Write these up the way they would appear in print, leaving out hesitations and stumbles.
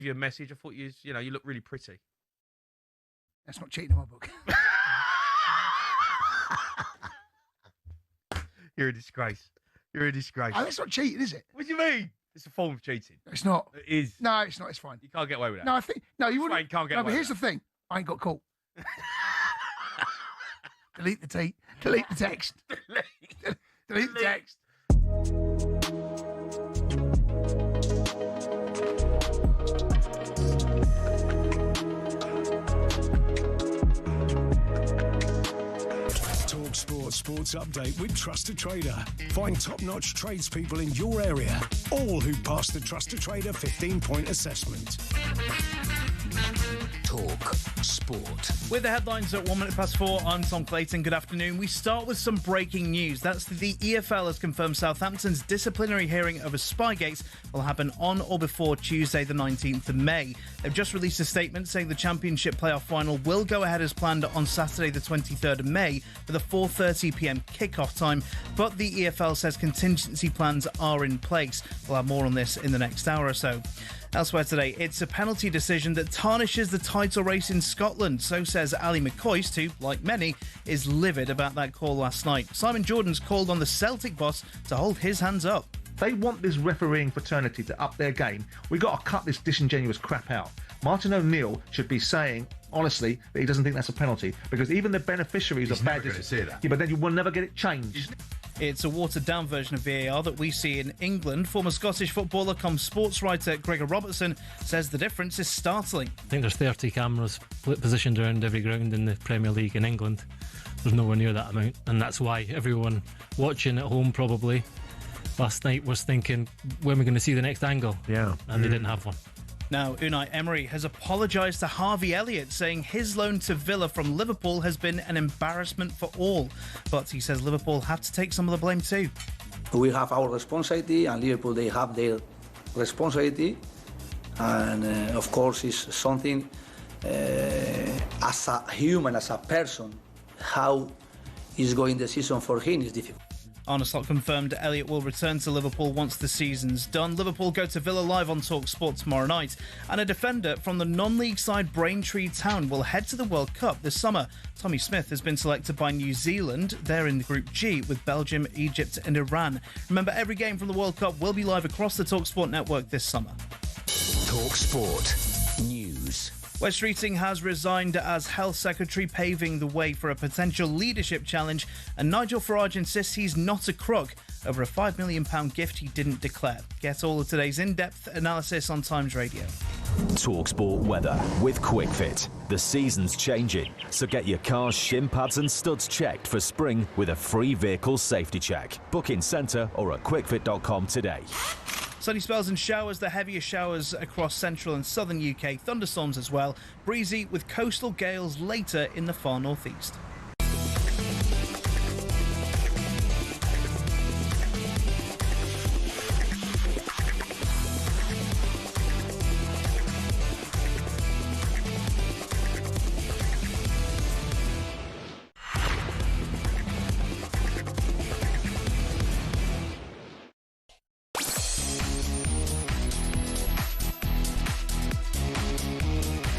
You a message. I thought you look really pretty. That's not cheating in my book. You're a disgrace. You're a disgrace. Oh, that's not cheating, is it? What do you mean? It's a form of cheating. It's not. It is. No, it's not. It's fine. You can't get away with that. No, I think you wouldn't. Can't get no, away but here's with the thing. I ain't got caught. Delete the text. Delete the text. Delete the text. talkSPORT Sports Update with Trusted Trader. Find top-notch tradespeople in your area, all who pass the Trusted Trader 15-point assessment. talkSPORT. With the headlines at 4:01, I'm Tom Clayton. Good afternoon. We start with some breaking news. That's the EFL has confirmed Southampton's disciplinary hearing over Spygate will happen on or before Tuesday, the 19th of May. They've just released a statement saying the Championship playoff final will go ahead as planned on Saturday, the 23rd of May, with a 4:30pm kickoff time. But the EFL says contingency plans are in place. We'll have more on this in the next hour or so. Elsewhere today, it's a penalty decision that tarnishes the title race in Scotland. So says Ali McCoist, who, like many, is livid about that call last night. Simon Jordan's called on the Celtic boss to hold his hands up. They want this refereeing fraternity to up their game. We've got to cut this disingenuous crap out. Martin O'Neill should be saying, honestly, that he doesn't think that's a penalty, because even the beneficiaries of bad decisions... Yeah, but then you will never get it changed. It's a watered-down version of VAR that we see in England. Former Scottish footballer cum sports writer Gregor Robertson says the difference is startling. I think there's 30 cameras positioned around every ground in the Premier League in England. There's nowhere near that amount, and that's why everyone watching at home probably last night was thinking, when are we going to see the next angle? Yeah. And they didn't have one. Now, Unai Emery has apologised to Harvey Elliott, saying his loan to Villa from Liverpool has been an embarrassment for all. But he says Liverpool have to take some of the blame too. We have our responsibility, and Liverpool, they have their responsibility. And of course, it's something as a human, as a person, how is going the season for him is difficult. Arne Slot confirmed Elliott will return to Liverpool once the season's done. Liverpool go to Villa live on talkSPORT tomorrow night. And a defender from the non-league side Braintree Town will head to the World Cup this summer. Tommy Smith has been selected by New Zealand. They're in Group G with Belgium, Egypt and Iran. Remember, every game from the World Cup will be live across the talkSPORT network this summer. talkSPORT News. Wes Streeting has resigned as Health Secretary, paving the way for a potential leadership challenge, and Nigel Farage insists he's not a crook over a £5 million gift he didn't declare. Get all of today's in-depth analysis on Times Radio. talkSPORT weather with QuickFit. The season's changing, so get your car's shim pads and studs checked for spring with a free vehicle safety check. Book in centre or at quickfit.com today. Sunny spells and showers, the heaviest showers across central and southern UK. Thunderstorms as well. Breezy with coastal gales later in the far northeast.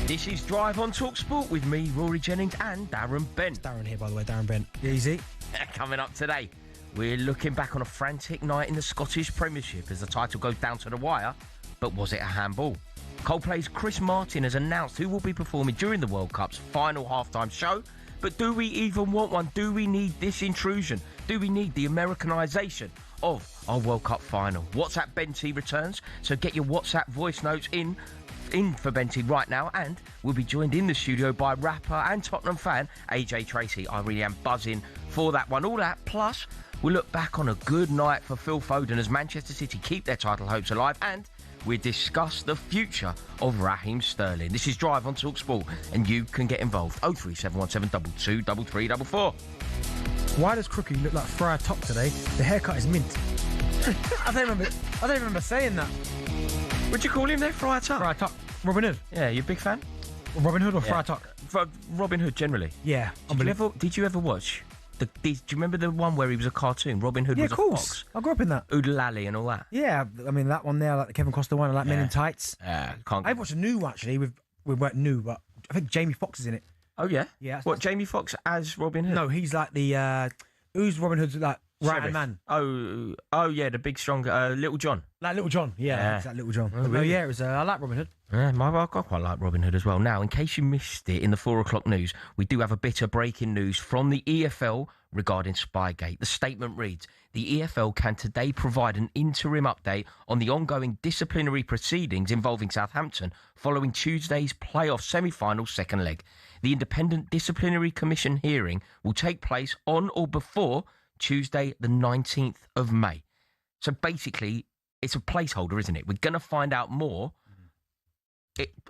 This is Drive on talkSPORT with me, Rory Jennings, and Darren Bent. Darren here, by the way, Darren Bent. Easy. Coming up today, we're looking back on a frantic night in the Scottish Premiership as the title goes down to the wire. But was it a handball? Coldplay's Chris Martin has announced who will be performing during the World Cup's final halftime show. But do we even want one? Do we need this intrusion? Do we need the Americanisation of our World Cup final? WhatsApp Benty returns, so get your WhatsApp voice notes in for Benty right now, and we'll be joined in the studio by rapper and Tottenham fan AJ Tracy. I really am buzzing for that one. All that, plus we'll look back on a good night for Phil Foden as Manchester City keep their title hopes alive, and we discuss the future of Raheem Sterling. This is Drive on talkSPORT, and you can get involved. 03717 22 3344. Why does Crookie look like Friar Tuck today? The haircut is mint. I don't remember saying that. What'd you call him there? Friar Tuck? Friar Tuck. Robin Hood. Yeah, you a big fan? Robin Hood or Friar Tuck? Robin Hood generally. Yeah. Did you ever watch Do you remember the one where he was a cartoon? Robin Hood Yeah, was of a course. fox. I grew up in that. Oodalally and all that. Yeah, I mean that one there, like the Kevin Costner one, I like Men in Tights. Can't. I've watched a new one, actually. We weren't new, but I think Jamie Foxx is in it. Oh yeah. Yeah. What, Jamie Foxx as Robin Hood? No, he's like the who's Robin Hood's like right hand man. Oh yeah, the big strong Little John. Like Little John, yeah. It's like Little John. Oh, No, really? yeah, it was. I like Robin Hood. Yeah, I quite like Robin Hood as well. Now, in case you missed it in the 4 o'clock news, we do have a bit of breaking news from the EFL regarding Spygate. The statement reads, the EFL can today provide an interim update on the ongoing disciplinary proceedings involving Southampton following Tuesday's playoff semi-final second leg. The Independent Disciplinary Commission hearing will take place on or before Tuesday, the 19th of May. So basically, it's a placeholder, isn't it? We're going to find out more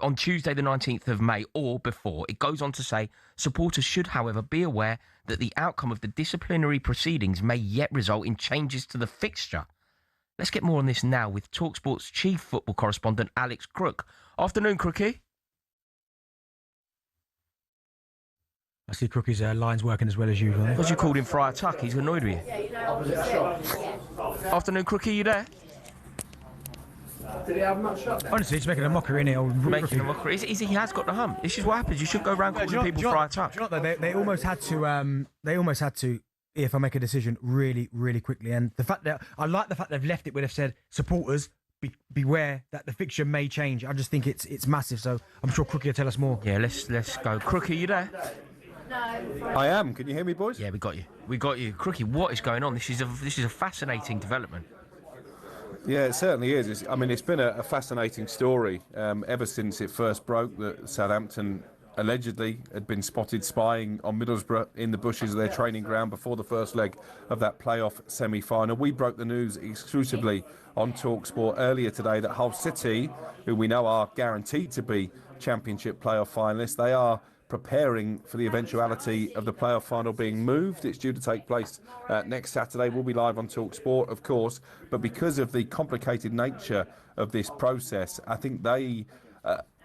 on Tuesday the 19th of May or before. It goes on to say, supporters should, however, be aware that the outcome of the disciplinary proceedings may yet result in changes to the fixture. Let's get more on this now with talkSPORT's chief football correspondent, Alex Crook. Afternoon, Crookie. I see Crookie's lines working as well as usual. Because you called him Friar Tuck, he's annoyed with you. Afternoon, Crookie, you there? Did he have much shot? Honestly, he's making a mockery, innit? Making a mockery. He has got the hump. This is what happens. You should go around calling people Friar Tuck. Do you know what, though? They almost had to. If I make a decision really, really quickly, and the fact that I like the fact they've left it where they've said supporters beware that the fixture may change. I just think it's massive. So I'm sure Crookie will tell us more. Yeah, let's go. Crookie, you there? I am. Can you hear me, boys? Yeah, we got you. Crookie, what is going on? This is a fascinating development. Yeah, it certainly is. It's been a fascinating story ever since it first broke that Southampton allegedly had been spotted spying on Middlesbrough in the bushes of their training ground before the first leg of that playoff semi-final. We broke the news exclusively on talkSPORT earlier today that Hull City, who we know are guaranteed to be Championship playoff finalists, they are preparing for the eventuality of the playoff final being moved. It's due to take place next Saturday. We'll be live on talkSPORT, of course, but because of the complicated nature of this process, I think they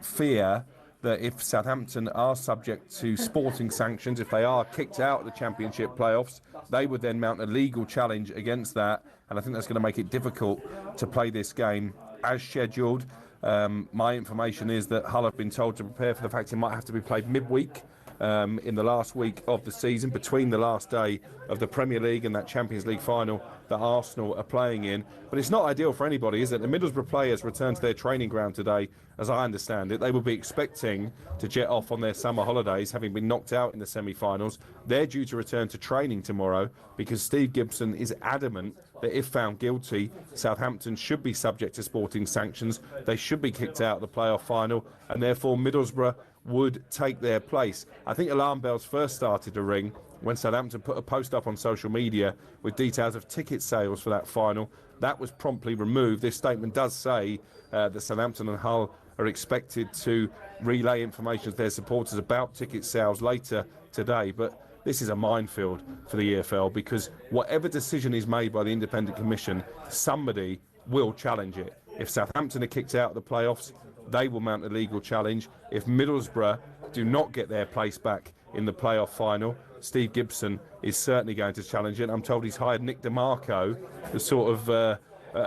fear that if Southampton are subject to sporting sanctions, if they are kicked out of the Championship playoffs, they would then mount a legal challenge against that, and I think that's going to make it difficult to play this game as scheduled. My information is that Hull have been told to prepare for the fact it might have to be played midweek in the last week of the season, between the last day of the Premier League and that Champions League final that Arsenal are playing in. But it's not ideal for anybody, is it? The Middlesbrough players return to their training ground today, as I understand it. They will be expecting to jet off on their summer holidays, having been knocked out in the semi-finals. They're due to return to training tomorrow because Steve Gibson is adamant that if found guilty, Southampton should be subject to sporting sanctions. They should be kicked out of the playoff final, and therefore Middlesbrough would take their place. I think alarm bells first started to ring when Southampton put a post up on social media with details of ticket sales for that final. That was promptly removed. This statement does say that Southampton and Hull are expected to relay information to their supporters about ticket sales later today, but this is a minefield for the EFL because whatever decision is made by the Independent Commission, somebody will challenge it. If Southampton are kicked out of the playoffs, they will mount a legal challenge. If Middlesbrough do not get their place back in the playoff final, Steve Gibson is certainly going to challenge it. I'm told he's hired Nick DeMarco, the sort of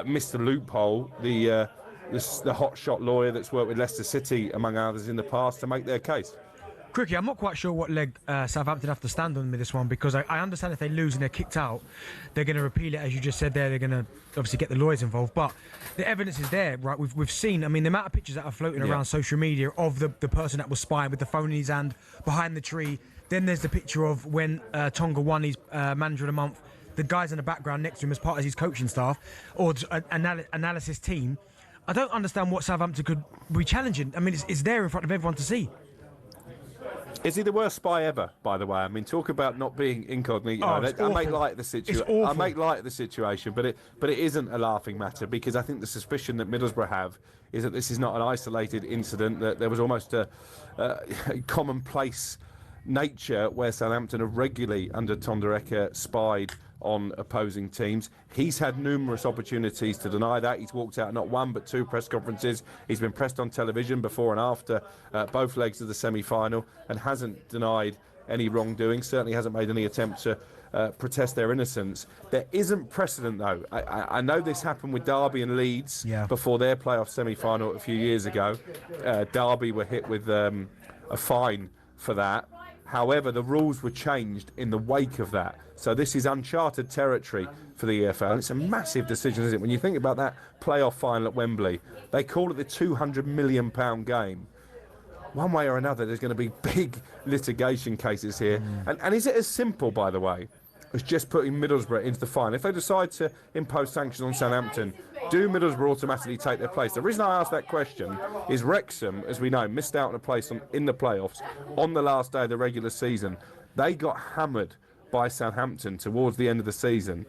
Mr. Loophole, the hotshot lawyer that's worked with Leicester City, among others, in the past to make their case. Crookie, I'm not quite sure what leg Southampton have to stand on with this one, because I understand if they lose and they're kicked out, they're going to repeal it, as you just said there. They're going to obviously get the lawyers involved, but the evidence is there, right? We've seen, the amount of pictures that are floating around social media of the person that was spying with the phone in his hand behind the tree. Then there's the picture of when Tonga won his Manager of the Month, the guys in the background next to him as part of his coaching staff or analysis team. I don't understand what Southampton could be challenging. It's there in front of everyone to see. Is he the worst spy ever, by the way? Talk about not being incognito. I make light of the situation. I make light of the situation, but it isn't a laughing matter, because I think the suspicion that Middlesbrough have is that this is not an isolated incident, that there was almost a commonplace nature where Southampton have regularly, under Tonderecker, spied on opposing teams. He's had numerous opportunities to deny that. He's walked out not one but two press conferences. He's been pressed on television before and after both legs of the semi-final and hasn't denied any wrongdoing, certainly hasn't made any attempt to protest their innocence. There isn't precedent, though. I know this happened with Derby and Leeds before their playoff semi-final a few years ago. Derby were hit with a fine for that. However, the rules were changed in the wake of that. So this is uncharted territory for the EFL. It's a massive decision, isn't it? When you think about that playoff final at Wembley, they call it the £200 million game. One way or another, there's going to be big litigation cases here. And is it as simple, by the way, as just putting Middlesbrough into the final? If they decide to impose sanctions on Southampton, do Middlesbrough automatically take their place? The reason I ask that question is Wrexham, as we know, missed out on a place in the playoffs on the last day of the regular season. They got hammered by Southampton towards the end of the season.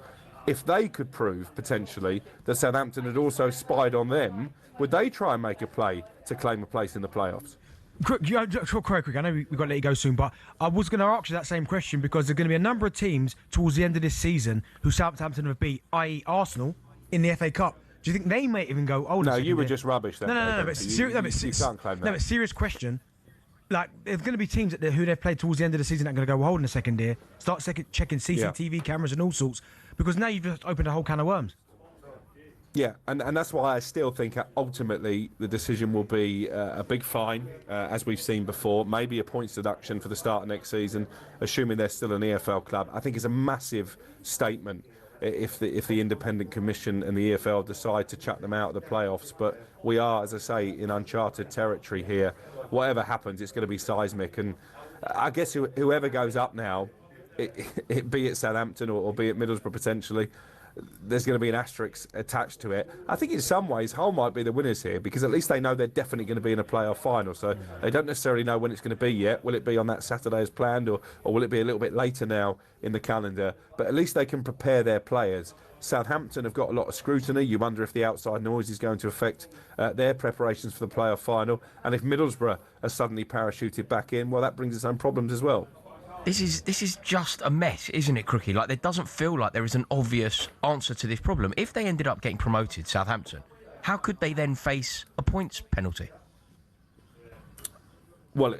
If they could prove, potentially, that Southampton had also spied on them, would they try and make a play to claim a place in the playoffs? Quick, I know we've got to let you go soon, but I was going to ask you that same question because there's going to be a number of teams towards the end of this season who Southampton have beat, i.e. Arsenal, in the FA Cup. Do you think they may even go, oh, no, you were just rubbish then. No, but serious question. Like, there's going to be teams who they've played towards the end of the season that are going to go, well, hold on a second here, start checking CCTV cameras and all sorts, because now you've just opened a whole can of worms. Yeah, and that's why I still think ultimately the decision will be a big fine, as we've seen before, maybe a points deduction for the start of next season, assuming they're still an EFL club. I think it's a massive statement if the Independent Commission and the EFL decide to chuck them out of the playoffs. But we are, as I say, in uncharted territory here. Whatever happens, it's going to be seismic. And I guess whoever goes up now, be it Southampton or be it Middlesbrough potentially, there's going to be an asterisk attached to it. I think in some ways Hull might be the winners here because at least they know they're definitely going to be in a playoff final. So they don't necessarily know when it's going to be yet. Will it be on that Saturday as planned or will it be a little bit later now in the calendar? But at least they can prepare their players. Southampton have got a lot of scrutiny. You wonder if the outside noise is going to affect their preparations for the playoff final. And if Middlesbrough are suddenly parachuted back in, well, that brings its own problems as well. This is just a mess, isn't it, Crookie? Like, there doesn't feel like there is an obvious answer to this problem. If they ended up getting promoted, Southampton, how could they then face a points penalty? Well,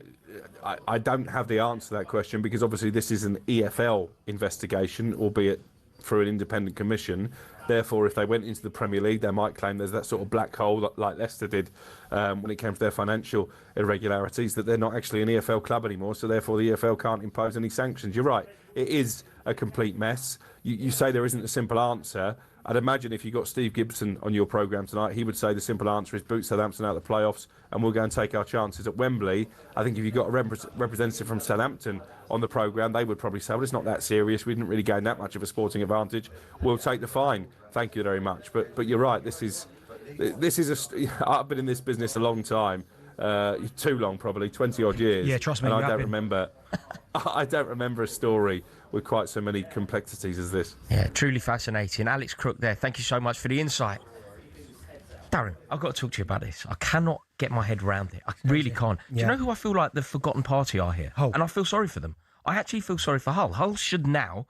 I don't have the answer to that question because obviously this is an EFL investigation, albeit through an independent commission. Therefore, if they went into the Premier League, they might claim there's that sort of black hole like Leicester did when it came to their financial irregularities, that they're not actually an EFL club anymore, so therefore the EFL can't impose any sanctions. You're right, it is a complete mess. You say there isn't a simple answer. I'd imagine if you got Steve Gibson on your programme tonight, he would say the simple answer is boot Southampton out of the playoffs and we'll go and take our chances at Wembley. I think if you got a representative from Southampton on the programme, they would probably say, well, it's not that serious. We didn't really gain that much of a sporting advantage. We'll take the fine. Thank you very much. But you're right. I've been in this business a long time. Too long, probably 20 odd years. Yeah, trust me. And I don't remember a story with quite so many complexities as this. Yeah, truly fascinating. Alex Crook there. Thank you so much for the insight. Darren, I've got to talk to you about this. I cannot get my head around it. I really can't. Yeah. Do you know who I feel like the forgotten party are here? Hull. And I feel sorry for them. I actually feel sorry for Hull. Hull should now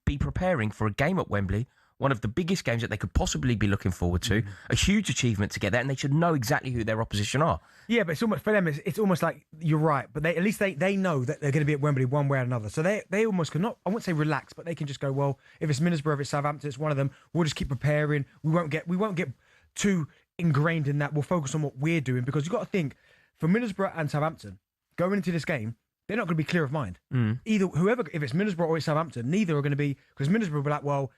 be preparing for a game at Wembley, one of the biggest games that they could possibly be looking forward to, a huge achievement to get there, and they should know exactly who their opposition are. Yeah, but it's almost, for them, it's almost like, you're right, but at least they know that they're going to be at Wembley one way or another. So they almost cannot, I won't say relax, but they can just go, well, if it's Middlesbrough, if it's Southampton, it's one of them, we'll just keep preparing. We won't get too ingrained in that. We'll focus on what we're doing, because you've got to think, for Middlesbrough and Southampton, going into this game, they're not going to be clear of mind. Either, whoever, if it's Middlesbrough or it's Southampton, neither are going to be, because Middlesbrough will be like, well,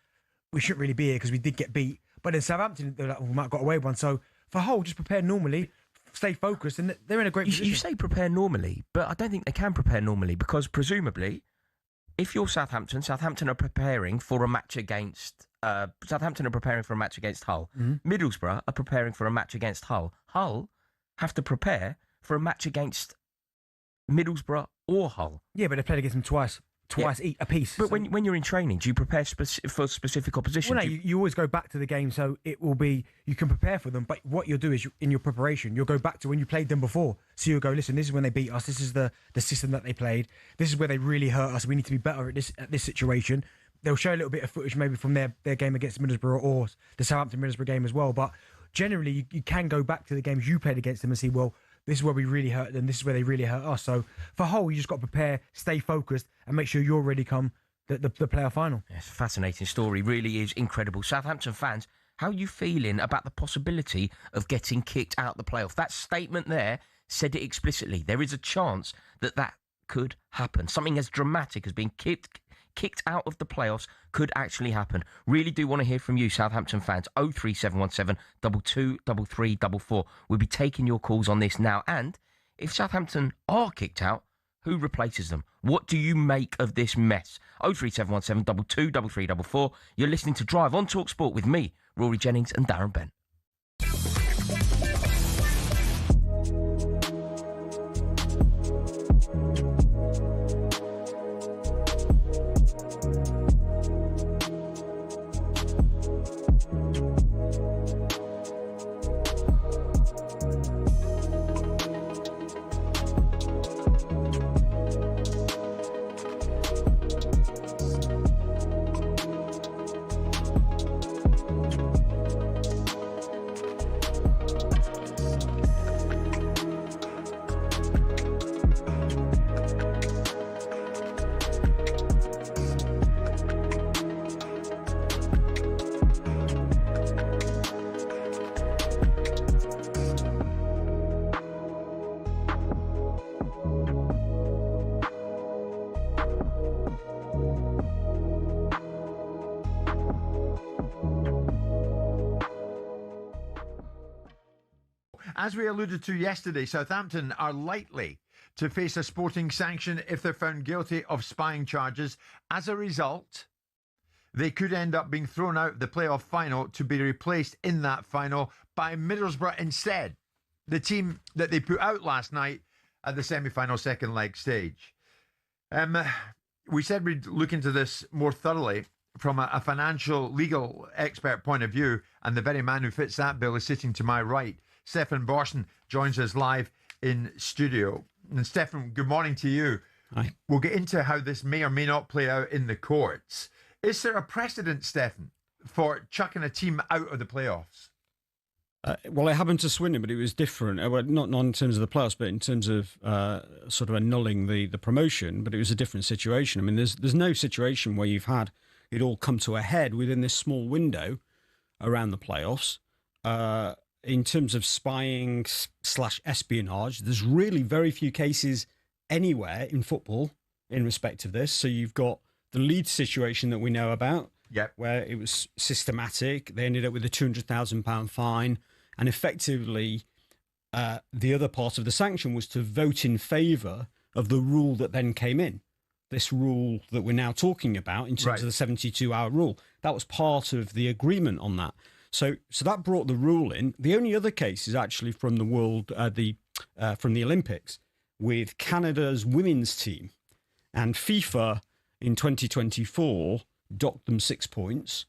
we shouldn't really be here because we did get beat. But in Southampton, they're like, we might have got away with one. So for Hull, just prepare normally, stay focused, and they're in a great position. You say prepare normally, but I don't think they can prepare normally, because presumably, if you're Southampton are preparing for a match against Hull. Middlesbrough are preparing for a match against Hull. Hull have to prepare for a match against Middlesbrough or Hull. Yeah, but they played against them twice each a piece. But when you're in training, do you prepare for specific opposition? Well, no, you always go back to the game, so it will be, you can prepare for them, but what you'll do is, in your preparation, you'll go back to when you played them before. So you'll go, listen, this is when they beat us, this is the system that they played, this is where they really hurt us, we need to be better at this situation. They'll show a little bit of footage maybe from their game against Middlesbrough or the Southampton-Middlesbrough game as well, but generally you can go back to the games you played against them and see, well, this is where we really hurt them. This is where they really hurt us. So for Hull, you just got to prepare, stay focused, and make sure you're ready come the playoff final. It's a fascinating story. Really is incredible. Southampton fans, how are you feeling about the possibility of getting kicked out the playoff? That statement there said it explicitly. There is a chance that could happen. Something as dramatic as being kicked out of the playoffs could actually happen. Really do want to hear from you, Southampton fans. 03717 223344. We'll be taking your calls on this now. And if Southampton are kicked out, who replaces them? What do you make of this mess? 03717 223344. You're listening to Drive on talkSPORT with me, Rory Jennings and Darren Bent. As we alluded to yesterday, Southampton are likely to face a sporting sanction if they're found guilty of spying charges. As a result, they could end up being thrown out of the playoff final to be replaced in that final by Middlesbrough instead, the team that they put out last night at the semi-final second leg stage. We said we'd look into this more thoroughly from a financial, legal expert point of view, and the very man who fits that bill is sitting to my right. Stefan Borsten joins us live in studio. And Stefan, good morning to you. Hi. We'll get into how this may or may not play out in the courts. Is there a precedent, Stefan, for chucking a team out of the playoffs? Well, it happened to Swindon, but it was different. Well, not in terms of the playoffs, but in terms of sort of annulling the promotion. But it was a different situation. I mean, there's no situation where you've had it all come to a head within this small window around the playoffs. In terms of spying / espionage, there's really very few cases anywhere in football in respect of this. So you've got the Leeds situation that we know about, where it was systematic. They ended up with a £200,000 fine. And effectively, the other part of the sanction was to vote in favour of the rule that then came in. This rule that we're now talking about in terms of the 72-hour rule. That was part of the agreement on that. So that brought the rule in. The only other case is actually from the from the Olympics with Canada's women's team, and FIFA in 2024 docked them 6 points.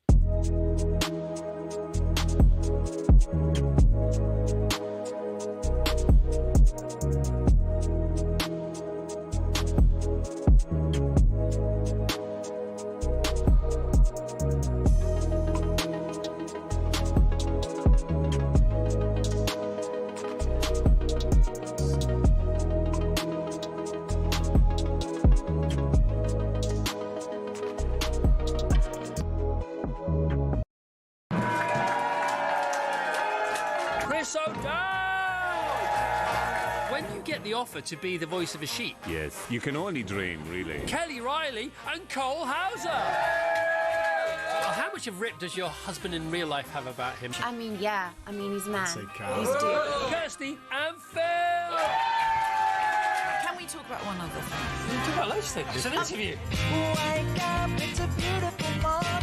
Offer to be the voice of a sheep. Yes, you can only dream, really. Kelly Riley and Cole Hauser. How much of rip does your husband in real life have about him? I mean, yeah. I mean, he's mad. He's dude. Kirsty and Phil. Can we talk about one other thing? We can talk about loads of things. It's an interview. Wake up, it's a beautiful morning.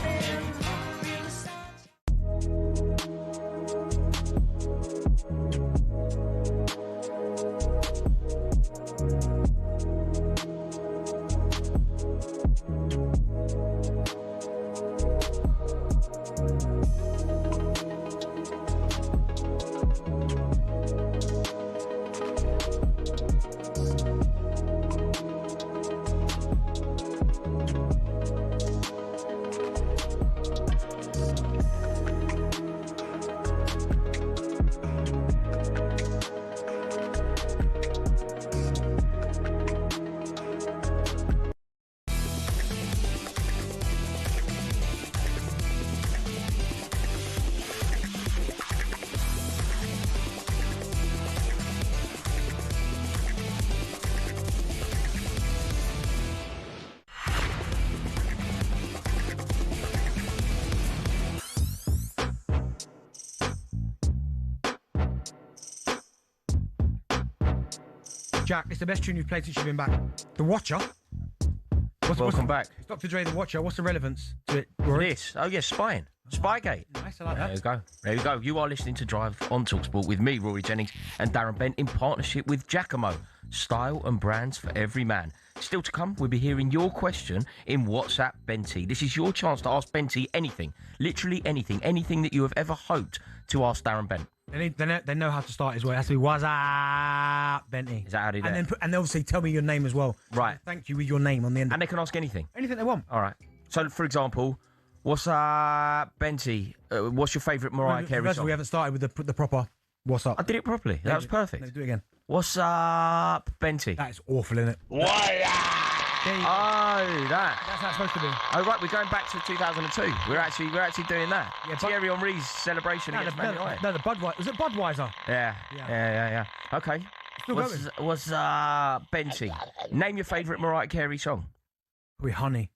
Jack, it's the best tune you've played since you've been back. The Watcher. Welcome back. Dr. Dre, The Watcher. What's the relevance to it, Rory? This. Oh, yes, spying. Spygate. Nice, I like that. There you go. There you go. You are listening to Drive on talkSPORT with me, Rory Jennings, and Darren Bent in partnership with Giacomo. Style and brands for every man. Still to come, we'll be hearing your question in WhatsApp Benty. This is your chance to ask Benty anything, literally anything that you have ever hoped to ask Darren Bent. They know how to start as well. It has to be what's up, Benty. Is that how they do And it? then and obviously tell me your name as well. Right. Thank you with your name on the end. And they can ask anything. Anything they want. All right. So, for example, what's up, Benty? What's your favourite Mariah Carey First of all, song? we haven't started with the proper what's up. I did it properly. That was perfect. Let's do it again. What's up, Benty? That is awful, isn't it? Oh, That's how it's supposed to be. Oh, right, we're going back to 2002. We're actually doing that. Yeah, Thierry Henry's celebration against Man United. No, the Budweiser. Was it Budweiser? Yeah. Okay. Still What's Benty? Name your favourite Mariah Carey song. With Honey.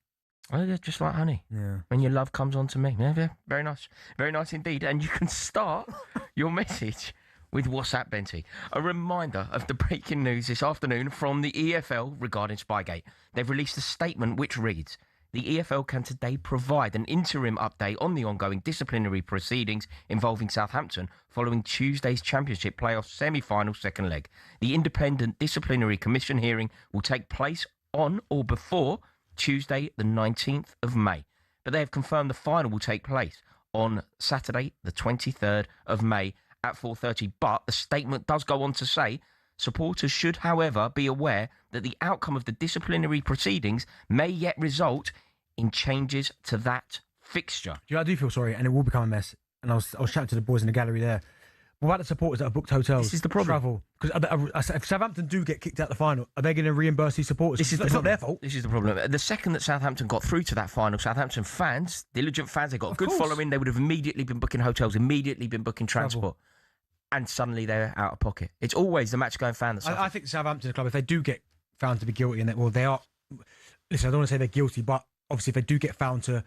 Oh, yeah, just like Honey. Yeah. When your love comes on to me. Yeah, very nice. Very nice indeed. And you can start your message with WhatsApp Benty. A reminder of the breaking news this afternoon from the EFL regarding Spygate. They've released a statement which reads, the EFL can today provide an interim update on the ongoing disciplinary proceedings involving Southampton following Tuesday's Championship playoff semi-final second leg. The Independent Disciplinary Commission hearing will take place on or before Tuesday the 19th of May. But they have confirmed the final will take place on Saturday the 23rd of May at 4:30, but the statement does go on to say supporters should, however, be aware that the outcome of the disciplinary proceedings may yet result in changes to that fixture. Do you know, I do feel sorry, and it will become a mess. And I was chatting to the boys in the gallery there. What about the supporters that have booked hotels? This is the problem. Travel. Because if Southampton do get kicked out the final, are they going to reimburse these supporters? It's not their fault. This is the problem. The second that Southampton got through to that final, Southampton fans, diligent fans, they got a good following. They would have immediately been booking hotels, immediately been booking transport. And suddenly they're out of pocket. It's always the match-going fan that suffers. I think the Southampton club, if they do get found to be guilty, and they are. Listen, I don't want to say they're guilty, but obviously if they do get found to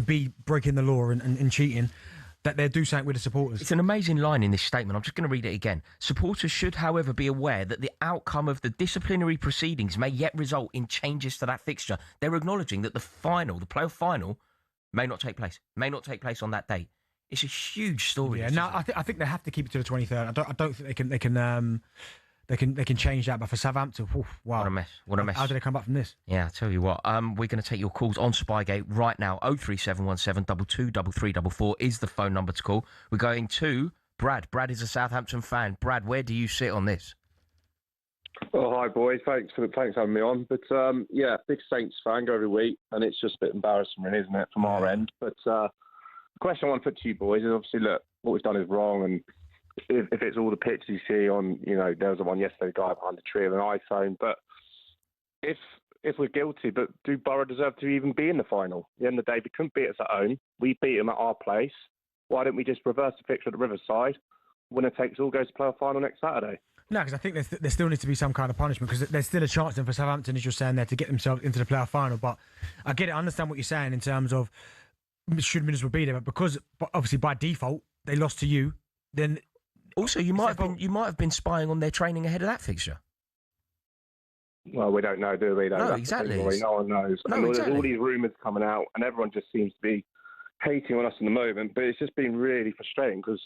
be breaking the law and cheating, that they do something with the supporters. It's an amazing line in this statement. I'm just going to read it again. Supporters should, however, be aware that the outcome of the disciplinary proceedings may yet result in changes to that fixture. They're acknowledging that the playoff final, may not take place on that date. It's a huge story. Yeah, no, I think they have to keep it to the 23rd. I don't think they can change that. But for Southampton, wow, what a mess. How do they come back from this? Yeah, I tell you what. We're going to take your calls on Spygate right now. 03717 223344 is the phone number to call. We're going to Brad. Brad is a Southampton fan. Brad, where do you sit on this? Oh, hi boys. Thanks for having me on. But yeah, big Saints fan, go every week, and it's just a bit embarrassing, really, isn't it, from our end? But the question I want to put to you boys is obviously, look, what we've done is wrong, and if it's all the pictures you see on, there was the one yesterday, the guy behind the tree with an iPhone, but if we're guilty, but do Borough deserve to even be in the final? At the end of the day, we couldn't beat us at home. We beat them at our place. Why don't we just reverse the fixture at the Riverside? Winner takes all, goes to play a final next Saturday. No, because I think there still needs to be some kind of punishment, because there's still a chance then for Southampton, as you're saying there, to get themselves into the playoff final. But I get it, I understand what you're saying in terms of should Middlesbrough be there, but obviously by default they lost to you, then also you might have been spying on their training ahead of that fixture. Well, we don't know, do we? No, exactly. No one knows. There's all these rumours coming out, and everyone just seems to be hating on us in the moment. But it's just been really frustrating because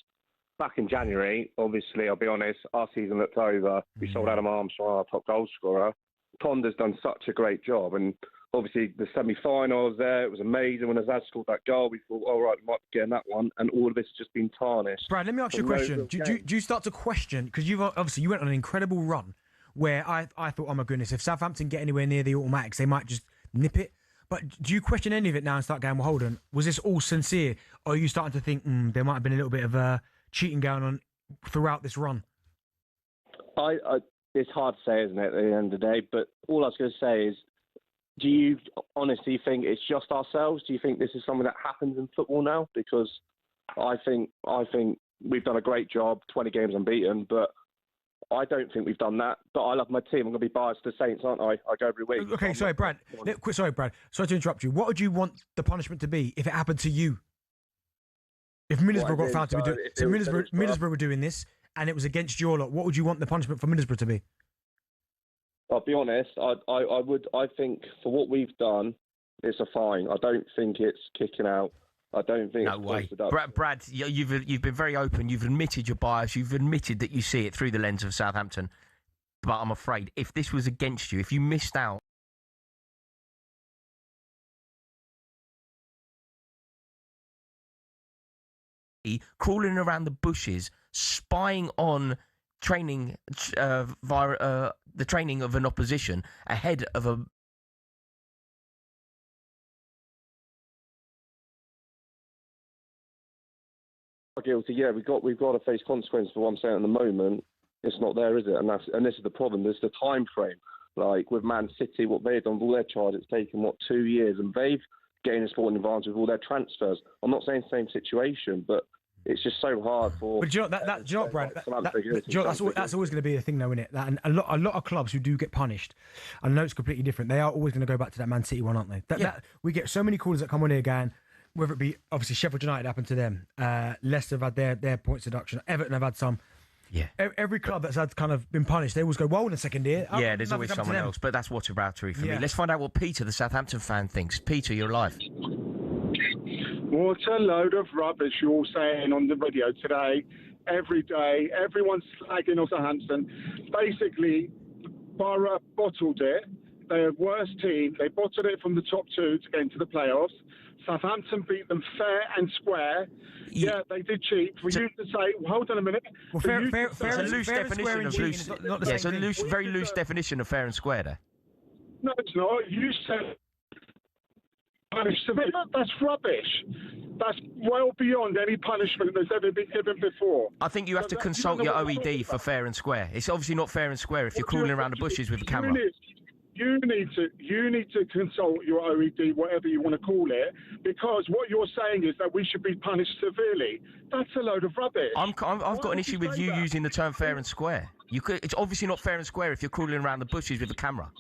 back in January, obviously, I'll be honest, our season looked over. We sold Adam Armstrong, our top goal scorer. Ponder's done such a great job, and obviously the semi-final was there. It was amazing when Azaz scored that goal. We thought, all right, we might be getting that one, and all of this has just been tarnished. Brad, let me ask you a question. Do you start to question, because you went on an incredible run where I thought, oh my goodness, if Southampton get anywhere near the automatics, they might just nip it. But do you question any of it now and start going, well, hold on, was this all sincere? Or are you starting to think there might have been a little bit of cheating going on throughout this run? It's hard to say, isn't it, at the end of the day? But all I was going to say is, do you honestly think it's just ourselves? Do you think this is something that happens in football now? Because I think we've done a great job, 20 games unbeaten, but I don't think we've done that. But I love my team. I'm going to be biased to Saints, aren't I? I go every week. Okay, sorry, Brad. Sorry to interrupt you. What would you want the punishment to be if it happened to you? If Middlesbrough got found to be doing... So Middlesbrough were doing this, and it was against your lot. What would you want the punishment for Middlesbrough to be? I'll be honest. I think for what we've done, it's a fine. I don't think it's kicking out. I don't think. No way, Brad. You've been very open. You've admitted your bias. You've admitted that you see it through the lens of Southampton. But I'm afraid if this was against you, if you missed out. Crawling around the bushes, spying on training via the training of an opposition ahead of a. Guilty, yeah. We've got to face consequences for what I'm saying at the moment. It's not there, is it? And this is the problem. There's the time frame. Like with Man City, what they've done with all their charges, it's taken 2 years, and they've gained a sporting advantage with all their transfers. I'm not saying the same situation, but it's just so hard for. But do you know do you know what, Brad? That's always going to be a thing, though, isn't it? And a lot of clubs who do get punished, I know it's completely different. They are always going to go back to that Man City one, aren't they? We get so many callers that come on here going, whether it be obviously Sheffield United happened to them, Leicester have had their points deduction, Everton have had some. Yeah. Every club that's had kind of been punished, they always go, well, in the second year. Yeah, there's always someone else, but that's what's about to for me. Let's find out what Peter, the Southampton fan, thinks. Peter, you're live. What a load of rubbish you're all saying on the radio today. Every day, everyone's slagging off Southampton. Basically, Borough bottled it. They're a worse team. They bottled it from the top two to get into the playoffs. Southampton beat them fair and square. Yeah, they did cheat. For you to say, hold on a minute. Well, fair it's a loose definition of loose. Yeah, it's a very loose definition of fair and square there. No, it's not. You said punishment. That's rubbish. That's well beyond any punishment that's ever been given before. I think you have to consult your OED for fair and square. It's obviously not fair and square if you're crawling around the bushes with a camera. You need to consult your OED, whatever you want to call it, because what you're saying is that we should be punished severely. That's a load of rubbish. I've got an issue with you using the term fair and square. It's obviously not fair and square if you're crawling around the bushes with a camera.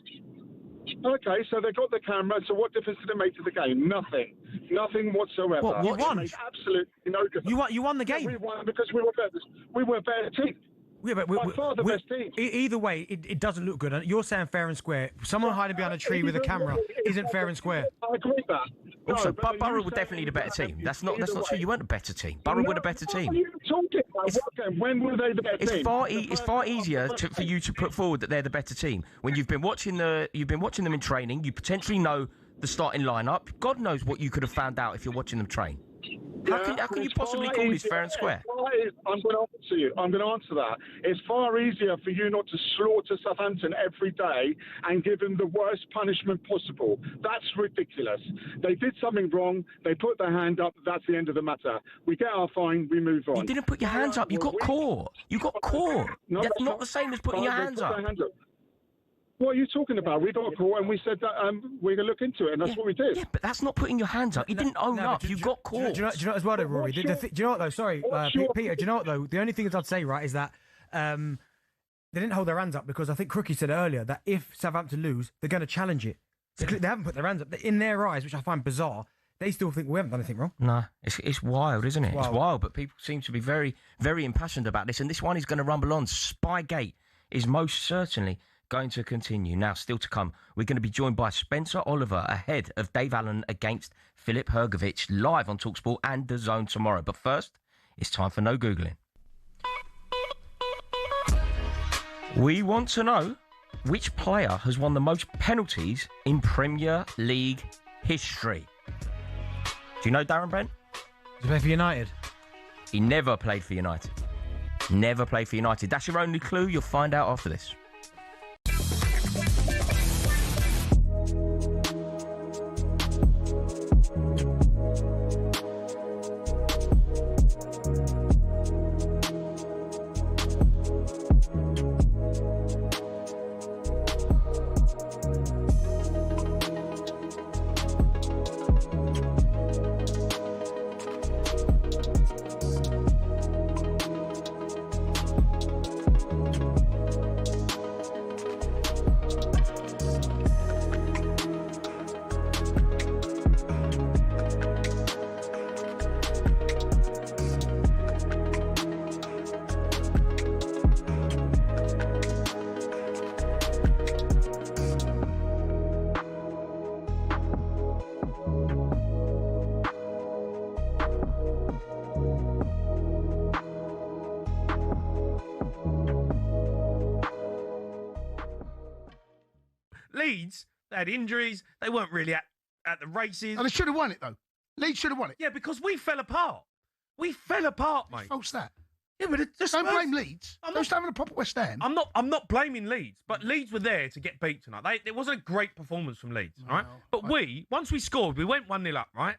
Okay, so they got the camera. So what difference did it make to the game? Nothing whatsoever. What? You won? Absolutely no difference. You won the game. We won because we were better. We were a better team. Yeah, but by far the best team. Either way, it doesn't look good. You're saying fair and square. Someone hiding behind a tree with a camera isn't fair and square. I agree with that. Also, Borough were definitely the better team. That's not true. You weren't a better team. Borough were the better team. What are you talking about? When were they the better team? It's far easier for you to put forward that they're the better team when you've been watching them in training. You potentially know the starting lineup. God knows what you could have found out if you're watching them train. How can you possibly call this fair and square? I'm going to answer you. I'm going to answer that. It's far easier for you not to slaughter Southampton every day and give them the worst punishment possible. That's ridiculous. They did something wrong. They put their hand up. That's the end of the matter. We get our fine. We move on. You didn't put your hands up. You got caught. You got caught. No, that's not the same as putting your hands up. What are you talking about? We got caught and we said that we're going to look into it, and that's what we did. Yeah, but that's not putting your hands up. You didn't own up. You got caught. Do you know as well, though, Rory? Do you know what, though? Sorry, Peter. Do you know what, though? The only thing I'd say, right, is that they didn't hold their hands up because I think Crookie said earlier that if Southampton lose, they're going to challenge it. So they haven't put their hands up. In their eyes, which I find bizarre, they still think we haven't done anything wrong. No, it's wild, isn't it? It's wild, but people seem to be very, very impassioned about this, and this one is going to rumble on. Spygate is most certainly going to continue. Now, still to come, we're going to be joined by Spencer Oliver ahead of Dave Allen against Filip Hrgovic live on talkSPORT and The Zone tomorrow. But first, it's time for No Googling. We want to know which player has won the most penalties in Premier League history. Do you know Darren Bent? Does he play for United? He never played for United. Never played for United. That's your only clue. You'll find out after this. Leeds, they had injuries. They weren't really at the races. Oh, they should have won it, though. Leeds should have won it. Yeah, because we fell apart. We fell apart, mate. What's that? Yeah, but Don't blame Leeds. Don't having a proper West Ham. I'm not blaming Leeds, but Leeds were there to get beat tonight. It wasn't a great performance from Leeds, right? But once we scored, we went 1-0 up, right?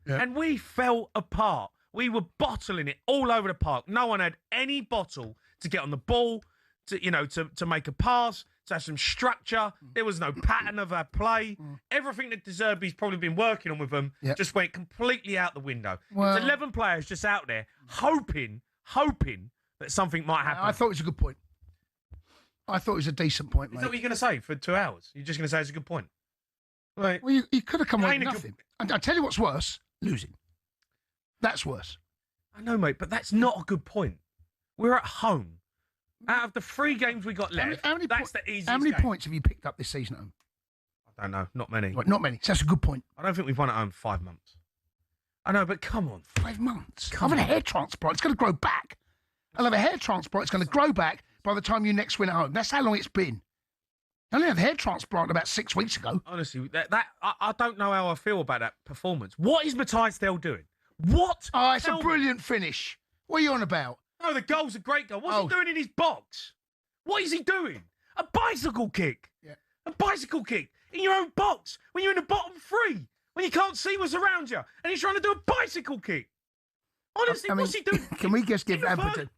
Yeah. And we fell apart. We were bottling it all over the park. No one had any bottle to get on the ball, to make a pass, to have some structure. There was no pattern of our play. Everything that De Zerbi's probably been working on with them just went completely out the window. Well- There's 11 players just out there hoping that something might happen. I thought it was a good point. I thought it was a decent point, Is mate. that what you're going to say for 2 hours? You're just going to say it's a good point? Right. Well, you could have come away Ain't with a good- nothing. And I tell you what's worse, losing. That's worse. I know, mate, but that's not a good point. We're at home. Out of the 3 games we got left, that's the easiest How many game. points have you picked up this season at home? I don't know. Not many. Right, not many. So that's a good point. I don't think we've won at home for 5 months. I know, but come on. 5 months? I've had a hair transplant. It's going to grow back. I'll have a hair transplant. It's going to grow back by the time you next win at home. That's how long it's been. I only had a hair transplant about 6 weeks ago. Honestly, I don't know how I feel about that performance. What is Matthias Dell doing? What? Oh, it's Tell a me. brilliant finish. What are you on about? No, the goal's a great goal. What's he doing in his box? What is he doing? A bicycle kick. Yeah. A bicycle kick in your own box when you're in the bottom 3, when you can't see what's around you, and he's trying to do a bicycle kick. Honestly, I mean, what's he doing? Can we just give Everton...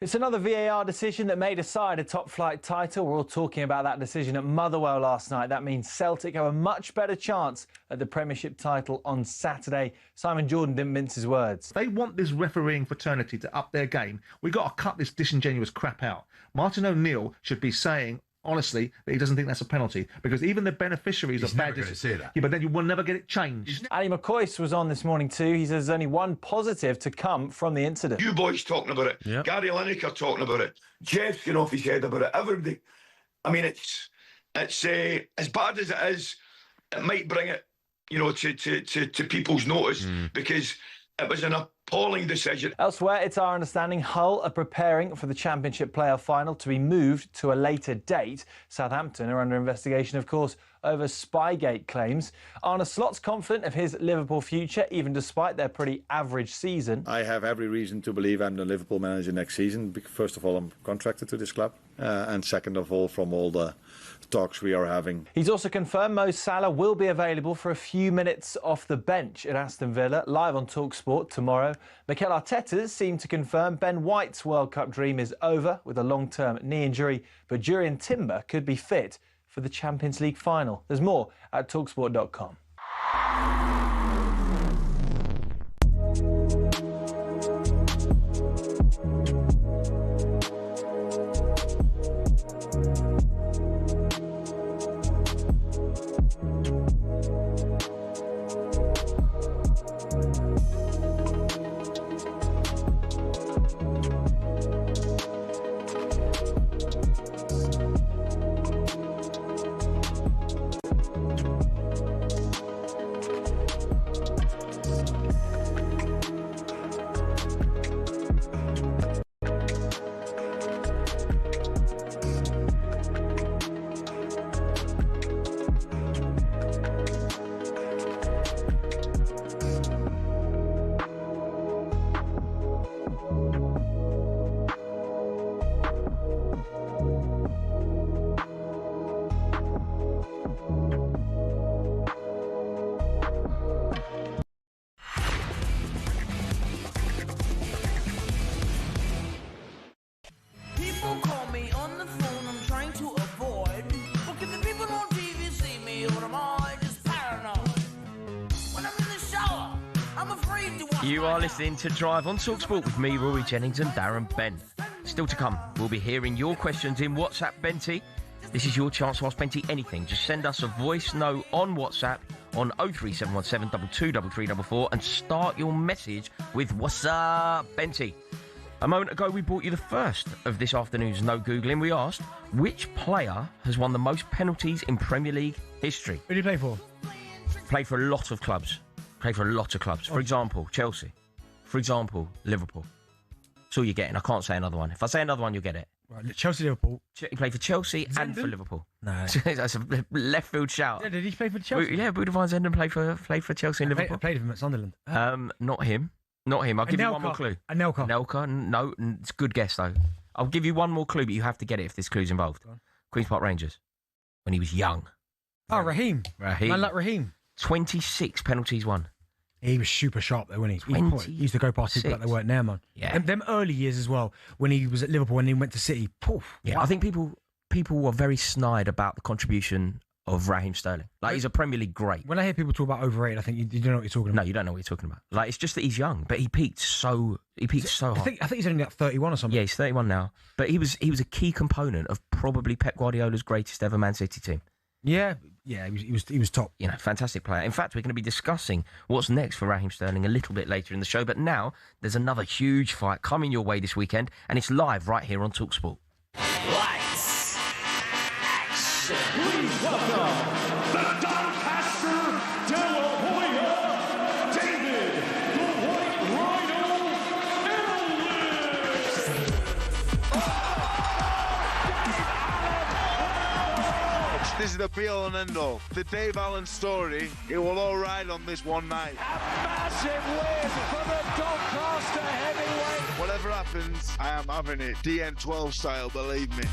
It's another VAR decision that made aside a top-flight title. We're all talking about that decision at Motherwell last night. That means Celtic have a much better chance at the Premiership title on Saturday. Simon Jordan didn't mince his words. They want this refereeing fraternity to up their game. We've got to cut this disingenuous crap out. Martin O'Neill should be saying, honestly, that he doesn't think that's a penalty, because even the beneficiaries of bad decisions... Yeah, but then you will never get it changed. Ali McCoist was on this morning too. He says there's only one positive to come from the incident. You boys talking about it. Yep. Gary Lineker talking about it. Jeff's getting off his head about it. Everybody. I mean, it's as bad as it is. It might bring it, to people's notice because it was an appalling decision. Elsewhere, it's our understanding Hull are preparing for the Championship playoff final to be moved to a later date. Southampton are under investigation, of course, over Spygate claims. Arne Slot's confident of his Liverpool future, even despite their pretty average season. I have every reason to believe I'm the Liverpool manager next season. First of all, I'm contracted to this club. And second of all, from all the talks we are having. He's also confirmed Mo Salah will be available for a few minutes off the bench at Aston Villa, live on talkSPORT tomorrow. Mikel Arteta seemed to confirm Ben White's World Cup dream is over with a long-term knee injury, but Jurrien Timber could be fit for the Champions League final. There's more at talksport.com. People call me on the phone, I'm trying to avoid. But can the people on TV see me, or am I just paranoid? When I'm in the shower, I'm afraid to watch. You are listening to Drive on talkSPORT with me, Rory Jennings and Darren Bent. Still to come, we'll be hearing your questions in WhatsApp, Benty. This is your chance to ask Benty anything. Just send us a voice note on WhatsApp on 03717 223344 and start your message with "What's up, Benty?" A moment ago, we brought you the first of this afternoon's No Googling. We asked, which player has won the most penalties in Premier League history? Who do you play for? Played for a lot of clubs. For example, Chelsea. For example, Liverpool. That's all you're getting. I can't say another one. If I say another one, you'll get it. Right, Chelsea, Liverpool. He played for Chelsea and for Liverpool. No. That's a left field shout. Yeah, did he play for Chelsea? Yeah, Buda van Zenden played for Chelsea and Liverpool. Played with him at Sunderland. Not him. I'll give you one more clue. Anelka. Anelka. No, it's a good guess though. I'll give you one more clue, but you have to get it if this clue's involved. Queen's Park Rangers. When he was young. Oh, Raheem. Man like Raheem. 26 penalties won. He was super sharp though, wasn't he? He used to go past people like they weren't there, man. Yeah. And them early years as well, when he was at Liverpool and he went to City. Poof. Yeah, I think people were very snide about the contribution of Raheem Sterling. Like, he's a Premier League great. When I hear people talk about overrated, I think you don't know what you're talking about. No, you don't know what you're talking about. Like, it's just that he's young, but he peaked so hard. I think he's only like 31 or something. Yeah, he's 31 now. But he was a key component of probably Pep Guardiola's greatest ever Man City team. Yeah, he was top. You know, fantastic player. In fact, we're going to be discussing what's next for Raheem Sterling a little bit later in the show. But now, there's another huge fight coming your way this weekend, and it's live right here on talkSPORT. Lights. Action. Please welcome the Doncaster De La Hoya, David the White Rhino This is the be-all and end-all. The Dave Allen story, it will all ride on this one night. A massive win for the Doncaster heavyweight. Whatever happens, I am having it. DN12 style, believe me.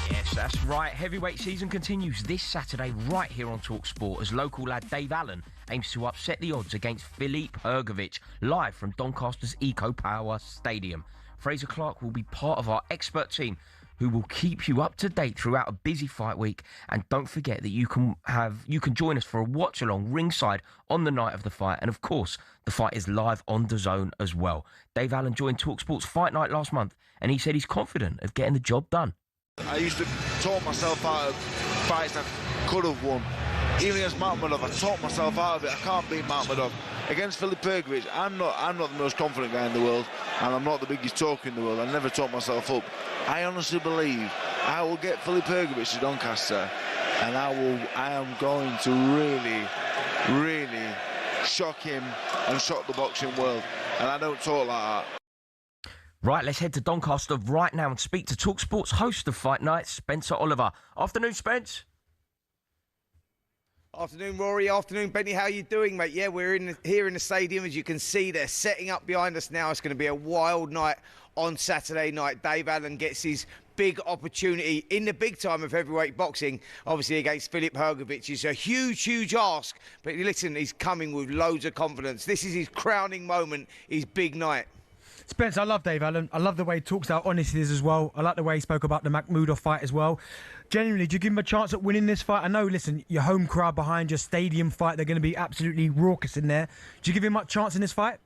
Yes, that's right. Heavyweight season continues this Saturday right here on talkSPORT as local lad Dave Allen aims to upset the odds against Filip Hrgović live from Doncaster's Eco Power Stadium. Fraser Clark will be part of our expert team who will keep you up to date throughout a busy fight week. And don't forget that you can join us for a watch along ringside on the night of the fight. And of course, the fight is live on DAZN as well. Dave Allen joined talkSPORT's Fight Night last month, and he said he's confident of getting the job done. I used to talk myself out of fights I could have won. Even against Makhmudov, I talked myself out of it. I can't beat Makhmudov. Against Filip Hrgović, I'm not the most confident guy in the world, and I'm not the biggest talker in the world. I never talk myself up. I honestly believe I will get Filip Hrgović to Doncaster, and I am going to really, really shock him and shock the boxing world. And I don't talk like that. Right, let's head to Doncaster right now and speak to talkSPORT's host of Fight Night, Spencer Oliver. Afternoon, Spence. Afternoon, Rory. Afternoon, Benny. How you doing, mate? Yeah, we're here in the stadium. As you can see, they're setting up behind us now. It's going to be a wild night on Saturday night. Dave Allen gets his big opportunity in the big time of heavyweight boxing, obviously against Filip Hrgović. It's a huge, huge ask. But listen, he's coming with loads of confidence. This is his crowning moment, his big night. Spence, I love Dave Allen. I love the way he talks, how honest he is as well. I like the way he spoke about the Makhmudov fight as well. Genuinely, do you give him a chance at winning this fight? I know, listen, your home crowd behind your stadium fight, they're going to be absolutely raucous in there. Do you give him much chance in this fight?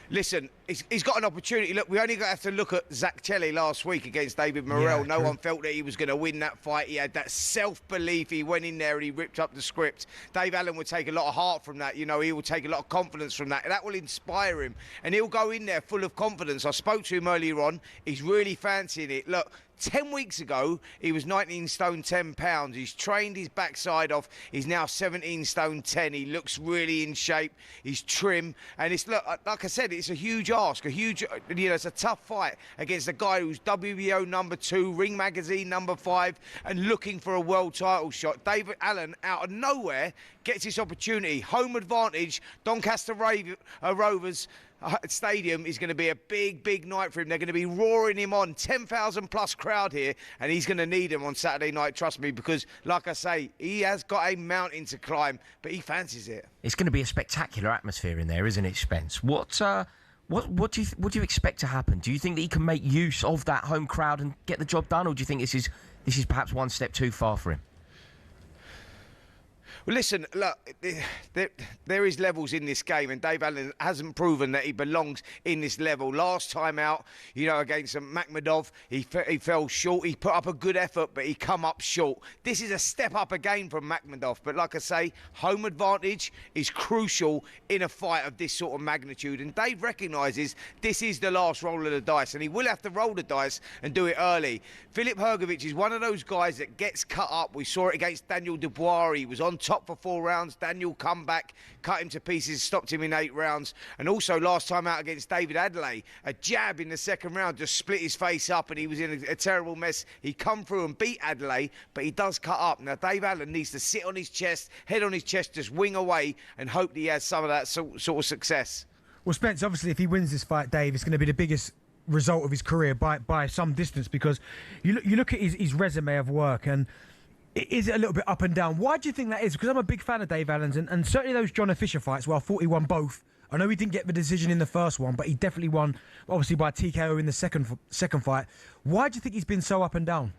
Listen, he's got an opportunity. Look, we only have to look at Zach Kelly last week against David Morrell. Yeah, no one felt that he was going to win that fight. He had that self-belief. He went in there and he ripped up the script. Dave Allen would take a lot of heart from that. You know, he will take a lot of confidence from that. That will inspire him. And he'll go in there full of confidence. I spoke to him earlier on. He's really fancying it. Look, 10 weeks ago, he was 19 stone 10 pounds. He's trained his backside off. He's now 17 stone 10. He looks really in shape. He's trim. And it's, look, like I said, it's a huge ask, it's a tough fight against a guy who's WBO #2, Ring Magazine #5, and looking for a world title shot. David Allen, out of nowhere, gets this opportunity. Home advantage, Doncaster Rovers Stadium is going to be a big, big night for him. They're going to be roaring him on. 10,000 plus crowd here, and he's going to need him on Saturday night, trust me, because, like I say, he has got a mountain to climb, but he fancies it. It's going to be a spectacular atmosphere in there, isn't it, Spence? What do you expect to happen? Do you think that he can make use of that home crowd and get the job done, or do you think this is perhaps one step too far for him? Well, listen, look, there is levels in this game, and Dave Allen hasn't proven that he belongs in this level. Last time out, against Makhmudov, he fell short. He put up a good effort, but he come up short. This is a step up again from Makhmudov, but like I say, home advantage is crucial in a fight of this sort of magnitude, and Dave recognises this is the last roll of the dice, and he will have to roll the dice and do it early. Filip Hrgović is one of those guys that gets cut up. We saw it against Daniel Dubois. He was on top top for 4 rounds. Daniel come back, cut him to pieces, stopped him in 8 rounds. And also last time out against David Adelaide, a jab in the second round just split his face up and he was in a terrible mess. He come through and beat Adelaide, but he does cut up. Now, Dave Allen needs to sit on his chest, head on his chest, just wing away and hope that he has some of that sort of success. Well, Spence, obviously, if he wins this fight, Dave, it's going to be the biggest result of his career by some distance, because you look at his resume of work and is it a little bit up and down? Why do you think that is? Because I'm a big fan of Dave Allen's, and certainly those John Fisher fights, well, I thought he won both. I know he didn't get the decision in the first one, but he definitely won, obviously, by TKO in the second fight. Why do you think he's been so up and down?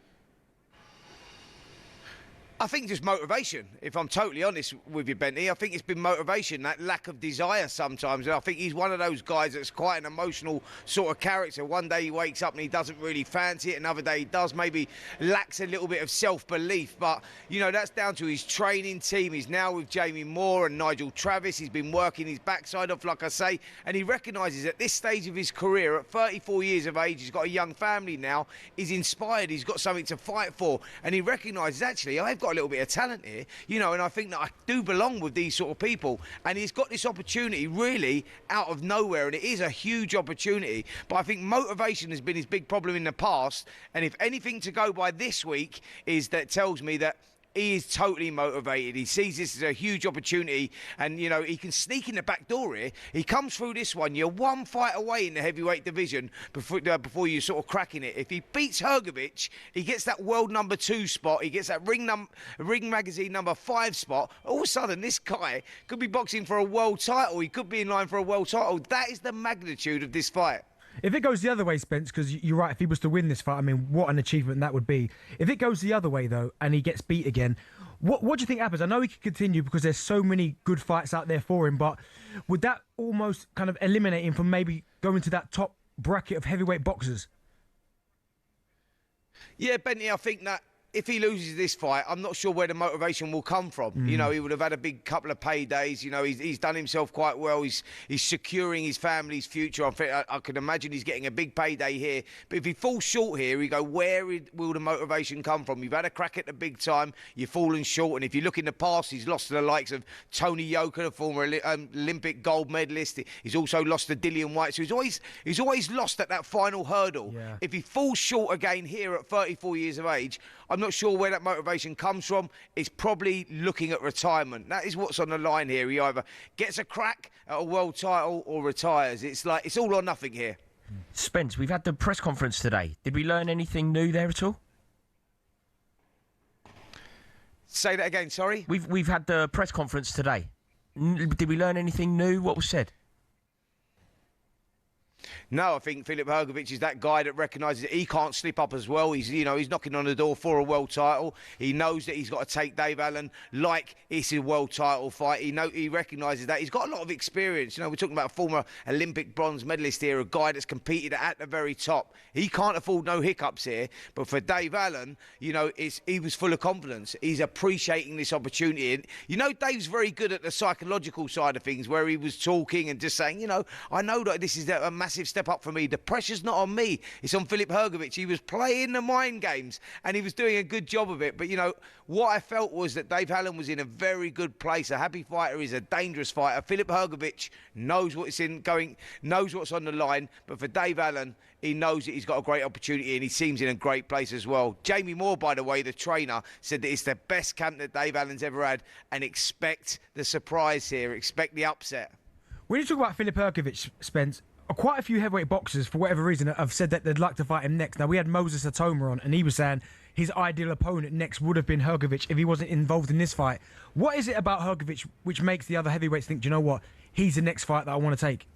I think just motivation, if I'm totally honest with you, Benty. I think it's been motivation, that lack of desire sometimes. And I think he's one of those guys that's quite an emotional sort of character. One day he wakes up and he doesn't really fancy it. Another day he does, maybe lacks a little bit of self-belief. But, you know, that's down to his training team. He's now with Jamie Moore and Nigel Travis. He's been working his backside off, like I say. And he recognises at this stage of his career, at 34 years of age, he's got a young family now. He's inspired. He's got something to fight for. And he recognises, actually, I've got a little bit of talent here, you know, and I think that I do belong with these sort of people. And he's got this opportunity really out of nowhere, and it is a huge opportunity. But I think motivation has been his big problem in the past. And if anything to go by this week is that tells me that he is totally motivated. He sees this as a huge opportunity, and, you know, he can sneak in the back door here. He comes through this one. You're one fight away in the heavyweight division before you sort of cracking it. If he beats Hrgović, he gets that world number 2 spot. He gets that Ring Magazine number 5 spot. All of a sudden, this guy could be boxing for a world title. He could be in line for a world title. That is the magnitude of this fight. If it goes the other way, Spence, because you're right, if he was to win this fight, I mean, what an achievement that would be. If it goes the other way, though, and he gets beat again, what do you think happens? I know he could continue because there's so many good fights out there for him, but would that almost kind of eliminate him from maybe going to that top bracket of heavyweight boxers? Yeah, Benty, I think that if he loses this fight, I'm not sure where the motivation will come from. You know, he would have had a big couple of paydays. You know, he's done himself quite well. He's securing his family's future. I can imagine he's getting a big payday here. But if he falls short here, you go, where will the motivation come from? You've had a crack at the big time. You've fallen short. And if you look in the past, he's lost to the likes of Tony Yoka, the former Olympic gold medalist. He's also lost to Dillian White. So he's always lost at that final hurdle. Yeah. If he falls short again here at 34 years of age, I'm not sure where that motivation comes from. It's probably looking at retirement. That is what's on the line here. He either gets a crack at a world title or retires. It's like it's all or nothing here. Spence, we've had the press conference today. Did we learn anything new there at all? Say that again, sorry? We've had the press conference today. Did we learn anything new? What was said? No, I think Filip Hrgović is that guy that recognises that he can't slip up as well. He's knocking on the door for a world title. He knows that he's got to take Dave Allen like it's a world title fight. He recognises that. He's got a lot of experience. You know, we're talking about a former Olympic bronze medalist here, a guy that's competed at the very top. He can't afford no hiccups here. But for Dave Allen, you know, he was full of confidence. He's appreciating this opportunity. And, you know, Dave's very good at the psychological side of things, where he was talking and just saying, you know, I know that this is a massive step up for me. The pressure's not on me. It's on Filip Hrgović. He was playing the mind games and he was doing a good job of it. But, you know, what I felt was that Dave Allen was in a very good place. A happy fighter is a dangerous fighter. Filip Hrgović knows what's on the line. But for Dave Allen, he knows that he's got a great opportunity and he seems in a great place as well. Jamie Moore, by the way, the trainer, said that it's the best camp that Dave Allen's ever had, and expect the surprise here. Expect the upset. When you talk about Filip Hrgović, Spence, quite a few heavyweight boxers, for whatever reason, have said that they'd like to fight him next. Now, we had Moses Atoma on, and he was saying his ideal opponent next would have been Hrgović if he wasn't involved in this fight. What is it about Hrgović which makes the other heavyweights think, do you know what, he's the next fight that I want to take?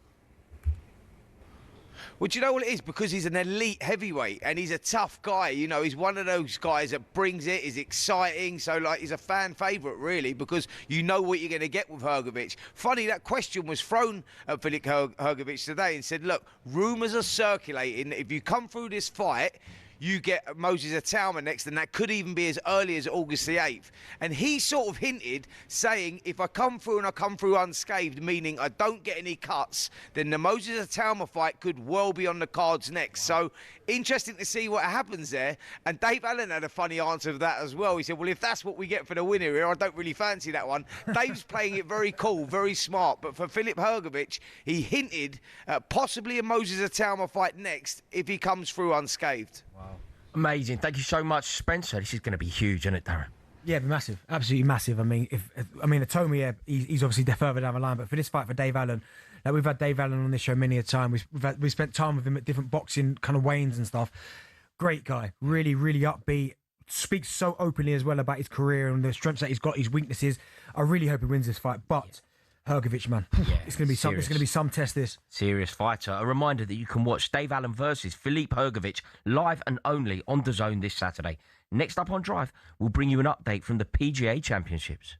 Well, do you know what it is? Because he's an elite heavyweight and he's a tough guy. You know, he's one of those guys that brings it, is exciting. So, like, he's a fan favourite, really, because you know what you're going to get with Hrgović. Funny, that question was thrown at Filip Hrgović today and said, look, rumours are circulating that if you come through this fight, you get Moses Atauma next, and that could even be as early as August the 8th. And he sort of hinted, saying, if I come through and I come through unscathed, meaning I don't get any cuts, then the Moses Atauma fight could well be on the cards next. So interesting to see what happens there. And Dave Allen had a funny answer to that as well. He said, well, if that's what we get for the winner here, I don't really fancy that one. Dave's playing it very cool, very smart. But for Filip Hrgović, he hinted possibly a Moses Atauma fight next if he comes through unscathed. Wow. Amazing. Thank you so much, Spencer. This is going to be huge, isn't it, Darren? Yeah, massive, absolutely massive. I mean, Atoma, yeah, he's obviously further down the line, but for this fight for Dave Allen, we've had Dave Allen on this show many a time. We've spent time with him at different boxing kind of weigh-ins and stuff. Great guy, really, really upbeat. Speaks so openly as well about his career and the strengths that he's got, his weaknesses. I really hope he wins this fight, but Hrgović, man, it's going to be some. It's going to be some test. This serious fighter. A reminder that you can watch Dave Allen versus Filip Hrgović live and only on DAZN this Saturday. Next up on Drive, we'll bring you an update from the PGA Championships.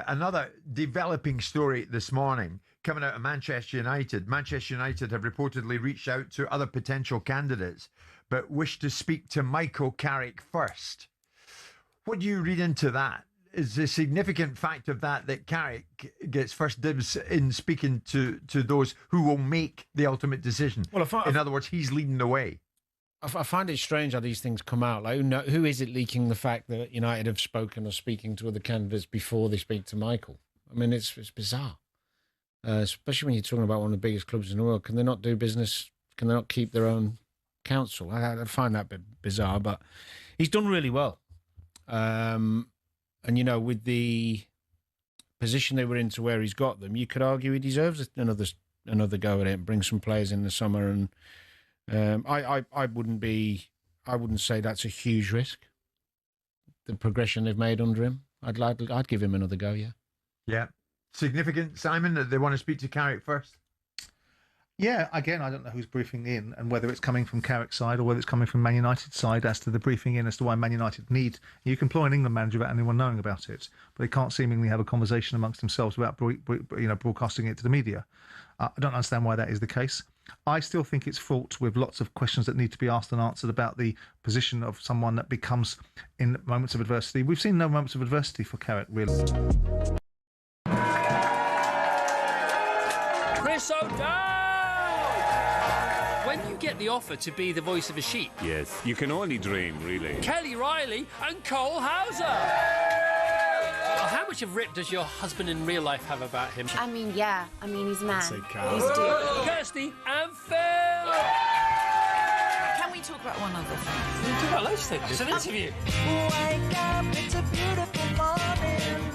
Another developing story this morning coming out of Manchester United. Manchester United have reportedly reached out to other potential candidates, but wish to speak to Michael Carrick first. What do you read into that? Is the significant fact of that Carrick gets first dibs in speaking to those who will make the ultimate decision? Well, in other words, he's leading the way. I find it strange how these things come out. Like, who is it leaking the fact that United have spoken or speaking to other candidates before they speak to Michael? I mean, it's bizarre, especially when you're talking about one of the biggest clubs in the world. Can they not do business? Can they not keep their own counsel? I find that a bit bizarre, but he's done really well. And, with the position they were in to where he's got them, you could argue he deserves another go at it and bring some players in the summer. And I wouldn't say that's a huge risk. The progression they've made under him, I'd give him another go. Yeah. Yeah. Significant, Simon, that they want to speak to Carrick first? Yeah, again, I don't know who's briefing in and whether it's coming from Carrick's side or whether it's coming from Man United's side as to the briefing in as to why Man United need. You can employ an England manager without anyone knowing about it, but they can't seemingly have a conversation amongst themselves without broadcasting it to the media. I don't understand why that is the case. I still think it's fraught with lots of questions that need to be asked and answered about the position of someone that becomes in moments of adversity. We've seen no moments of adversity for Carrick, really. Chris O'Dowd! When you get the offer to be the voice of a sheep... Yes, you can only dream, really. Kelly Riley and Cole Hauser! How much of Rip does your husband in real life have about him? I mean, yeah. I mean, he's mad. He's Kirsty and Phil! Can we talk about one other thing? We can talk about loads of things. It's an interview. Wake up, it's a beautiful morning.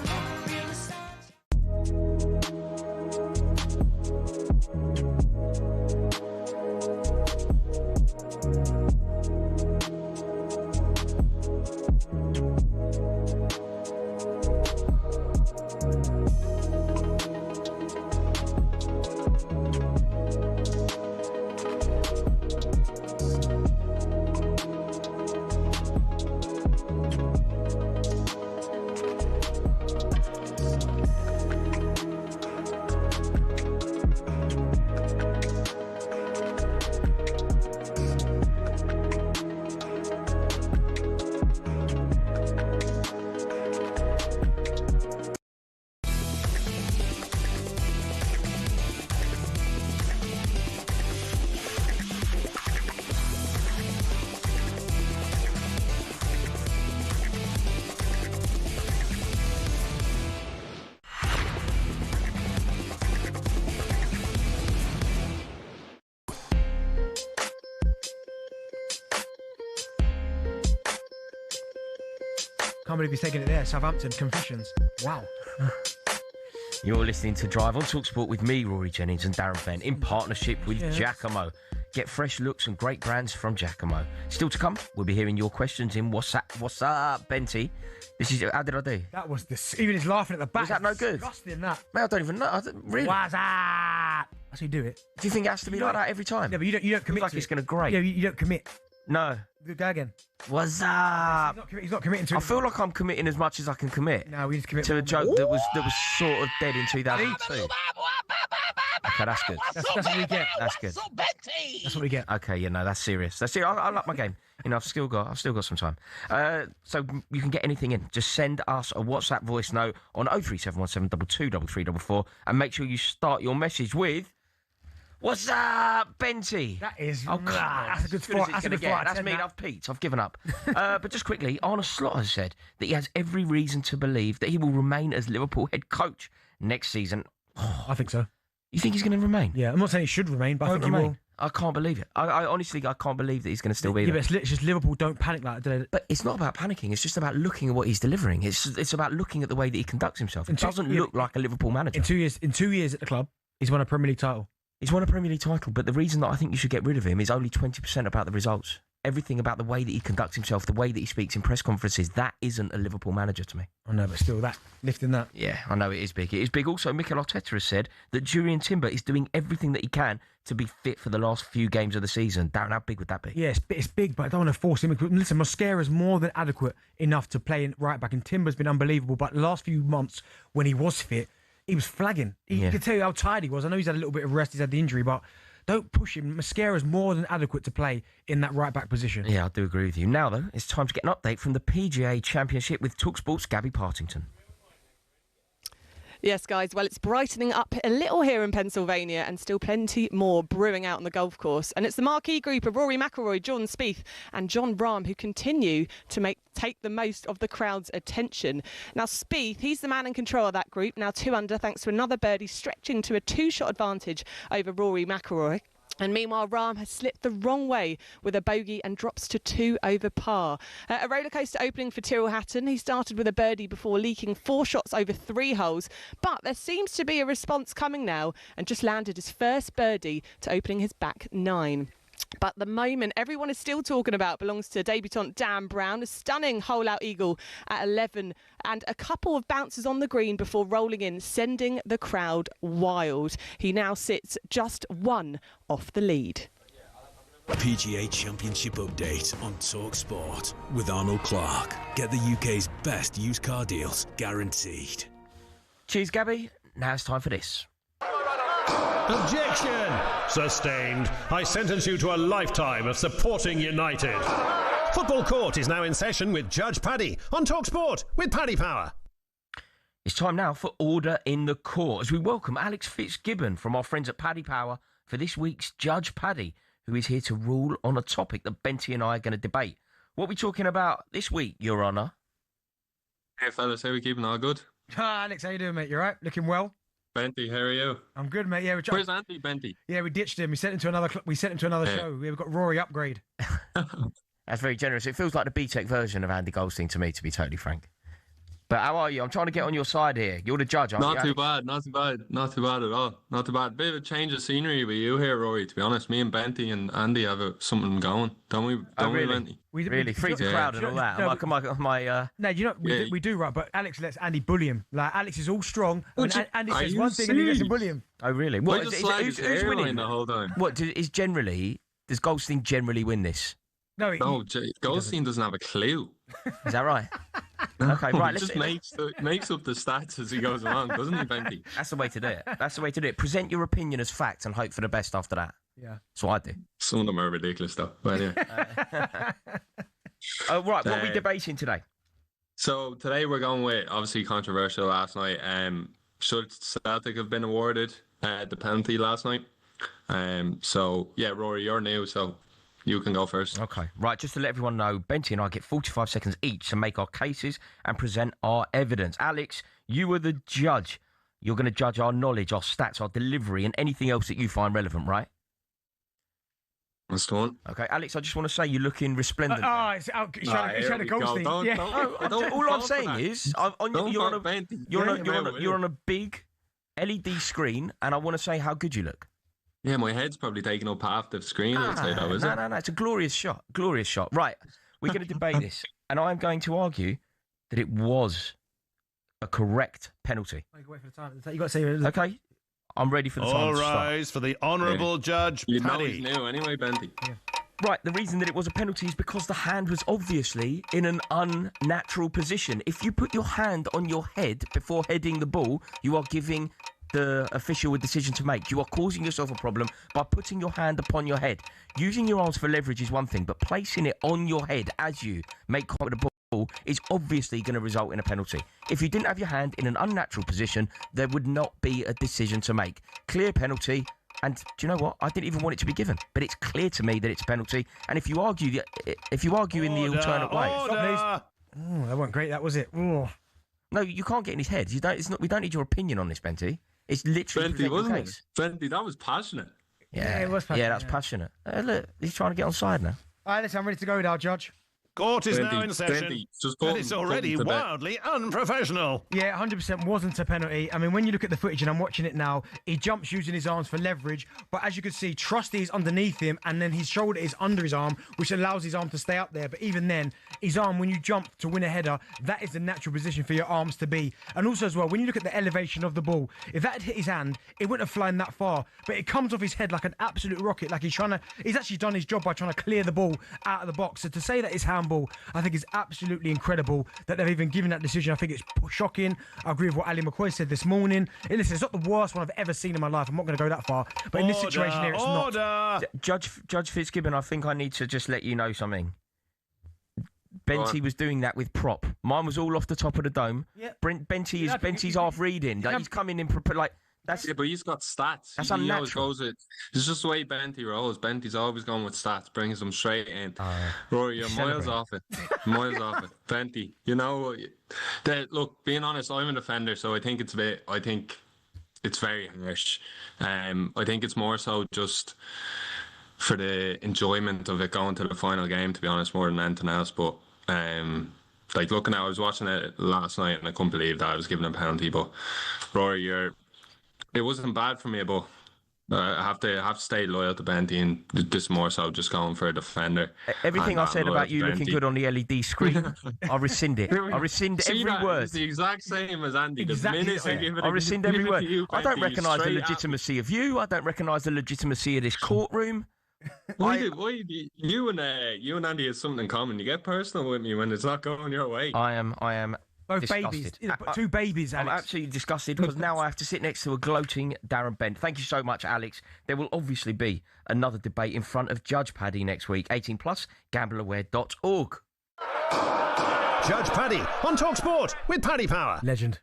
Can't believe he's taking it there. Southampton, confessions. Wow. You're listening to Drive on talkSPORT with me, Rory Jennings, and Darren Bent, in partnership with Giacomo. Get fresh looks and great brands from Giacomo. Still to come, we'll be hearing your questions in What's Up, Benty? This is, how did I do? That was this. Even he's laughing at the back. Was that no good? Disgusting, that. Mate, I don't even know. Really? What's up? That's how you do it. Do you think it has to be like that every time? Yeah, but you don't commit like to it's it. going to grate. Yeah, you don't commit. No. Go again. What's up? He's not committing to it. I feel like I'm committing as much as I can commit. No, we need to commit to a joke that was sort of dead in 2002. Okay, that's good. That's what we get. That's good. That's what we get. Okay, yeah, no, that's serious. That's serious. I like my game. You know, I've still got some time. So you can get anything in. Just send us a WhatsApp voice note on 03717 223344 and make sure you start your message with "What's up, Benty?" That is. Oh, that's a good fight. That's a good fight. That's me. I've peaked. I've given up. But just quickly, Arne Slot has said that he has every reason to believe that he will remain as Liverpool head coach next season. I think so. You think he's going to remain? Yeah, I'm not saying he should remain, but I think he will. I can't believe it. I honestly, I can't believe that he's going to still be there. Yeah, but it's just Liverpool don't panic like that. But it's not about panicking. It's just about looking at what he's delivering. It's about looking at the way that he conducts himself. It doesn't look like a Liverpool manager. In 2 years at the club, he's won a Premier League title. He's won a Premier League title, but the reason that I think you should get rid of him is only 20% about the results. Everything about the way that he conducts himself, the way that he speaks in press conferences, that isn't a Liverpool manager to me. I know, but still, lifting that. Yeah, I know it is big. It is big. Also, Mikel Arteta has said that Jurriën Timber is doing everything that he can to be fit for the last few games of the season. Darren, how big would that be? Yeah, it's big, but I don't want to force him. Listen, Mosquera's more than adequate enough to play in right back, and Timber's been unbelievable, but the last few months, when he was fit, he was flagging. You could tell you how tired he was. I know he's had a little bit of rest, he's had the injury, but don't push him. Mosquera's more than adequate to play in that right-back position. Yeah, I do agree with you. Now, though, it's time to get an update from the PGA Championship with talkSPORT's Gabby Partington. Yes, guys. Well, it's brightening up a little here in Pennsylvania and still plenty more brewing out on the golf course. And it's the marquee group of Rory McIlroy, Jordan Spieth and Jon Rahm who continue to take the most of the crowd's attention. Now, Spieth, he's the man in control of that group, now 2 under thanks to another birdie, stretching to a 2-shot advantage over Rory McIlroy. And meanwhile, Rahm has slipped the wrong way with a bogey and drops to 2 over par. A rollercoaster opening for Tyrrell Hatton. He started with a birdie before leaking 4 shots over 3 holes. But there seems to be a response coming now and just landed his first birdie to opening his back 9. But the moment everyone is still talking about belongs to debutant Dan Brown, a stunning hole-out eagle at 11 and a couple of bounces on the green before rolling in, sending the crowd wild. He now sits just 1 off the lead. PGA Championship update on talkSPORT with Arnold Clark. Get the UK's best used car deals, guaranteed. Cheers, Gabby. Now it's time for this. Objection! Sustained. I sentence you to a lifetime of supporting United. Football Court is now in session with Judge Paddy on talkSPORT with Paddy Power. It's time now for Order in the Court as we welcome Alex Fitzgibbon from our friends at Paddy Power for this week's Judge Paddy, who is here to rule on a topic that Benty and I are going to debate. What are we talking about this week, Your Honour? Hey fellas, how are we keeping? All good? Alex, how you doing, mate? You all right? Looking well? Benty, how are you? I'm good, mate. Yeah, where's Andy Benty? Yeah, we ditched him. We sent him to another. Show. We've got Rory upgrade. That's very generous. It feels like the B-Tech version of Andy Goldstein to me, to be totally frank. But how are you? I'm trying to get on your side here. You're the judge, aren't you? Not too bad at all. Not too bad. Bit of a change of scenery with you here, Rory, to be honest. Me and Benty and Andy have something going, don't we? Don't we, Benty? Really? Free the crowd and all that. No, you know, we do, right, but Alex lets Andy bully him. Like, Alex is all strong, and Andy says one thing and he lets him bully him. Oh, really? What, who's winning the whole time? What, does Goldstein generally win this? No, Goldstein doesn't have a clue. Is that right? Okay, right. He just makes up the stats as he goes along, doesn't he, Benty? That's the way to do it. That's the way to do it. Present your opinion as fact and hope for the best after that. Yeah. That's what I do. Some of them are ridiculous, though. But anyway. Right, what are we debating today? So today we're going with, obviously controversial last night. Should Celtic have been awarded the penalty last night? So, yeah, Rory, you're new, so you can go first. Okay. Right, just to let everyone know, Benty and I get 45 seconds each to make our cases and present our evidence. Alex, you are the judge. You're going to judge our knowledge, our stats, our delivery, and anything else that you find relevant, right? That's the one. Okay, Alex, I just want to say you're looking resplendent. It's out. He's trying to ghosting. Don't all I'm fall saying for that. is, you're on a big LED screen, and I want to say how good you look. Yeah, my head's probably taking up half the screen outside, though, is it? No, it's a glorious shot. Glorious shot. Right, we're going to debate this, and I'm going to argue that it was a correct penalty. Wait for the time. You got to say. Okay, I'm ready for the time All to start. rise for the Honourable Judge You know Paddy. he's new anyway, Benty. Right, the reason that it was a penalty is because the hand was obviously in an unnatural position. If you put your hand on your head before heading the ball, you are giving the official a decision to make. You are causing yourself a problem by putting your hand upon your head. Using your arms for leverage is one thing, but placing it on your head as you make contact with the ball is obviously going to result in a penalty. If you didn't have your hand in an unnatural position, there would not be a decision to make. Clear penalty. And do you know what? I didn't even want it to be given, but it's clear to me that it's a penalty. And if you argue in the alternate way, Stop, please. That wasn't great. That was it. Oh. No, you can't get in his head. We don't need your opinion on this, Benty. It's literally Benty, wasn't case. it? Benty, that was passionate. Yeah, it was passionate. Yeah, that's passionate. Look, he's trying to get on side now. All right, listen, I'm ready to go now, Judge. Court is Benty, now in session, and it's already wildly unprofessional. Yeah, 100% wasn't a penalty. I mean, when you look at the footage, and I'm watching it now, he jumps using his arms for leverage, but as you can see, Trusty is underneath him, and then his shoulder is under his arm, which allows his arm to stay up there. But even then, his arm, when you jump to win a header, that is the natural position for your arms to be. And also as well, when you look at the elevation of the ball, if that had hit his hand, it wouldn't have flown that far, but it comes off his head like an absolute rocket, like he's actually done his job by trying to clear the ball out of the box. So to say that it's handball, I think is absolutely incredible that they've even given that decision. I think it's shocking. I agree with what Ali McCoy said this morning. And listen, it's not the worst one I've ever seen in my life. I'm not going to go that far. But in this situation here, it's not. Judge Fitzgibbon, I think I need to just let you know something. Benty was doing that with prop. Mine was all off the top of the dome. Yep. Benty's half reading. Like, he's coming in like... Yeah, but he's got stats. That's he unnatural. always goes with, it's just the way Benty rolls. Benty's always going with stats, brings them straight in. Rory, you're miles off it. Miles off it. Benty, you know, look, being honest, I'm a defender, so I think it's very harsh. I think it's more so just for the enjoyment of it going to the final game, to be honest, more than anything else. But like looking at, I was watching it last night and I couldn't believe that I was given a penalty. But Rory, it wasn't bad for me, but I have to stay loyal to Benty, and this more so just going for a defender. Everything I said about you looking good on the LED screen, I rescind it. I rescind every word. It's the exact same as Andy. Exactly. The minute I give it, I rescind every word. I don't recognise the straight legitimacy of you. I don't recognise the legitimacy of this courtroom. You and Andy have something in common. You get personal with me when it's not going your way. I am. Both disgusted. babies. Two babies, Alex. I'm absolutely disgusted because now I have to sit next to a gloating Darren Bent. Thank you so much, Alex. There will obviously be another debate in front of Judge Paddy next week. 18 plus, gambleaware.org. Judge Paddy on talkSPORT with Paddy Power. Legend.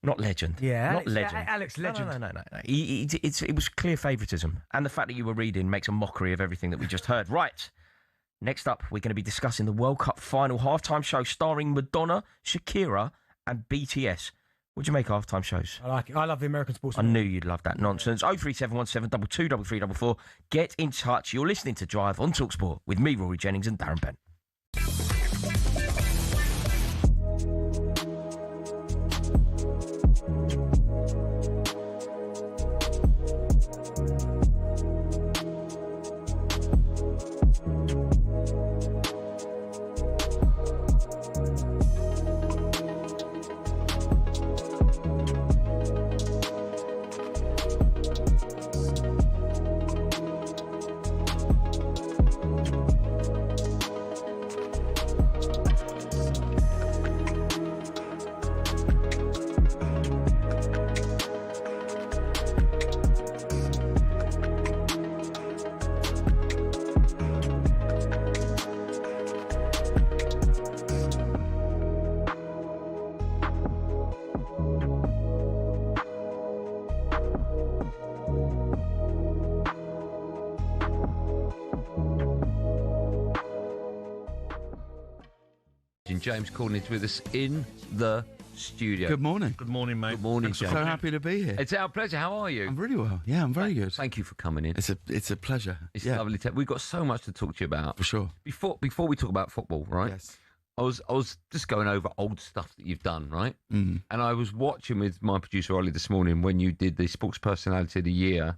Not legend. Yeah, not legend. Alex, legend. No. It was clear favouritism. And the fact that you were reading makes a mockery of everything that we just heard. Right. Next up, we're going to be discussing the World Cup final halftime show starring Madonna, Shakira, and BTS. What do you make of halftime shows? I like it. I love the American sports. I knew you'd love that nonsense. 03717 223344. Get in touch. You're listening to Drive on talkSPORT with me, Rory Jennings, and Darren Bent. James Corden is with us in the studio. Good morning. Good morning, mate. Good morning, So James. happy to be here. It's our pleasure. How are you? I'm really well. Yeah, I'm very good. Thank you for coming in. It's a pleasure. It's yeah. lovely. We've got so much to talk to you about. For sure. Before we talk about football, right? Yes. I was just going over old stuff that you've done, right? Mm. And I was watching with my producer Ollie this morning when you did the Sports Personality of the Year.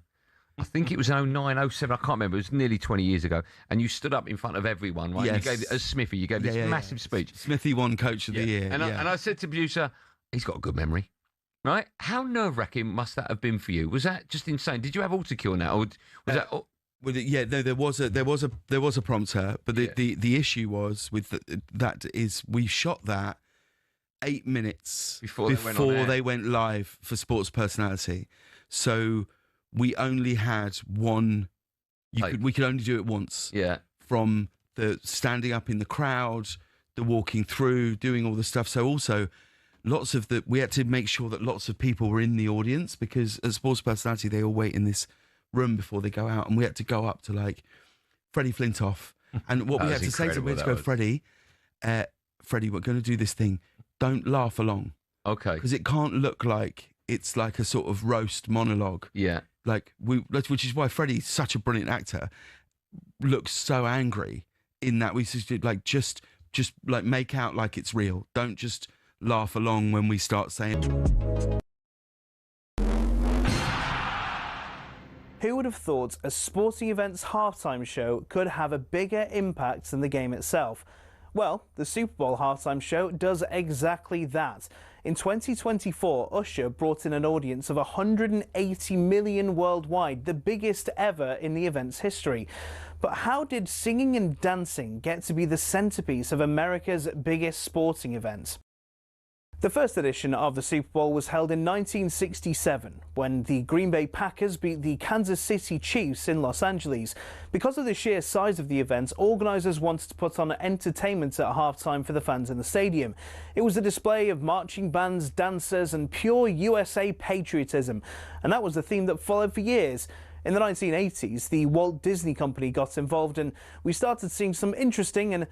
I think it was 09, 07, I can't remember. It was nearly 20 years ago. And you stood up in front of everyone, right? Yes. You gave, as Smithy, you gave this massive speech. Smithy won Coach of the Year. And I said to the producer, he's got a good memory, right? How nerve-wracking must that have been for you? Was that just insane? Did you have autocue on that? Or was that... Well, yeah, no, there was a prompter, but the issue was with that is we shot that 8 minutes before they went live for Sports Personality, so we only had one. We could only do it once. Yeah. From the standing up in the crowd, the walking through, doing all the stuff. So also, we had to make sure that lots of people were in the audience because at Sports Personality they all wait in this room before they go out, and we had to go up to like Freddie Flintoff, and what we had to say to him, we had to go, Freddie, we're going to do this thing. Don't laugh along, okay? Because it can't look like it's like a sort of roast monologue. Yeah, which is why Freddie's such a brilliant actor. Looks so angry in that we just like make out like it's real. Don't just laugh along when we start saying. Who would have thought a sporting event's halftime show could have a bigger impact than the game itself? Well, the Super Bowl halftime show does exactly that. In 2024, Usher brought in an audience of 180 million worldwide, the biggest ever in the event's history. But how did singing and dancing get to be the centerpiece of America's biggest sporting event? The first edition of the Super Bowl was held in 1967 when the Green Bay Packers beat the Kansas City Chiefs in Los Angeles. Because of the sheer size of the event, organisers wanted to put on entertainment at halftime for the fans in the stadium. It was a display of marching bands, dancers and pure USA patriotism, and that was the theme that followed for years. In the 1980s, the Walt Disney Company got involved and we started seeing some interesting and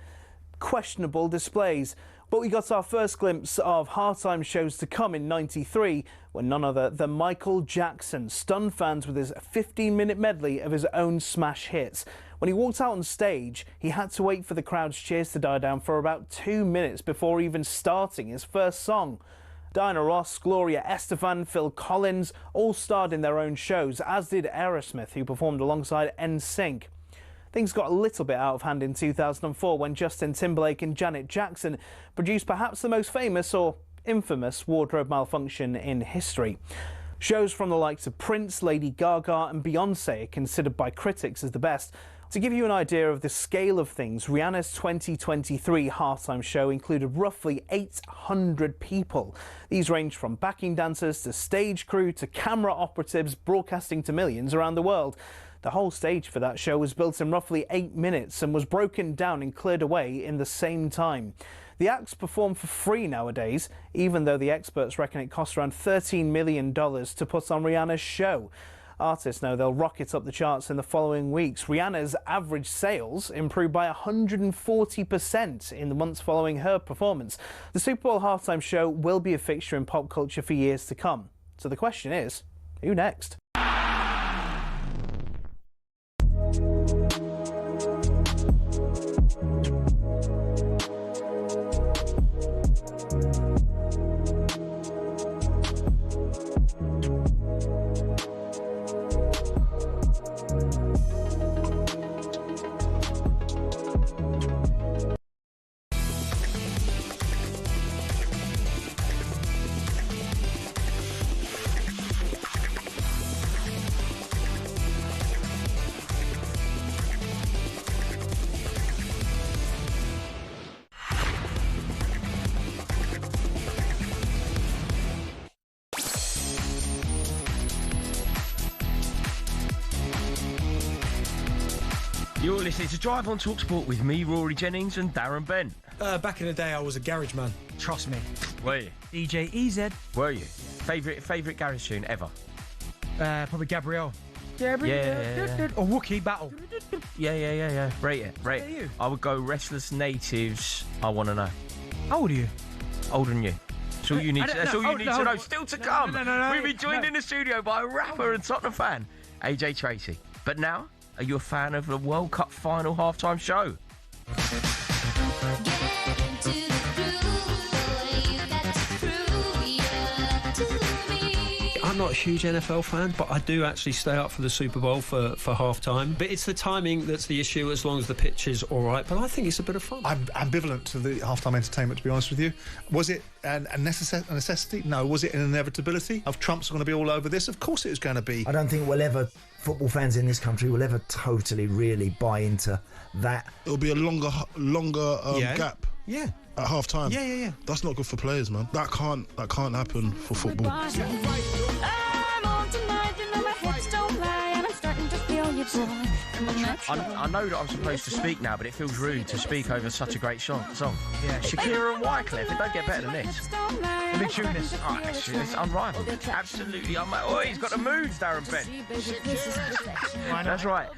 questionable displays. But we got our first glimpse of halftime shows to come in '93 when none other than Michael Jackson stunned fans with his 15-minute medley of his own smash hits. When he walked out on stage, he had to wait for the crowd's cheers to die down for about 2 minutes before even starting his first song. Diana Ross, Gloria Estefan, Phil Collins all starred in their own shows, as did Aerosmith, who performed alongside NSYNC. Things got a little bit out of hand in 2004 when Justin Timberlake and Janet Jackson produced perhaps the most famous or infamous wardrobe malfunction in history. Shows from the likes of Prince, Lady Gaga and Beyoncé are considered by critics as the best. To give you an idea of the scale of things, Rihanna's 2023 halftime show included roughly 800 people. These ranged from backing dancers to stage crew to camera operatives broadcasting to millions around the world. The whole stage for that show was built in roughly 8 minutes and was broken down and cleared away in the same time. The acts perform for free nowadays, even though the experts reckon it costs around $13 million to put on Rihanna's show. Artists know they'll rocket up the charts in the following weeks. Rihanna's average sales improved by 140% in the months following her performance. The Super Bowl halftime show will be a fixture in pop culture for years to come. So the question is, who next? You're listening to Drive on talkSPORT with me, Rory Jennings and Darren Bent. Back in the day, I was a garage man. Trust me. Were you? DJ EZ. Were you? Favourite garage tune ever? Probably Gabrielle. Yeah. Or Wookiee Battle. Yeah. Rate it. What about you? I would go Restless Natives. I Want to Know. How old are you? Older than you. That's all you need. That's all you need to know. Still to come. No, We'll be joined in the studio by a rapper and Tottenham fan, AJ Tracy. But now, are you a fan of the World Cup final halftime show? I'm not a huge NFL fan, but I do actually stay up for the Super Bowl for half-time. But it's the timing that's the issue, as long as the pitch is all right. But I think it's a bit of fun. I'm ambivalent to the half-time entertainment, to be honest with you. Was it a necessity? No. Was it an inevitability of Trump's going to be all over this? Of course it was going to be. I don't think football fans in this country will ever totally really buy into that. It'll be a longer gap. Yeah. At half time. Yeah. That's not good for players, man. That can't happen for football. I'm on tonight, you know my hips don't lie, and I'm starting to feel you, boy. I know that I'm supposed to speak now, but it feels rude to speak over such a great song. Yeah, Shakira and Wyclef. It don't get better than this. Let me tune this. Oh, it's unrivaled. Absolutely unrivaled. Oh, he's got the moods, Darren Bent. That's right.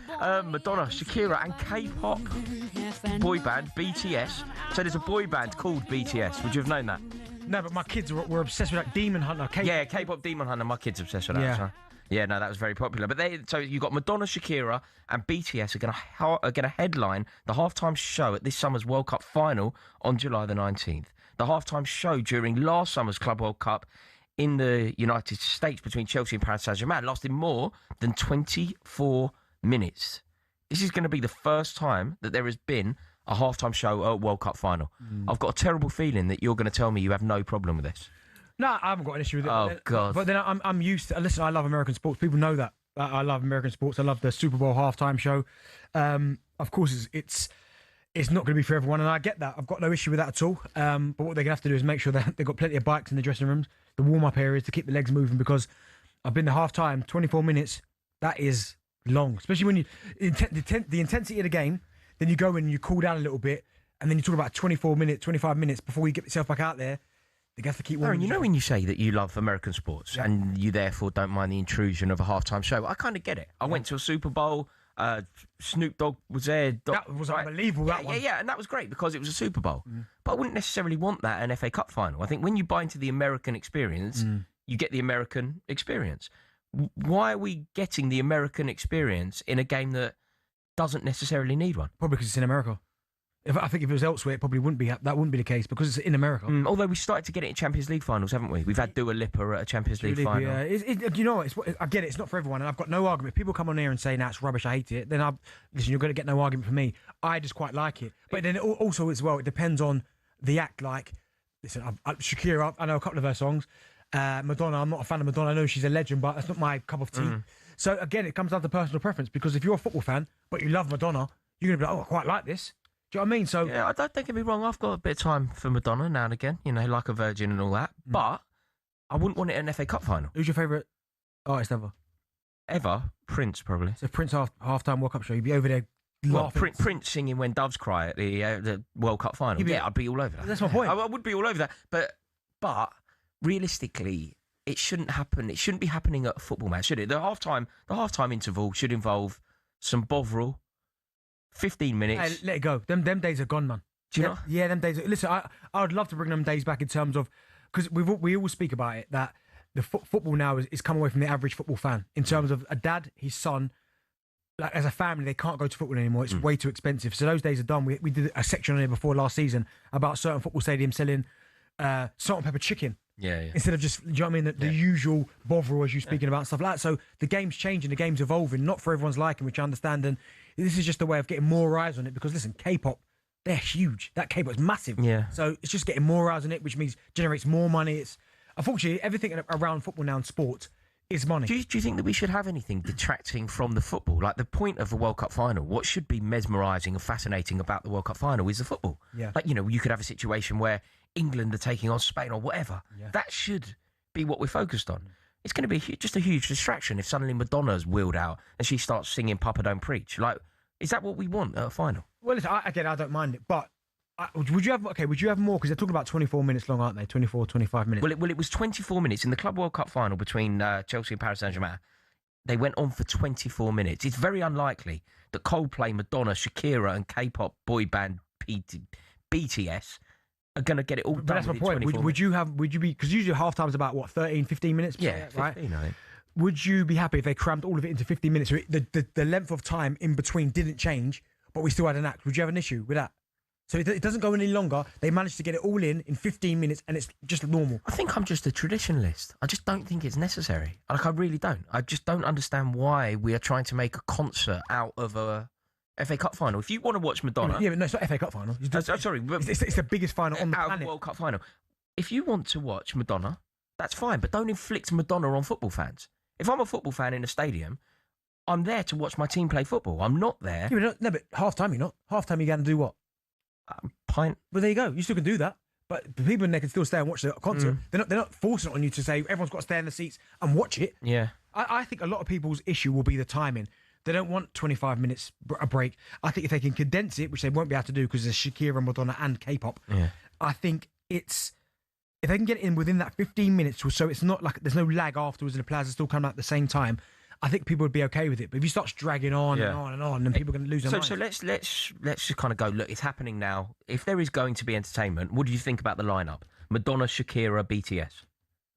Madonna, Shakira, and K-pop boy band BTS. So there's a boy band called BTS. Would you have known that? No, but my kids were obsessed with that Demon Hunter. Yeah, K-pop Demon Hunter. My kids obsessed with that. Yeah. So. Yeah, no, that was very popular. But so you got Madonna, Shakira, and BTS are going to headline the halftime show at this summer's World Cup final on July the 19th. The halftime show during last summer's Club World Cup in the United States between Chelsea and Paris Saint-Germain lasted more than 24 minutes. This is going to be the first time that there has been a halftime show at a World Cup final. I've got a terrible feeling that you're going to tell me you have no problem with this. No, I haven't got an issue with it. Oh, God. But then I'm used to... Listen, I love American sports. People know that. I love American sports. I love the Super Bowl halftime show. Of course, it's not going to be for everyone, and I get that. I've got no issue with that at all. But what they're going to have to do is make sure that they've got plenty of bikes in the dressing rooms, the warm-up areas to keep the legs moving, because I've been to halftime, 24 minutes, that is long. Especially when the intensity of the game, then you go in and you cool down a little bit, and then you talk about 25 minutes before you get yourself back out there. They have to keep warming. Aaron, you know when you say that you love American sports and you therefore don't mind the intrusion of a halftime show, I kind of get it. I went to a Super Bowl. Snoop Dogg was there. That was unbelievable. That one. Yeah, and that was great because it was a Super Bowl. But I wouldn't necessarily want that an FA Cup final. I think when you buy into the American experience, you get the American experience. Why are we getting the American experience in a game that doesn't necessarily need one? Probably because it's in America. I think if it was elsewhere, it probably wouldn't be. That wouldn't be the case because it's in America. Although we started to get it in Champions League finals, haven't we? We've had Dua Lipa at a Champions League final. Yeah, you know, I get it. It's not for everyone, and I've got no argument. If people come on here and say, "Nah, it's rubbish. I hate it." Then listen. You're going to get no argument from me. I just quite like it. But then also as well, it depends on the act. Like, listen, Shakira. I know a couple of her songs. Madonna. I'm not a fan of Madonna. I know she's a legend, but that's not my cup of tea. So again, it comes down to personal preference. Because if you're a football fan but you love Madonna, you're going to be like, "Oh, I quite like this." Do you know what I mean? So yeah, don't get me wrong. I've got a bit of time for Madonna now and again, you know, like a Virgin and all that. But I wouldn't want it in an FA Cup final. Who's your favourite artist ever? Ever? Prince, probably. So Prince halftime World Cup show. You'd be over there laughing. Well, Prince singing "When Doves Cry" at the World Cup final. I'd be all over that. That's my point. I would be all over that. But realistically, it shouldn't happen. It shouldn't be happening at a football match, should it? The halftime interval should involve some Bovril. 15 minutes. Hey, let it go. Them days are gone, man. Do you know? Yeah, them days. Listen, I would love to bring them days back in terms of, because we always speak about it, that the football now is come away from the average football fan in terms of a dad, his son, like as a family, they can't go to football anymore. It's way too expensive. So those days are done. We did a section on here before last season about certain football stadiums selling salt and pepper chicken. Yeah. Instead of just, do you know what I mean? The usual Bovril, as you're speaking about, stuff like that. So the game's changing, the game's evolving, not for everyone's liking, which I understand. And this is just a way of getting more eyes on it because, listen, K-pop, they're huge. That K-pop is massive. Yeah. So it's just getting more eyes on it, which means generates more money. It's unfortunately, everything around football now and sport is money. Do you think that we should have anything detracting from the football? Like the point of the World Cup final, what should be mesmerising and fascinating about the World Cup final is the football. Yeah. Like, you know, you could have a situation where England are taking on Spain or whatever. Yeah. That should be what we're focused on. It's going to be just a huge distraction if suddenly Madonna's wheeled out and she starts singing Papa Don't Preach. Like, is that what we want at a final? Well, listen, I don't mind it, but would you have more? Because they're talking about 24 minutes long, aren't they? 24, 25 minutes. Well, it was 24 minutes in the Club World Cup final between Chelsea and Paris Saint-Germain. They went on for 24 minutes. It's very unlikely that Coldplay, Madonna, Shakira and K-pop boy band BTS are going to get it all But done. that's my within point. 24 Would you be, because usually half time's about what, 13, 15 minutes? Yeah, right? 15, I think. Would you be happy if they crammed all of it into 15 minutes? So the length of time in between didn't change, but we still had an act. Would you have an issue with that? So it doesn't go any longer. They managed to get it all in 15 minutes, and it's just normal. I think I'm just a traditionalist. I just don't think it's necessary. Like, I really don't. I just don't understand why we are trying to make a concert out of a FA Cup final. If you want to watch Madonna... Yeah, but no, it's not FA Cup final. Sorry. It's the biggest final on the out planet. Of the World Cup final. If you want to watch Madonna, that's fine, but don't inflict Madonna on football fans. If I'm a football fan in a stadium, I'm there to watch my team play football. I'm not there... Yeah, but half-time you're not. Half-time you're going to do what? Pint. Well, there you go. You still can do that. But the people in there can still stay and watch the concert. They're not forcing it on you to say everyone's got to stay in the seats and watch it. Yeah. I think a lot of people's issue will be the timing. They don't want 25 minutes a break. I think if they can condense it, which they won't be able to do because there's Shakira, Madonna and K-pop, I think if they can get it in within that 15 minutes, so it's not like there's no lag afterwards and the players are still coming out at the same time, I think people would be okay with it. But if you start dragging on and on and on, then people are going to lose their minds. So let's just kind of go, look, it's happening now. If there is going to be entertainment, what do you think about the lineup? Madonna, Shakira, BTS?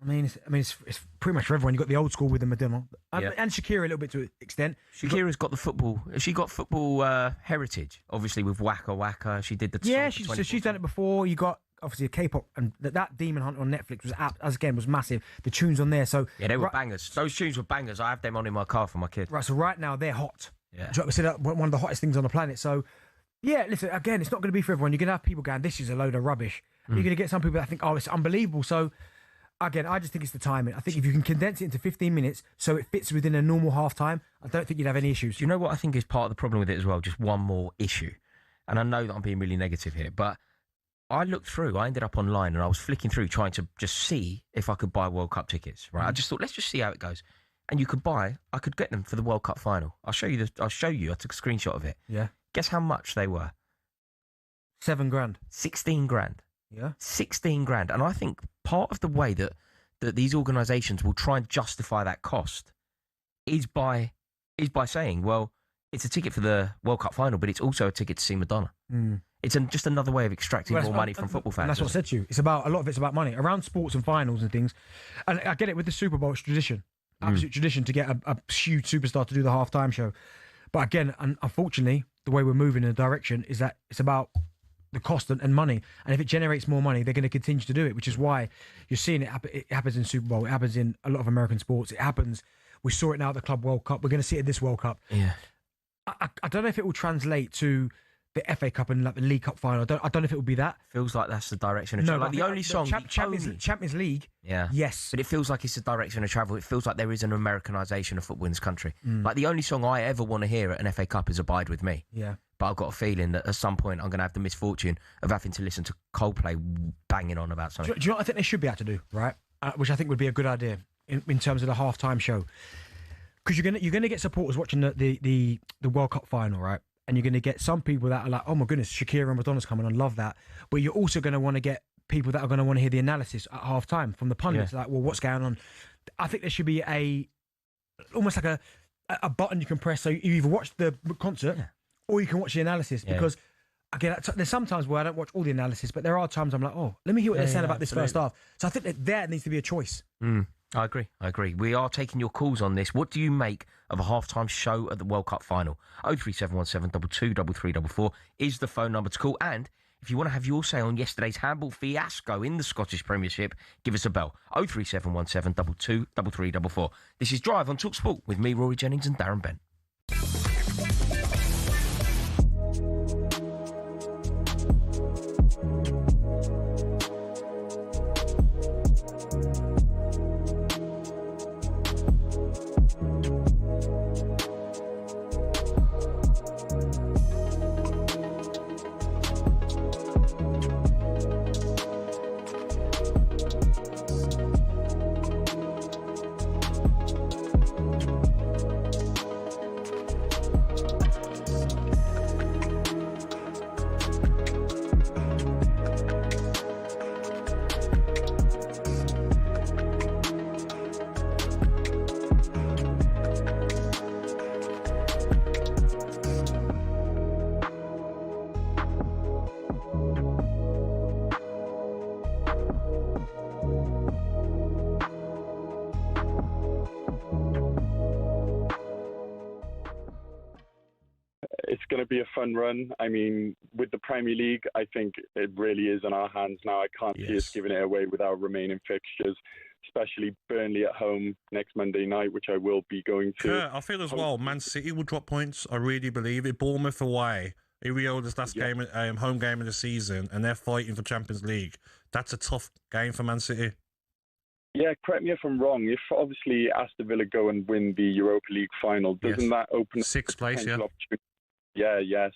I mean, it's pretty much for everyone. You've got the old school with the Madonna and Shakira a little bit to an extent. Shakira's got the football. She got football heritage, obviously with Waka Waka. She did the she's done it before. You got obviously a K-pop, and that Demon Hunter on Netflix was massive. The tunes on there, so yeah, they were bangers. Those tunes were bangers. I have them on in my car for my kid. Right, so right now they're hot. Yeah, I said one of the hottest things on the planet. So yeah, listen, again, it's not going to be for everyone. You're going to have people going, "This is a load of rubbish." You're going to get some people that think, "Oh, it's unbelievable." So again, I just think it's the timing. I think if you can condense it into 15 minutes so it fits within a normal half time, I don't think you'd have any issues. Do you know what I think is part of the problem with it as well? Just one more issue, and I know that I'm being really negative here, but I looked through, I ended up online and I was flicking through trying to just see if I could buy World Cup tickets, right? I just thought, let's just see how it goes. And you could I could get them for the World Cup final. I'll show you, I took a screenshot of it. Yeah. Guess how much they were? $7,000. 16 grand. Yeah. 16 grand. And I think part of the way that these organisations will try and justify that cost is by saying, well, it's a ticket for the World Cup final, but it's also a ticket to see Madonna. It's just another way of extracting more money from football fans. And that's what I said to you. A lot of it's about money. Around sports and finals and things. And I get it with the Super Bowl, it's tradition. Absolute tradition to get a huge superstar to do the halftime show. But again, unfortunately, the way we're moving in a direction is that it's about the cost and money. And if it generates more money, they're going to continue to do it, which is why you're seeing it happens in Super Bowl. It happens in a lot of American sports. It happens. We saw it now at the Club World Cup. We're going to see it at this World Cup. Yeah. I don't know if it will translate to the FA Cup and like the League Cup final. I don't know if it will be that. Feels like that's the direction of travel. Like the only song... Champions League, yeah. Yes. But it feels like it's the direction of travel. It feels like there is an Americanisation of football in this country. Like the only song I ever want to hear at an FA Cup is Abide With Me. Yeah. But I've got a feeling that at some point I'm going to have the misfortune of having to listen to Coldplay banging on about something. Do you know what I think they should be able to do, right? Which I think would be a good idea in terms of the halftime show. Because you're gonna get supporters watching the World Cup final, right? And you're gonna get some people that are like, oh my goodness, Shakira and Madonna's coming on, love that. But you're also gonna want to get people that are gonna want to hear the analysis at half time from the pundits, like, well, what's going on? I think there should be almost like a button you can press, so you either watch the concert or you can watch the analysis. Because again, there's some times where I don't watch all the analysis, but there are times I'm like, oh, let me hear what they're saying about this first half. So I think that there needs to be a choice. I agree. We are taking your calls on this. What do you make of a halftime show at the World Cup final? 03717 22 3344 is the phone number to call. And if you want to have your say on yesterday's handball fiasco in the Scottish Premiership, give us a bell. 03717 22 3344. This is Drive on talkSPORT with me, Rory Jennings and Darren Bent. It's going to be a fun run. I mean, with the Premier League, I think it really is in our hands now. I can't see us giving it away with our remaining fixtures, especially Burnley at home next Monday night, which I will be going to. Kurt, I feel as well, Man City will drop points. I really believe it. Bournemouth away. Irio's last game, home game of the season, and they're fighting for Champions League. That's a tough game for Man City. Yeah, correct me if I'm wrong. If obviously Aston Villa go and win the Europa League final, doesn't that open sixth place? Yeah.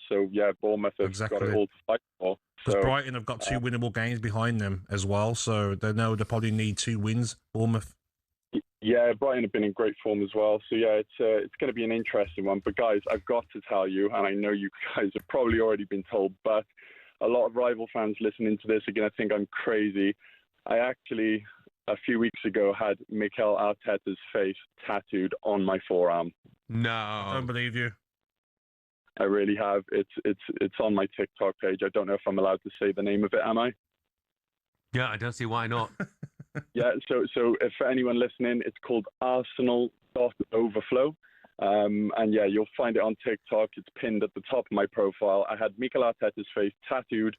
So Bournemouth have got it all to fight for. Because Brighton have got 2 winnable games behind them as well, so they know they probably need 2 wins. Bournemouth. Yeah, Brighton have been in great form as well. So yeah, it's going to be an interesting one. But guys, I've got to tell you, and I know you guys have probably already been told, but a lot of rival fans listening to this are going to think I'm crazy. I actually, a few weeks ago, had Mikel Arteta's face tattooed on my forearm. No, I don't believe you. I really have. It's on my TikTok page. I don't know if I'm allowed to say the name of it, am I? Yeah, I don't see why not. Yeah, so if for anyone listening, it's called Arsenal.overflow. And yeah, you'll find it on TikTok. It's pinned at the top of my profile. I had Mikel Arteta's face tattooed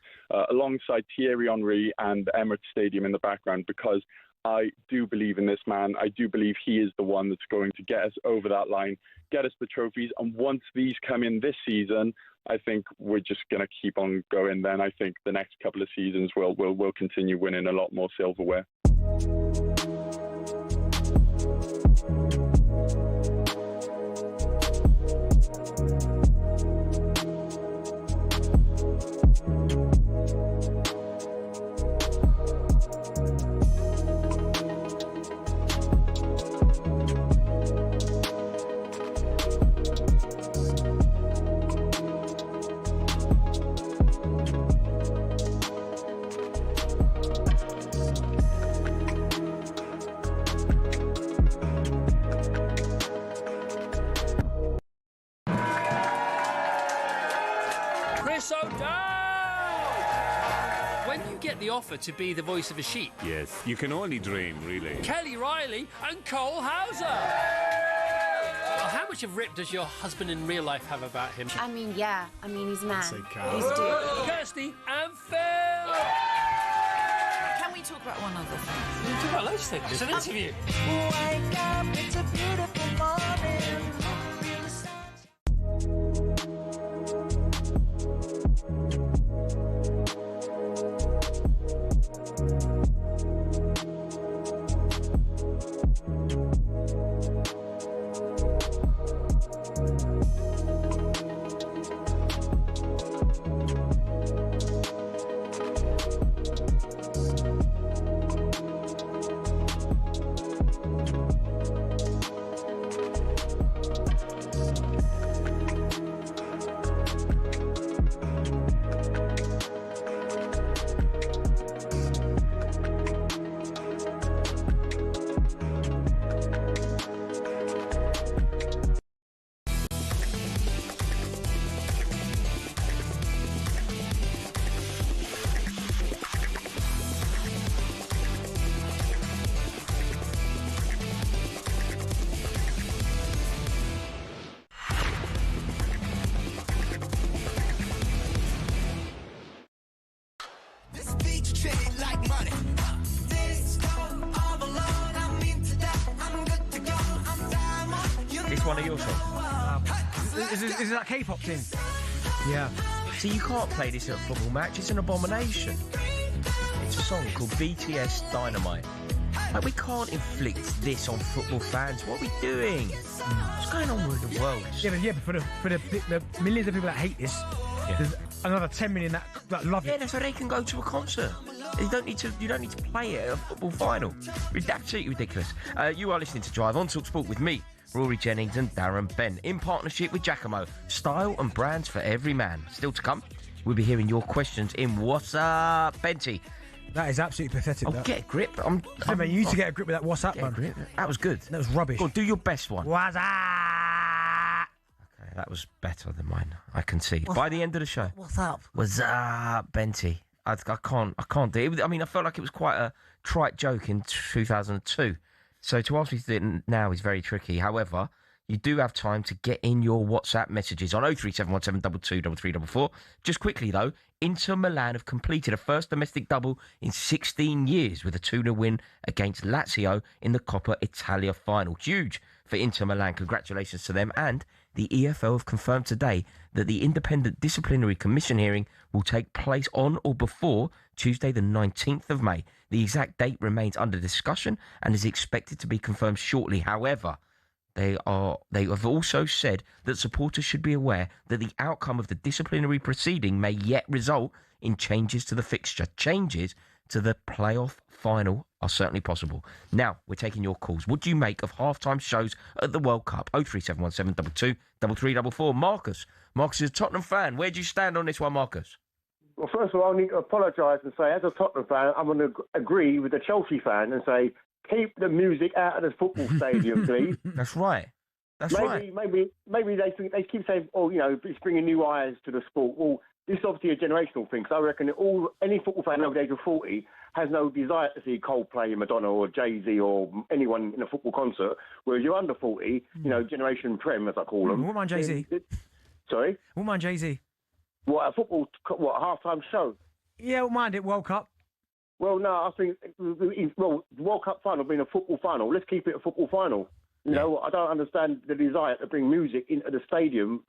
alongside Thierry Henry and Emirates Stadium in the background because I do believe in this man. I do believe he is the one that's going to get us over that line, get us the trophies. And once these come in this season, I think we're just going to keep on going. Then I think the next couple of seasons we'll continue winning a lot more silverware. The offer to be the voice of a sheep. Yes, you can only dream, really. Kelly Riley and Cole Hauser. Well, how much of Rip does your husband in real life have about him? I mean, yeah. I mean, he's mad. He's Kirsty and Phil. Can we talk about one other thing? We can talk about loads of things. It's an interview. Wake up, it's a beautiful morning. It's one of your songs. Is it that K-pop thing? Yeah. See, you can't play this at a football match. It's an abomination. It's a song called BTS Dynamite. Like, we can't inflict this on football fans. What are we doing? What's going on with the world? Yeah, but for the millions of people that hate this, there's another 10 million that love it. Yeah, so they can go to a concert. You don't need to play it at a football final. It's absolutely ridiculous. You are listening to Drive on talkSPORT with me, Rory Jennings and Darren Bent, in partnership with Giacomo. Style and brands for every man. Still to come, we'll be hearing your questions in What's Up, Benty. That is absolutely pathetic. Oh, get a grip. You need to get a grip with that What's Up, man. Grip. That was good. That was rubbish. Go on, do your best one. What's up? Okay, that was better than mine. I concede. By the end of the show. What's up? What's up, Benty? I can't do it. I mean, I felt like it was quite a trite joke in 2002. So to ask me to do it now is very tricky. However, you do have time to get in your WhatsApp messages on 03717223344. Just quickly, though, Inter Milan have completed a first domestic double in 16 years with a 2-0 win against Lazio in the Coppa Italia final. Huge for Inter Milan. Congratulations to them. And the EFL have confirmed today that the Independent Disciplinary Commission hearing will take place on or before Tuesday the 19th of May. The exact date remains under discussion and is expected to be confirmed shortly. However, they have also said that supporters should be aware that the outcome of the disciplinary proceeding may yet result in changes to the fixture. Changes to the playoff final are certainly possible. Now, we're taking your calls. What do you make of halftime shows at the World Cup? 03717223344. Marcus is a Tottenham fan. Where do you stand on this one, Marcus? Well, first of all, I need to apologise and say, as a Tottenham fan, I'm going to agree with the Chelsea fan and say, keep the music out of the football stadium, please. That's right. Maybe they keep saying, oh, it's bringing new eyes to the sport. Well, this is obviously a generational thing. So I reckon any football fan over the age of 40 has no desire to see Coldplay, Madonna, or Jay-Z, or anyone in a football concert. Whereas you're under 40, Generation Prem, as I call them. Wouldn't mind Jay-Z. Sorry? Wouldn't mind Jay-Z. What, a football, halftime show? Yeah, wouldn't mind it. World Cup. Well, no, I think, the World Cup final being a football final, let's keep it a football final. You know, I don't understand the desire to bring music into the stadium.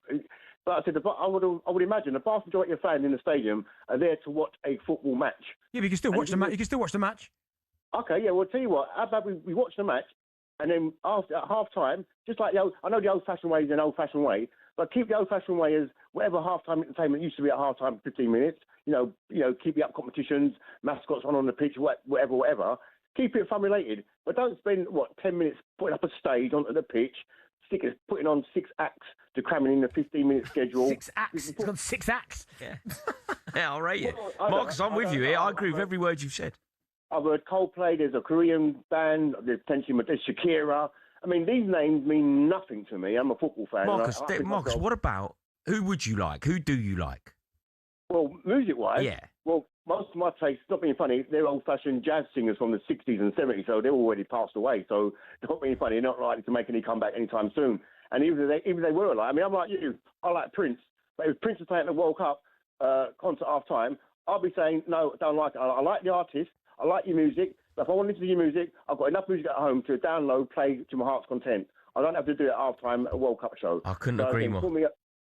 But I said, I would imagine the vast majority of fans in the stadium are there to watch a football match. Yeah, but you can still watch the match. You can still watch the match. Okay, yeah. Well, tell you what. How about we watch the match, and then at half time, just like I know the old-fashioned way is an old-fashioned way, but keep the old-fashioned way as whatever half-time entertainment used to be at half-time, 15 minutes. Keep the up competitions, mascots on the pitch, whatever. Keep it fun-related, but don't spend 10 minutes putting up a stage onto the pitch, putting on 6 acts to cramming in the 15-minute schedule. 6 acts. It's got 6 acts. Yeah. Yeah, I'll rate it. Marcus, I'm with you here. I agree with every word you've said. I've heard Coldplay. There's a Korean band. There's Shakira. I mean, these names mean nothing to me. I'm a football fan. Marcus, what about who would you like? Who do you like? Well, music-wise, yeah. Well, most of my tastes, not being funny, they're old-fashioned jazz singers from the 60s and 70s, so they're already passed away. So, not being funny, they're not likely to make any comeback anytime soon. And even if they were alive, I mean, I'm like you. I like Prince. But if Prince was playing at the World Cup concert half-time, I'll be saying, no, I don't like it. I like the artist. I like your music. But if I want to listen to your music, I've got enough music at home to download, play to my heart's content. I don't have to do it at half-time at a World Cup show. I couldn't agree more.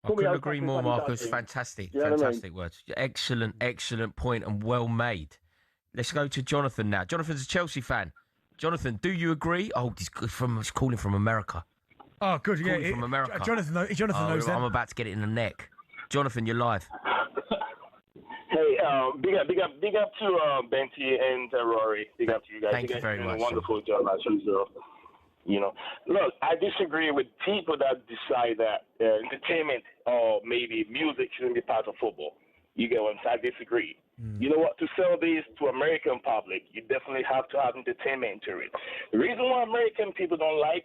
I couldn't agree more, Marcus. Fantastic, fantastic words. Excellent point and well made. Let's go to Jonathan now. Jonathan's a Chelsea fan. Jonathan, do you agree? Oh, he's calling from America. Oh, good. Calling from America. Jonathan knows that. I'm about to get it in the neck. Jonathan, you're live. Hey, big up to Benty and Rory. Big up to you guys. Thank you very much. A wonderful job as usual. Look, I disagree with people that decide that entertainment or maybe music shouldn't be part of football. You get what I'm saying? I disagree. You know what? To sell this to American public, you definitely have to have entertainment to it. The reason why American people don't like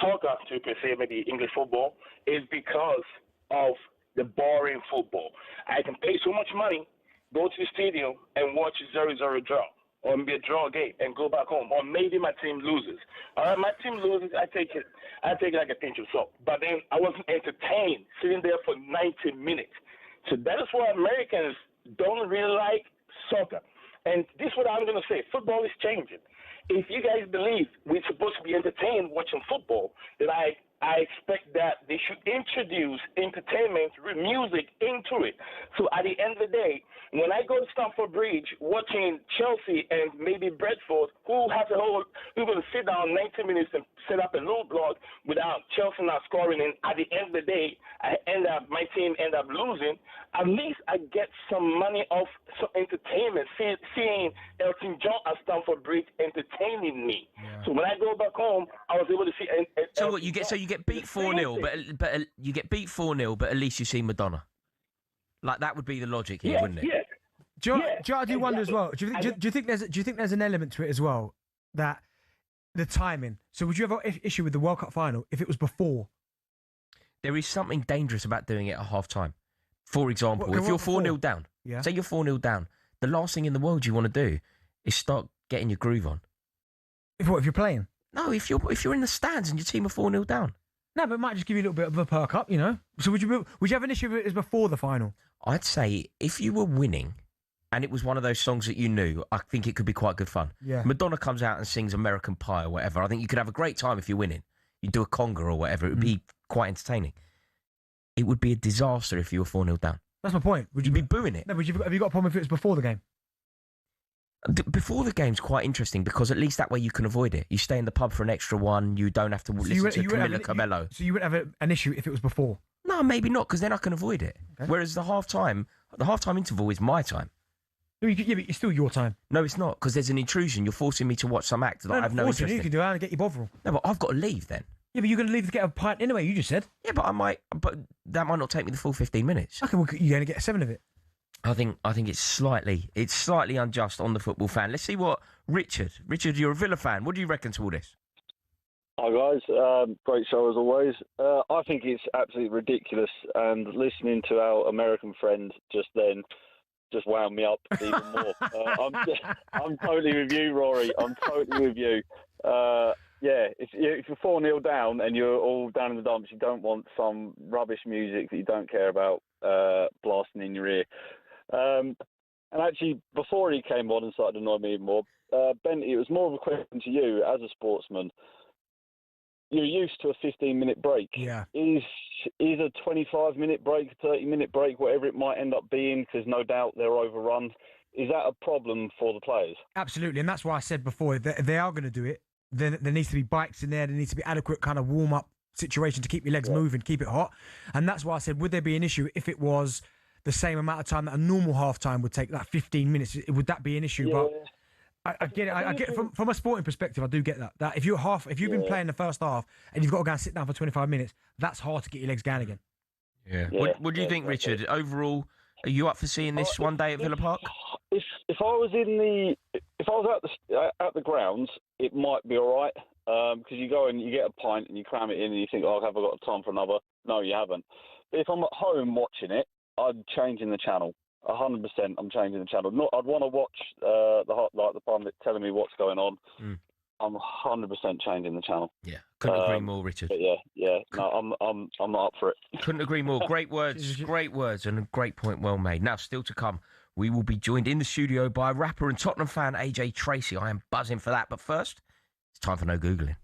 soccer, to per se, maybe English football, is because of the boring football. I can pay so much money, go to the stadium, and watch a 0-0 draw. Or maybe a draw game and go back home. Or maybe my team loses. All right, my team loses, I take it like a pinch of salt. But then I wasn't entertained sitting there for 90 minutes. So that is why Americans don't really like soccer. And this is what I'm going to say. Football is changing. If you guys believe we're supposed to be entertained watching football, then I expect that they should introduce entertainment, music into it. So at the end of the day, when I go to Stamford Bridge watching Chelsea and maybe Brentford, who's going to sit down 90 minutes and set up a little block without Chelsea not scoring, and at the end of the day, my team end up losing, at least I get some money off some entertainment, seeing Elton John at Stamford Bridge entertaining me. Yeah. So when I go back home, I was able to see. So what you get? So you get beat 4-0, but you get beat 4-0, but at least you see Madonna. Like that would be the logic here, wouldn't it? Yeah. I do wonder as well. Do you think there's an element to it as well that the timing? So would you have an issue with the World Cup final if it was before? There is something dangerous about doing it at half time. For example, if you're 4-0 down, say you're 4-0 down, the last thing in the world you want to do is start getting your groove on. If you're playing? No, if you're in the stands and your team are 4-0 down. No, but it might just give you a little bit of a perk up, you know. So would you have an issue if it was before the final? I'd say if you were winning and it was one of those songs that you knew, I think it could be quite good fun. Yeah. Madonna comes out and sings American Pie or whatever. I think you could have a great time if you're winning. You do a conga or whatever. It would be quite entertaining. It would be a disaster if you were 4-0 down. That's my point. Would you be booing it? No, have you got a problem if it was before the game? Before the game's quite interesting because at least that way you can avoid it. You stay in the pub for an extra one. You don't have to listen to Camilla Cabello. So you wouldn't have an issue if it was before? No, maybe not, because then I can avoid it. Okay. Whereas the halftime interval is my time. Yeah, but it's still your time. No, it's not, because there's an intrusion. You're forcing me to watch some act that I have no interest in. You can do it and get your bovril. No, but I've got to leave then. Yeah, but you're going to leave to get a pint anyway, you just said. Yeah, but that might not take me the full 15 minutes. Okay, well, you're going to get 7 of it. I think it's slightly unjust on the football fan. Let's see what Richard, you're a Villa fan. What do you reckon to all this? Hi guys, great show as always. I think it's absolutely ridiculous, and listening to our American friend just then just wound me up even more. I'm totally with you, Rory. I'm totally with you. Yeah, if you're 4-0 down and you're all down in the dumps, you don't want some rubbish music that you don't care about blasting in your ear. And actually, before he came on and started to annoy me even more, Ben, it was more of a question to you as a sportsman. You're used to a 15-minute break. Yeah. Is a 25-minute break, 30-minute break, whatever it might end up being, because no doubt they're overrun, is that a problem for the players? Absolutely, and that's why I said before, that if they are going to do it, then there needs to be bikes in there, there needs to be adequate kind of warm-up situation to keep your legs moving, keep it hot. And that's why I said, would there be an issue if it was the same amount of time that a normal half-time would take, like 15 minutes? Would that be an issue? Yeah. But I get it. I get it from a sporting perspective. I do get that. That if you've been playing the first half and you've got to go and sit down for 25 minutes, that's hard to get your legs going again. Yeah. What do you think, Richard? Overall, are you up for seeing this one day at Villa Park? If I was at the grounds, it might be all right, because you go and you get a pint and you cram it in and you think, oh, have I got time for another? No, you haven't. But if I'm at home watching it, I'm changing the channel. 100%, I'm changing the channel. I'd want to watch the pundit telling me what's going on. I'm 100% changing the channel. Yeah, couldn't agree more, Richard. But yeah. No, I'm not up for it. Couldn't agree more. Great words, and a great point well made. Now, still to come, we will be joined in the studio by rapper and Tottenham fan AJ Tracy. I am buzzing for that. But first, it's time for No Googling.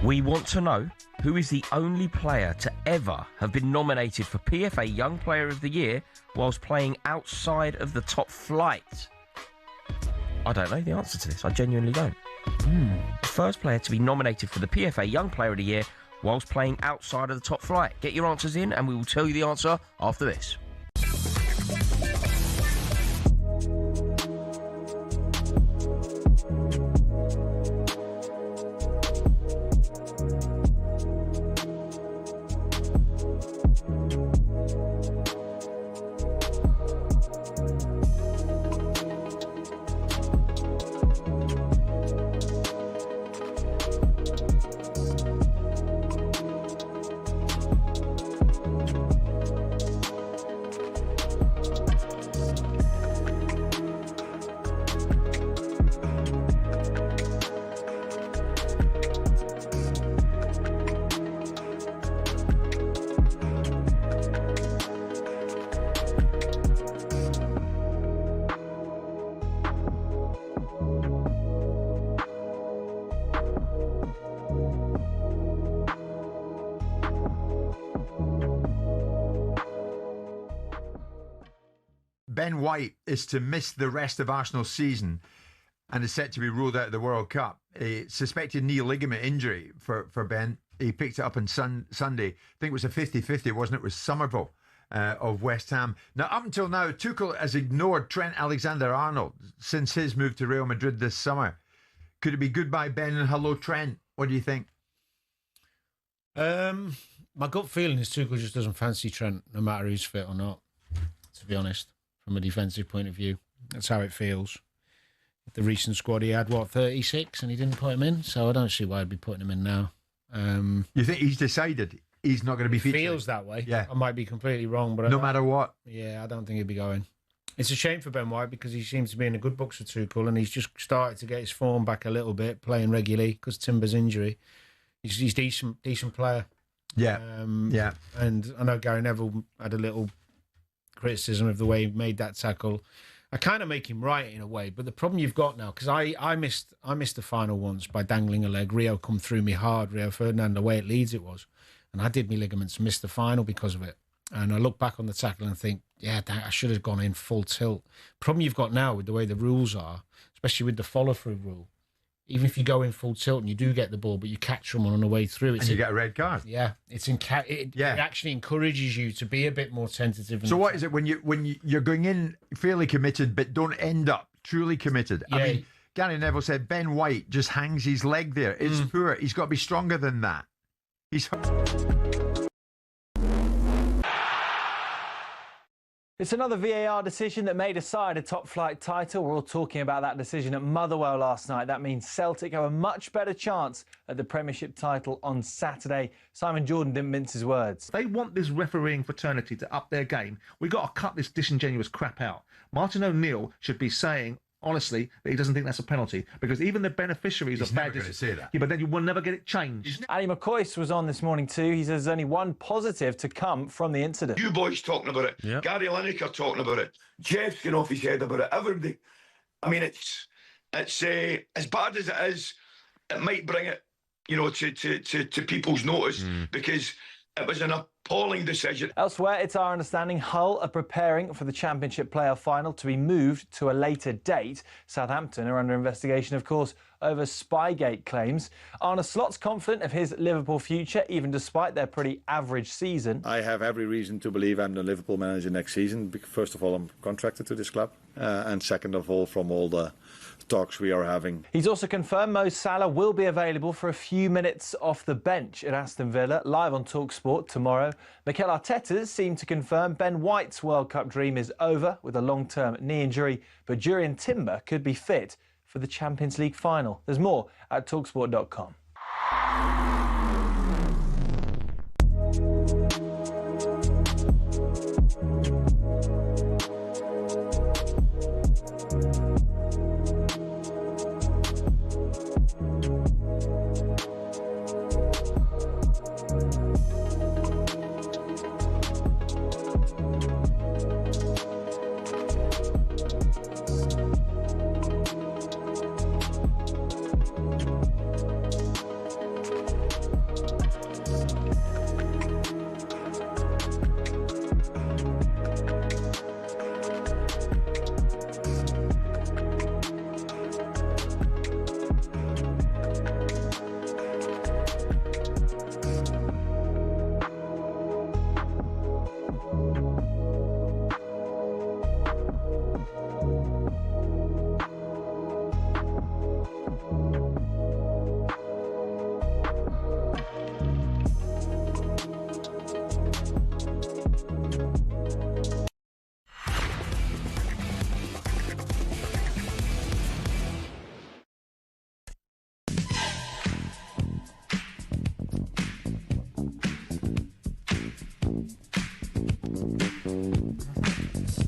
We want to know who is the only player to ever have been nominated for PFA Young Player of the Year whilst playing outside of the top flight. I don't know the answer to this. I genuinely don't. The first player to be nominated for the PFA Young Player of the Year whilst playing outside of the top flight. Get your answers in and we will tell you the answer after this. Ben White is to miss the rest of Arsenal's season and is set to be ruled out of the World Cup. A suspected knee ligament injury for Ben. He picked it up on Sunday. I think it was a 50-50, wasn't it? It was Somerville of West Ham. Now, up until now, Tuchel has ignored Trent Alexander-Arnold since his move to Real Madrid this summer. Could it be goodbye Ben and hello Trent? What do you think? My gut feeling is Tuchel just doesn't fancy Trent, no matter who's fit or not, to be honest. From a defensive point of view, that's how it feels. The recent squad, he had 36, and he didn't put him in. So I don't see why I'd be putting him in now. You think he's decided he's not going to be featured? Feels that way. Yeah, I might be completely wrong, but no matter what. Yeah, I don't think he'd be going. It's a shame for Ben White because he seems to be in a good books for Tuchel, and he's just started to get his form back a little bit, playing regularly because Timber's injury. He's decent player. Yeah, yeah. And I know Gary Neville had a little criticism of the way he made that tackle. I kind of make him right in a way, but the problem you've got now, because I missed the final once by dangling a leg. Rio come through me hard, Rio Ferdinand, the way it Leeds it was, and I did my ligaments, missed the final because of it. And I look back on the tackle and think, yeah, I should have gone in full tilt. Problem you've got now with the way the rules are, especially with the follow-through rule, even if you go in full tilt and you do get the ball, but you catch someone on the way through, and you get a red card. Yeah, it actually encourages you to be a bit more tentative. So what is it when you're going in fairly committed, but don't end up truly committed? Yeah. I mean, Gary Neville said Ben White just hangs his leg there. It's poor. He's got to be stronger than that. He's. It's another VAR decision that made aside a top-flight title. We're all talking about that decision at Motherwell last night. That means Celtic have a much better chance at the Premiership title on Saturday. Simon Jordan didn't mince his words. They want this refereeing fraternity to up their game. We've got to cut this disingenuous crap out. Martin O'Neill should be saying, honestly, that he doesn't think that's a penalty, because even the beneficiaries of bad decisions say that. Yeah, but then you will never get it changed. Ali McCoist was on this morning too. He says there's only one positive to come from the incident. You boys talking about it. Yep. Gary Lineker talking about it. Jeff's getting off his head about it. Everybody. I mean, it's as bad as it is. It might bring it, to people's notice because it was an appalling decision. Elsewhere, it's our understanding Hull are preparing for the Championship playoff final to be moved to a later date. Southampton are under investigation, of course, over Spygate claims. Arne Slot's confident of his Liverpool future, even despite their pretty average season. I have every reason to believe I'm the Liverpool manager next season. First of all, I'm contracted to this club. And second of all, from all the talks we are having. He's also confirmed Mo Salah will be available for a few minutes off the bench at Aston Villa, live on talkSPORT tomorrow. Mikel Arteta seemed to confirm Ben White's World Cup dream is over with a long-term knee injury, but Jurrien Timber could be fit for the Champions League final. There's more at talksport.com.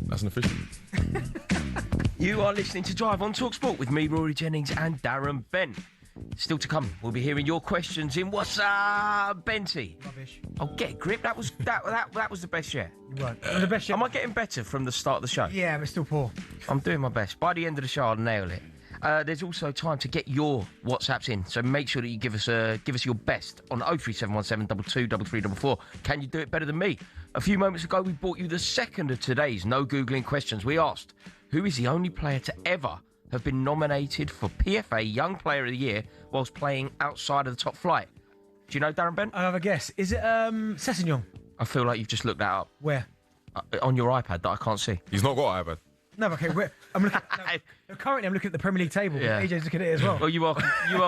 That's an official. You are listening to Drive on talkSPORT with me, Rory Jennings, and Darren Bent. Still to come, we'll be hearing your questions in What's Up, Benty? Rubbish. Oh, get a grip. That was the best yet. You weren't. The best yet. Am I getting better from the start of the show? Yeah, but still poor. I'm doing my best. By the end of the show, I'll nail it. There's also time to get your WhatsApps in, so make sure that you give us your best on 03717 223344. Can you do it better than me? A few moments ago, we brought you the second of today's No Googling questions. We asked, who is the only player to ever have been nominated for PFA Young Player of the Year whilst playing outside of the top flight? Do you know, Darren Bent? I have a guess. Is it Sessegnon? I feel like you've just looked that up. Where? On your iPad that I can't see. He's not got an iPad. No, okay. I'm looking. Currently, I'm looking at the Premier League table. Yeah. AJ's looking at it as well. Well, you are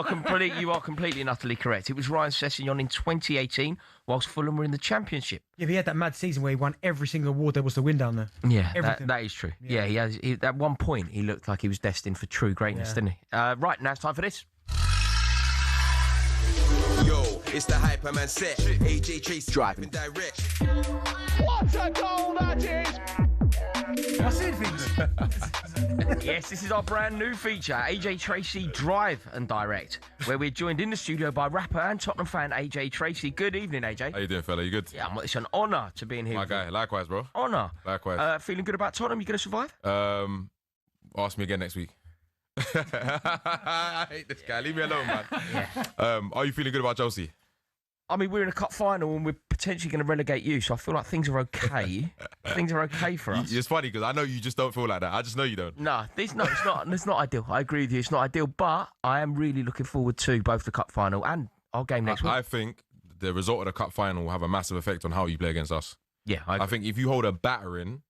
completely and utterly correct. It was Ryan Sessegnon in 2018, whilst Fulham were in the Championship. Yeah, but he had that mad season where he won every single award there was to win down there. Yeah, that is true. Yeah, at one point he looked like he was destined for true greatness, didn't he? Right, now it's time for this. Yo, it's the Hyperman set. AJ Tracy driving direct. What a goal that is! I said things. Yes, this is our brand new feature, AJ Tracy Drive and Direct, where we're joined in the studio by rapper and Tottenham fan AJ Tracy. Good evening, AJ. How you doing, fella? You good? Yeah, it's an honour to be in here. My guy, likewise, bro. Honour. Likewise. Feeling good about Tottenham? You going to survive? Ask me again next week. I hate this guy. Leave me alone, man. Yeah. Are you feeling good about Chelsea? I mean, we're in a cup final and we're potentially going to relegate you, so I feel like things are okay. Things are okay for us. It's funny because I know you just don't feel like that. I just know you don't. No, it's not ideal. I agree with you. It's not ideal, but I am really looking forward to both the cup final and our game next week. I think the result of the cup final will have a massive effect on how you play against us. Yeah, I think if you hold a battering,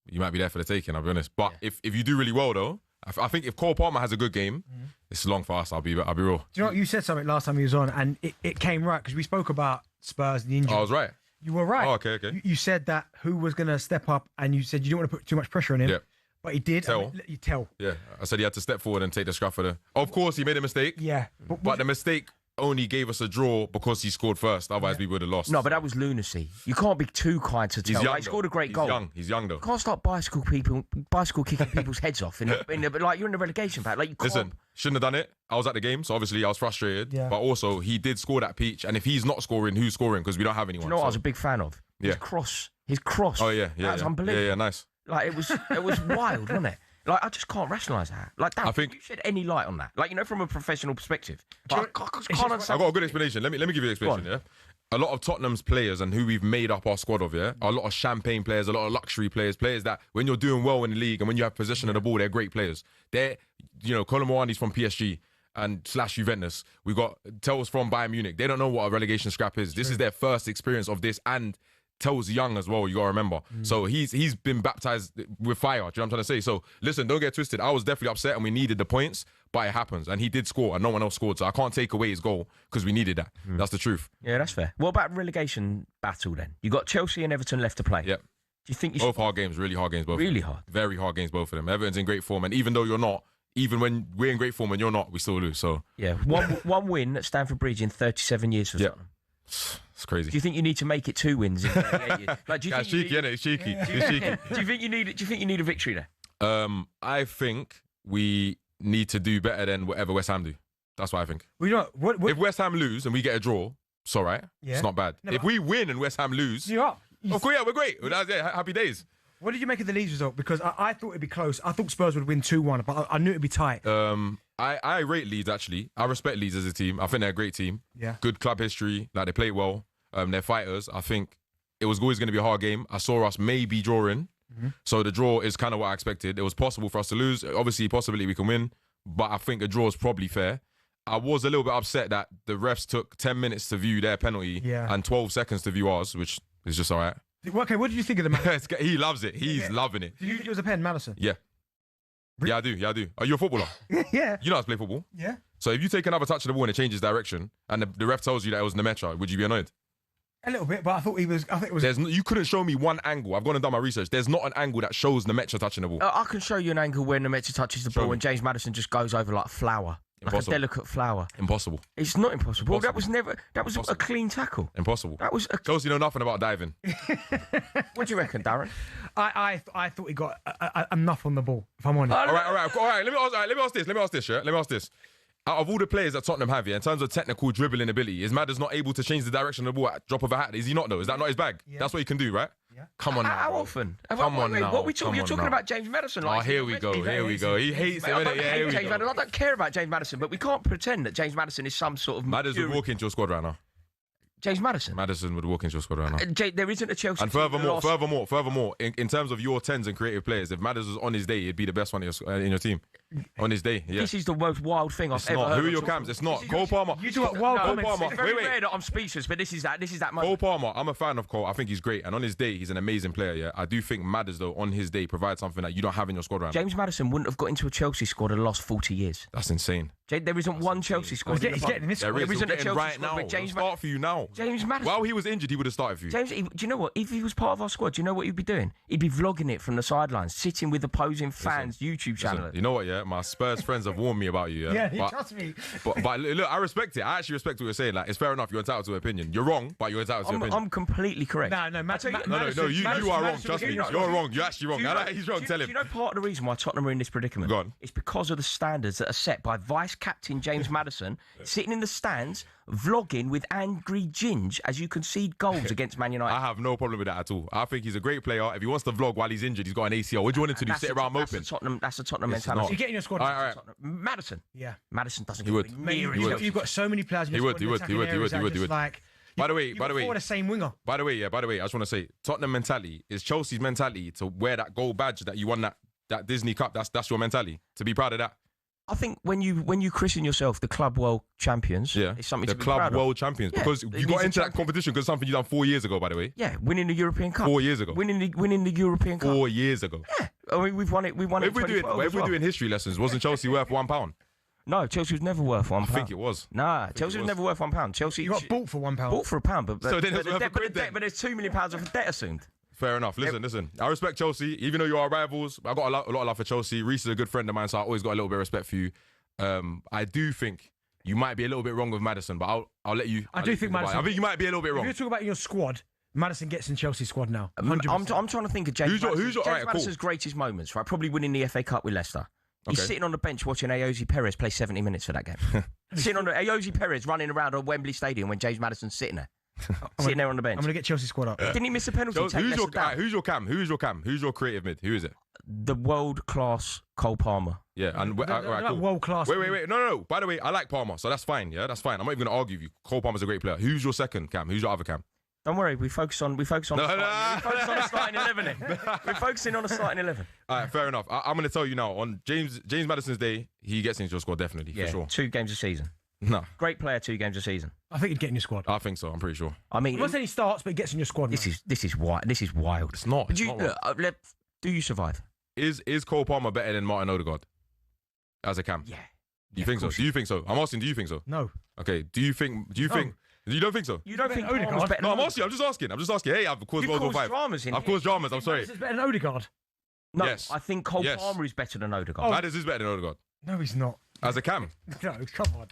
you might be there for the taking, I'll be honest. But if you do really well, though, I think if Cole Palmer has a good game, it's long for us, I'll be real. Do you know what? You said something last time he was on, and it came right, because we spoke about Spurs and the injury. I was right. You were right. Oh, okay. You said that who was going to step up, and you said you didn't want to put too much pressure on him. Yeah. But he did. You tell. Yeah, I said he had to step forward and take the scruff for the... Of course, he made a mistake. Yeah. But the mistake only gave us a draw because he scored first. Otherwise, we would have lost. No, but that was lunacy. You can't be too kind to tell. He's young, He scored a great goal. He's young, though. You can't start bicycle kicking people's heads off. Like, you're in the relegation pack. Like, you can't... Listen, shouldn't have done it. I was at the game, so obviously I was frustrated. Yeah. But also, he did score that peach. And if he's not scoring, who's scoring? Because we don't have anyone. Do you know what I was a big fan of? Yeah. His cross. Oh, yeah. That was unbelievable. Yeah, nice. Like, it was wild, wasn't it? Like, I just can't rationalise that. Like, that, you shed any light on that. Like, from a professional perspective. But I can't understand. I've got a good explanation. Let me give you the explanation, yeah? A lot of Tottenham's players and who we've made up our squad of, yeah? A lot of champagne players, a lot of luxury players that when you're doing well in the league and when you have possession of the ball, they're great players. They're, Colin Moani's from PSG and / Juventus. We've got Tel's from Bayern Munich. They don't know what a relegation scrap is. This is their first experience of this, and Tel's young as well, you gotta remember. So he's been baptized with fire. Do you know what I'm trying to say? So listen, don't get twisted. I was definitely upset and we needed the points, but it happens. And he did score and no one else scored. So I can't take away his goal because we needed that. That's the truth. Yeah, that's fair. What about relegation battle then? You got Chelsea and Everton left to play. Yep. Do you think you both hard games, really hard games, both. Really hard. Very hard games, both of them. Everton's in great form, and even though you're not, even when we're in great form and you're not, we still lose. So yeah, one win at Stamford Bridge in 37 years for Tottenham. It's crazy. Do you think you need to make it 2 wins in 38 years? Like, do you think cheeky, isn't it? It's cheeky. Yeah. It's cheeky. Do you think you need a victory there? I think we need to do better than whatever West Ham do. That's what I think. Well, if West Ham lose and we get a draw, it's all right. Yeah. It's not bad. No, if we win and West Ham lose, of course, yeah, we're great. That's it. Happy days. What did you make of the Leeds result? Because I thought it'd be close. I thought Spurs would win 2-1, but I knew it'd be tight. I rate Leeds, actually. I respect Leeds as a team. I think they're a great team. Yeah. Good club history. Like, they play well. They're fighters. I think it was always going to be a hard game. I saw us maybe drawing. So the draw is kind of what I expected. It was possible for us to lose. Obviously, possibility we can win. But I think a draw is probably fair. I was a little bit upset that the refs took 10 minutes to view their penalty and 12 seconds to view ours, which is just all right. Okay, what did you think of the man? He loves it. He's loving it. Did you think it was a pen, Madison? Yeah. Yeah, I do. Are you a footballer? Yeah. You know how to play football? Yeah. So if you take another touch of the ball and it changes direction, and the ref tells you that it was Nemecha, would you be annoyed? A little bit, but I thought it was. You couldn't show me one angle. I've gone and done my research. There's not an angle that shows Nemecha touching the ball. I can show you an angle where Nemecha touches the ball and James Maddison just goes over like a flower. Impossible. Like a delicate flower. Impossible. It's not impossible. That was a clean tackle. Impossible. That was Chelsea know nothing about diving. What do you reckon, Darren? I thought he got enough on the ball, if I'm honest. All right. Let me ask this. Let me ask this. Out of all the players that Tottenham have, in terms of technical dribbling ability, is Madders not able to change the direction of the ball at drop of a hat? Is he not, though? Is that not his bag? Yeah. That's what he can do, right? Yeah. Come on now. How often? Come on now. What we talking? You're talking about James Maddison. Oh, here we go. He hates him. I don't care about James Maddison, but we can't pretend that James Maddison is some sort of... Madders would walk into your squad right now. James Maddison? Madison would walk into your squad right now. There isn't a Chelsea... And furthermore, in terms of your 10s and creative players, if Madders was on his day, he'd be the best one in your team. On his day, yeah. This is the most wild thing I've ever heard. Who are your cams? It's not. Cole Palmer. You talk wild comments. It's very rare that I'm speechless, but this is that moment. Cole Palmer, I'm a fan of Cole. I think he's great. And on his day, he's an amazing player, yeah. I do think Madders, though, on his day, provides something that you don't have in your squad right now. James Maddison wouldn't have got into a Chelsea squad and lost 40 years. That's insane. There isn't one Chelsea squad. He's getting in this squad. There isn't a Chelsea right squad now. with James Start for you now. James Maddison. While he was injured, he would have started for you. James, do you know what? If he was part of our squad, do you know what he'd be doing? He'd be vlogging it from the sidelines, sitting with opposing fans' YouTube channel. You know what, yeah? My Spurs friends have warned me about you, yeah? Yeah, trust me. But look, I respect it. I actually respect what you're saying. Like, it's fair enough. You're entitled to an opinion. You're wrong, but you're entitled to an opinion. I'm completely correct. No, you are wrong. Trust me. You're wrong. You're actually wrong. He's wrong. Tell him. Do you know part of the reason why Tottenham are in this predicament? Go on. It's because of the standards that are set by vice-captain James Maddison, sitting in the stands, vlogging with angry Ginge as you concede goals against Man United. I have no problem with that at all. I think he's a great player. If he wants to vlog while he's injured, he's got an ACL. What do you want him to do? Sit around moping? That's a Tottenham mentality. You get in your squad. All right. Madison. Yeah. Madison doesn't He would. You've got so many players in your squad. He would. Like, By the way, the same winger. By the way, I just want to say, Tottenham mentality is Chelsea's mentality to wear that gold badge that you won that Disney Cup. That's your mentality. To be proud of that. I think when you christen yourself the club world champions, it's something to be proud of. The club world champions, because you got into that competition because something you done 4 years ago. By the way, winning the European Cup 4 years ago. Winning the European Cup 4 years ago. Yeah, I mean we've won it. We won it. If we're doing history lessons, wasn't Chelsea worth £1? No, Chelsea was never worth £1. I think it was. Nah, Chelsea was never worth £1. Chelsea, you got bought for £1. Bought for £1, but so then it's worth a quid then. But there's £2 million of debt assumed. Fair enough. Listen. I respect Chelsea, even though you are rivals. I got a lot of love for Chelsea. Reece is a good friend of mine, so I always got a little bit of respect for you. I do think you might be a little bit wrong with Maddison, but I'll let you. I think Maddison. I think you might be a little bit wrong. If you're talking about your squad, Maddison gets in Chelsea's squad now. 100%. I'm trying to think of James Maddison's greatest moments, right? Probably winning the FA Cup with Leicester. He's sitting on the bench watching Ayoze Perez play 70 minutes for that game. Sitting on Ayoze Perez running around on Wembley Stadium when James Maddison's sitting there. Sitting there on the bench. I'm going to get Chelsea's squad up. Didn't he miss a penalty? Who's your Cam? Who's your creative mid? Who is it? The world-class Cole Palmer. Yeah, and cool. World-class. Wait. No. By the way, I like Palmer, so that's fine. Yeah, that's fine. I'm not even going to argue with you. Cole Palmer's a great player. Who's your second Cam? Who's your other Cam? Don't worry, we focus on the starting 11. We're focusing on the starting 11. All right, fair enough. I'm going to tell you now, on James Maddison's day, he gets into your squad definitely, for sure. 2 games a season. No. Great player, 2 games a season. I think he'd get in your squad. I think so, I'm pretty sure. I mean, I'm not saying he starts, but he gets in your squad. This is wild. It's not. Do you survive? Is Cole Palmer better than Martin Odegaard as a Cam? Yeah. Do you think so? Do you think so? I'm asking, do you think so? No. Okay, do you think... You don't think so? You don't think Odegaard's better? No, I'm asking. I'm just asking. Hey, I've caused World War 5. I've caused dramas. I'm sorry. Is better than Odegaard? No, yes. I think Cole Palmer is better than Odegaard. Maddison is better than Odegaard. No, he's not. As a Cam? No, come on.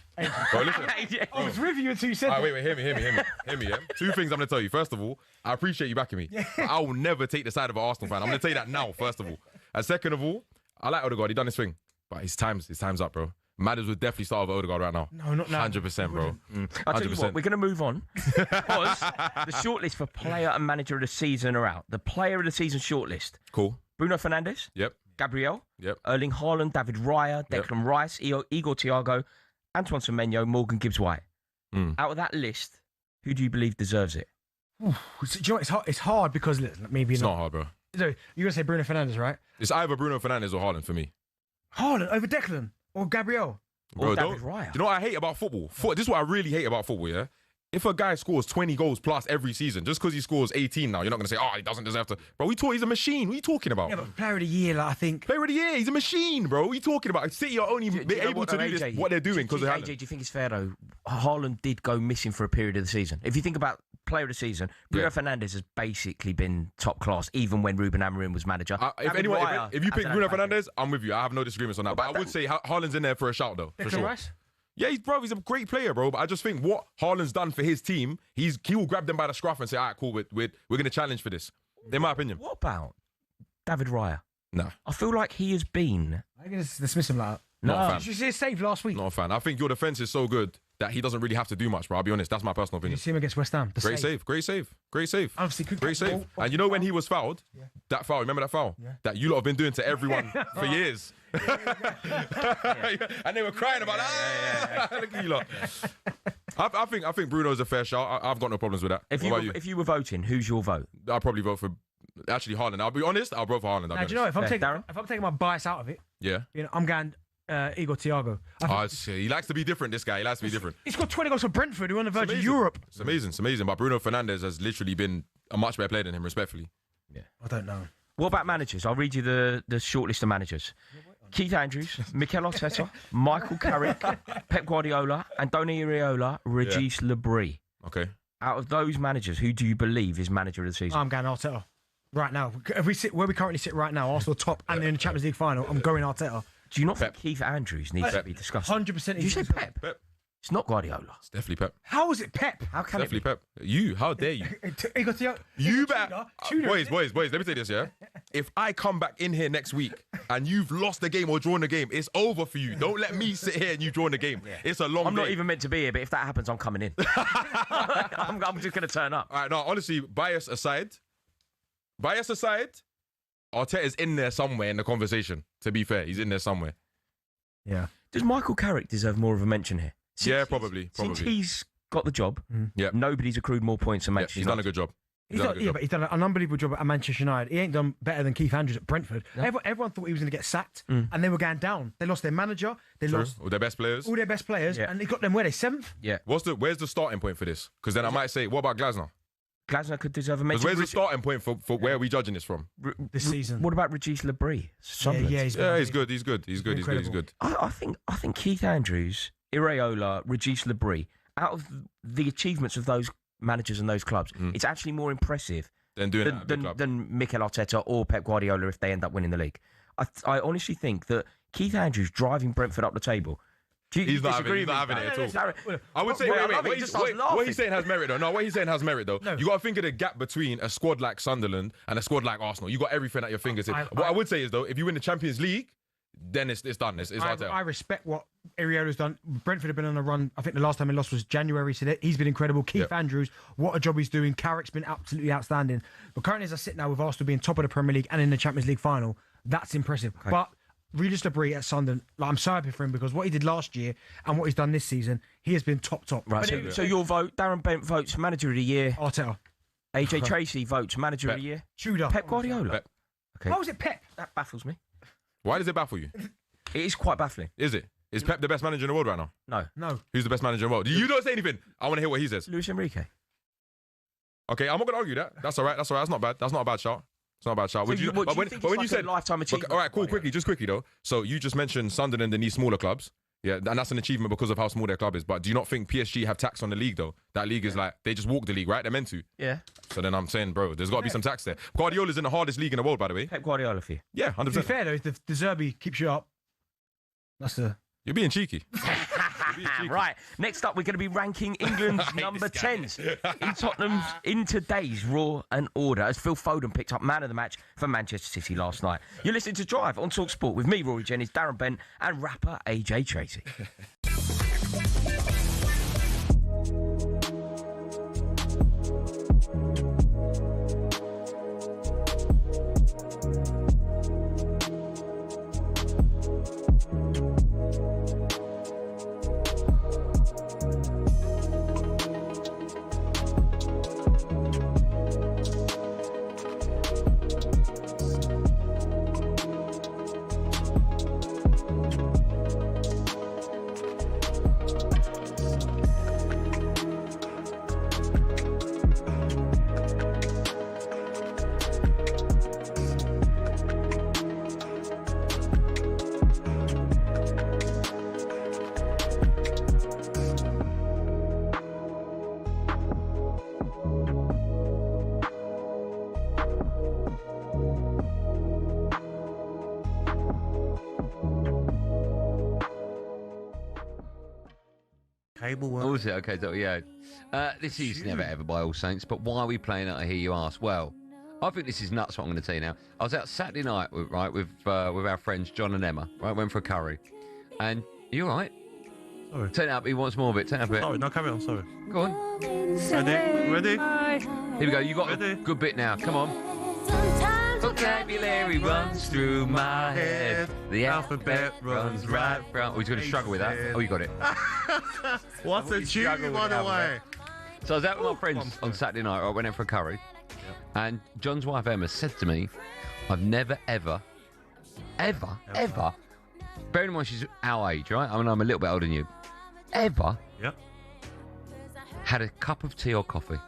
Bro, listen. I was with you until you said that. Wait, hear me, yeah? 2 things I'm going to tell you. First of all, I appreciate you backing me. But I will never take the side of an Arsenal fan. I'm going to tell you that now, first of all. And second of all, I like Odegaard. He done his thing. But his time's up, bro. Madders would definitely start with Odegaard right now. No, not now. 100%, bro. 100%. I'll tell you what, we're going to move on. Because the shortlist for player and manager of the season are out. The player of the season shortlist. Cool. Bruno Fernandes. Yep. Gabriel. Yep. Erling Haaland, David Raya, Declan Rice, Igor Thiago, Antoine Semenyo, Morgan Gibbs-White. Out of that list, who do you believe deserves it? Do you know what? It's hard because maybe it's not hard, bro. So you're going to say Bruno Fernandes, right? It's either Bruno Fernandes or Haaland for me. Haaland over Declan or Gabriel? Bro, or David Raya. Do you know what I hate about football? This is what I really hate about football, yeah? If a guy scores 20 goals plus every season, just because he scores 18 now, you're not going to say, he doesn't deserve to. Bro, he's a machine. What are you talking about? Yeah, but player of the year, I think. Player of the year, he's a machine, bro. What are you talking about? City are only able to do this, what they're doing because of Haaland. AJ, do you think it's fair, though? Haaland did go missing for a period of the season. If you think about player of the season, Bruno Fernandes has basically been top class, even when Ruben Amorim was manager. If you pick Bruno Fernandes, I'm with you. I have no disagreements on that. But I would say Haaland's in there for a shout, though. For sure. Rice? Yeah, he's a great player, bro. But I just think what Haaland's done for his team, he will grab them by the scruff and say, all right, cool, we're going to challenge for this. In my opinion. What about David Raya? No. I feel like he has been... I can just dismiss him like that. Not a fan. Did you see his save last week? Not a fan. I think your defence is so good that he doesn't really have to do much, bro. I'll be honest. That's my personal opinion. Did you see him against West Ham? Great save. Obviously, great save. And you know when he was fouled? Yeah. That foul, remember that foul? Yeah. That you lot have been doing to everyone for years. And they were crying about that. Look at you lot. I think Bruno's a fair shout. I've got no problems with that. If you were voting, who's your vote? I'll probably vote for actually Haaland. I'll be honest, I'll vote for Haaland. Now, do you know if I'm taking my bias out of it, I'm going Igor Thiago. He likes to be different, this guy. He likes to be different. He's got 20 goals for Brentford, who are on the verge of Europe. It's amazing. But Bruno Fernandes has literally been a much better player than him, respectfully. Yeah. I don't know. What about managers? I'll read you the short list of managers. Keith Andrews, Mikel Arteta, Michael Carrick, Pep Guardiola, Andoni Iraola, Regis Lebris. Okay. Out of those managers, who do you believe is manager of the season? I'm going Arteta. Right now. If we sit where we currently sit right now, Arsenal top and in the Champions League final, I'm going Arteta. Do you not think Keith Andrews needs to be discussed? 100%. Did you say Pep? Pep. It's not Guardiola. It's definitely Pep. How is it Pep? How can Definitely Pep. You, how dare you? You better. Boys, let me tell you this, yeah? If I come back in here next week and you've lost the game or drawn the game, it's over for you. Don't let me sit here and you drawn the game. Yeah. It's a long I'm day. not even meant to be here, but if that happens, I'm coming in. I'm just going to turn up. All right, no, honestly, bias aside, Arteta's in there somewhere in the conversation, to be fair. He's in there somewhere. Yeah. Does Michael Carrick deserve more of a mention here? Probably. Since he's got the job, yeah, nobody's accrued more points than Manchester He's done a good job. But he's done an unbelievable job at Manchester United. He ain't done better than Keith Andrews at Brentford. No. Everyone thought he was going to get sacked, and they were going down. They lost their manager. They lost all their best players. And they got them where they 7th. Yeah. Where's the starting point for this? Because then I might say, what about Glasner? Glasner could deserve a mention. Where's the starting point for where are we judging this from? This season. What about Regis Lebris? He's good. He's good. I think Keith Andrews, Iraola, Regis Lebris, out of the achievements of those managers and those clubs, it's actually more impressive than Mikel Arteta or Pep Guardiola if they end up winning the league. I honestly think that Keith Andrews driving Brentford up the table. He's not having it at all. I would say, what he's saying has merit though. No, what he's saying has merit though. No. You got to think of the gap between a squad like Sunderland and a squad like Arsenal. You got everything at your fingertips. What I would say is though, if you win the Champions League, then it's done. It's Arteta. I respect what Iraola's done. Brentford have been on a run. I think the last time he lost was January, so he's been incredible. Keith Andrews, what a job he's doing. Carrick's been absolutely outstanding. But currently, as I sit now with Arsenal being top of the Premier League and in the Champions League final, that's impressive. Okay. But Regis Lebris at Sunderland, I'm so happy for him because what he did last year and what he's done this season, he has been top. Right. So your vote, Darren Bent votes Manager of the Year. Arteta. AJ Tracy votes Manager of the Year. Tudor. Pep Guardiola. Pep. Okay. How is it Pep? That baffles me. Why does it baffle you? It is quite baffling. Is it? Is Pep the best manager in the world right now? No. Who's the best manager in the world? You don't say anything. I want to hear what he says. Luis Enrique. Okay, I'm not going to argue that. That's all right. That's not bad. That's not a bad shout. It's not a bad shout. So when you said lifetime achievement, all right, cool. Quickly though. So you just mentioned Sunderland and these smaller clubs. Yeah, and that's an achievement because of how small their club is. But do you not think PSG have tax on the league though? That league is like they just walk the league, right? They're meant to. Yeah. So then I'm saying, bro, there's got to be some tax there. Guardiola's in the hardest league in the world, by the way. Pep Guardiola for you. Yeah, 100%. To be fair though, if the Zerbi keeps you up, that's the. You're being cheeky. Right. Next up, we're going to be ranking England's number 10s in today's Raw and Order as Phil Foden picked up man of the match for Manchester City last night. You're listening to Drive on talkSPORT with me, Rory Jennings, Darren Bent, and rapper AJ Tracy. What was it? Okay, so yeah. This is Never Ever by All Saints, but why are we playing it, I hear you ask? Well, I think this is nuts what I'm going to tell you now. I was out Saturday night with our friends John and Emma, right? Went for a curry. And are you all right? Sorry. Turn it up, he wants more of it. Turn it up a bit. Sorry, no, carry on, sorry. Go on. Ready? Here we go, you got a good bit now. Come on. Vocabulary runs through my head. The alphabet runs right from. Oh, he's going to struggle with that. Oh, you got it. What's a tune, by the way? So I was out with my friends on Saturday night. I went out for a curry. And John's wife Emma said to me, I've never, ever, bearing in mind she's our age, right? I mean, I'm a little bit older than you. Ever had a cup of tea or coffee.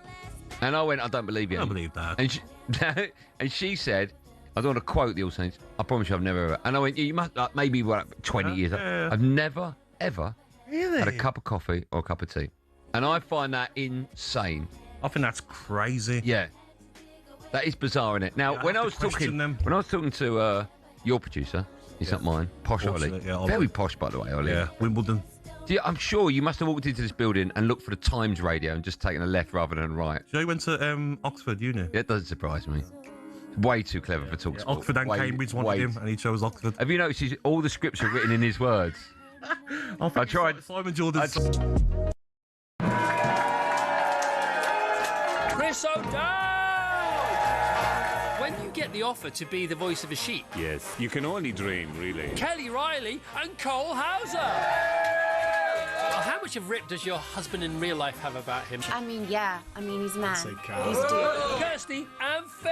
And I went, I don't believe you. I don't believe that. And she said, I don't want to quote the All Saints. I promise you I've never ever. And I went, you must, like, maybe 20 years. Yeah. I've never, ever Really? had a cup of coffee or a cup of tea. And I find that insane. I think that's crazy. Yeah. That is bizarre, isn't it? Now, Yeah, when I have was to question them. talking to your producer, he's not mine, Posh Ollie. Fortunate, yeah, Ollie. Very posh, by the way, Ollie. Yeah, Wimbledon. Yeah, I'm sure you must have walked into this building and looked for the Times radio and just taken a left rather than a right. So he went to Oxford Uni. That doesn't surprise me. Way too clever for talkSPORT. Oxford and Cambridge wanted him, and he chose Oxford. Have you noticed all the scripts are written in his words? I tried. Simon Jordan's. Chris O'Dowd! When you get the offer to be the voice of a sheep, Yes, you can only dream, really. Kelly Riley and Cole Hauser. Well, how much of Rip does your husband in real life have about him? I mean, yeah. I mean, he's a man. Say He's a dude. Kirsty and Phil.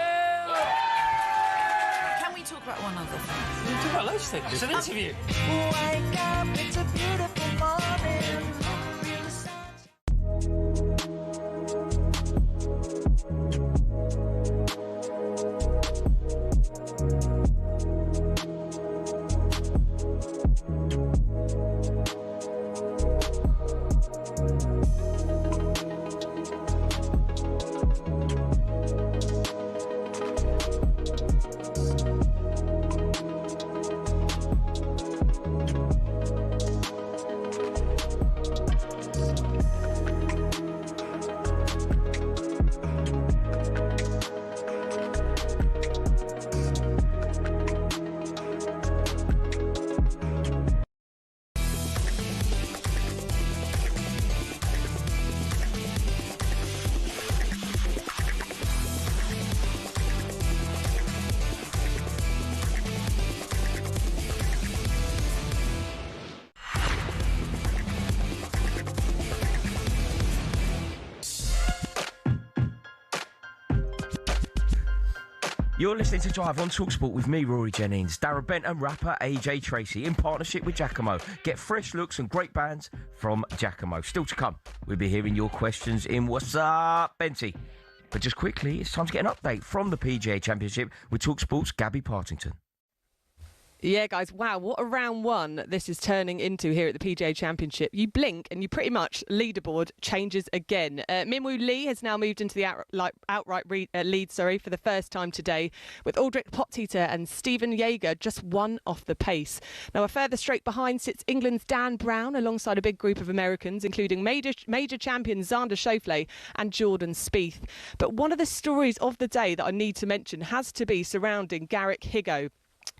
Can we talk about one other thing? We can talk about loads of things. It's an interview. Wake up, it's a beautiful morning. You're listening to Drive on talkSPORT with me, Rory Jennings, Darren Bent and rapper AJ Tracy in partnership with Giacomo. Get fresh looks and great bands from Giacomo. Still to come, we'll be hearing your questions in What's Up, Benty? But just quickly, it's time to get an update from the PGA Championship with talkSPORT's Gabby Partington. Yeah, guys, wow, what a round one this is turning into here at the PGA Championship. You blink and you pretty much leaderboard changes again. Minwoo Lee has now moved into the outright lead for the first time today, with Aldrich Potteeter and Stephen Yeager just one off the pace. Now, a further straight behind sits England's Dan Brown alongside a big group of Americans, including major champions Xander Schauffele and Jordan Spieth. But one of the stories of the day that I need to mention has to be surrounding Garrick Higgo.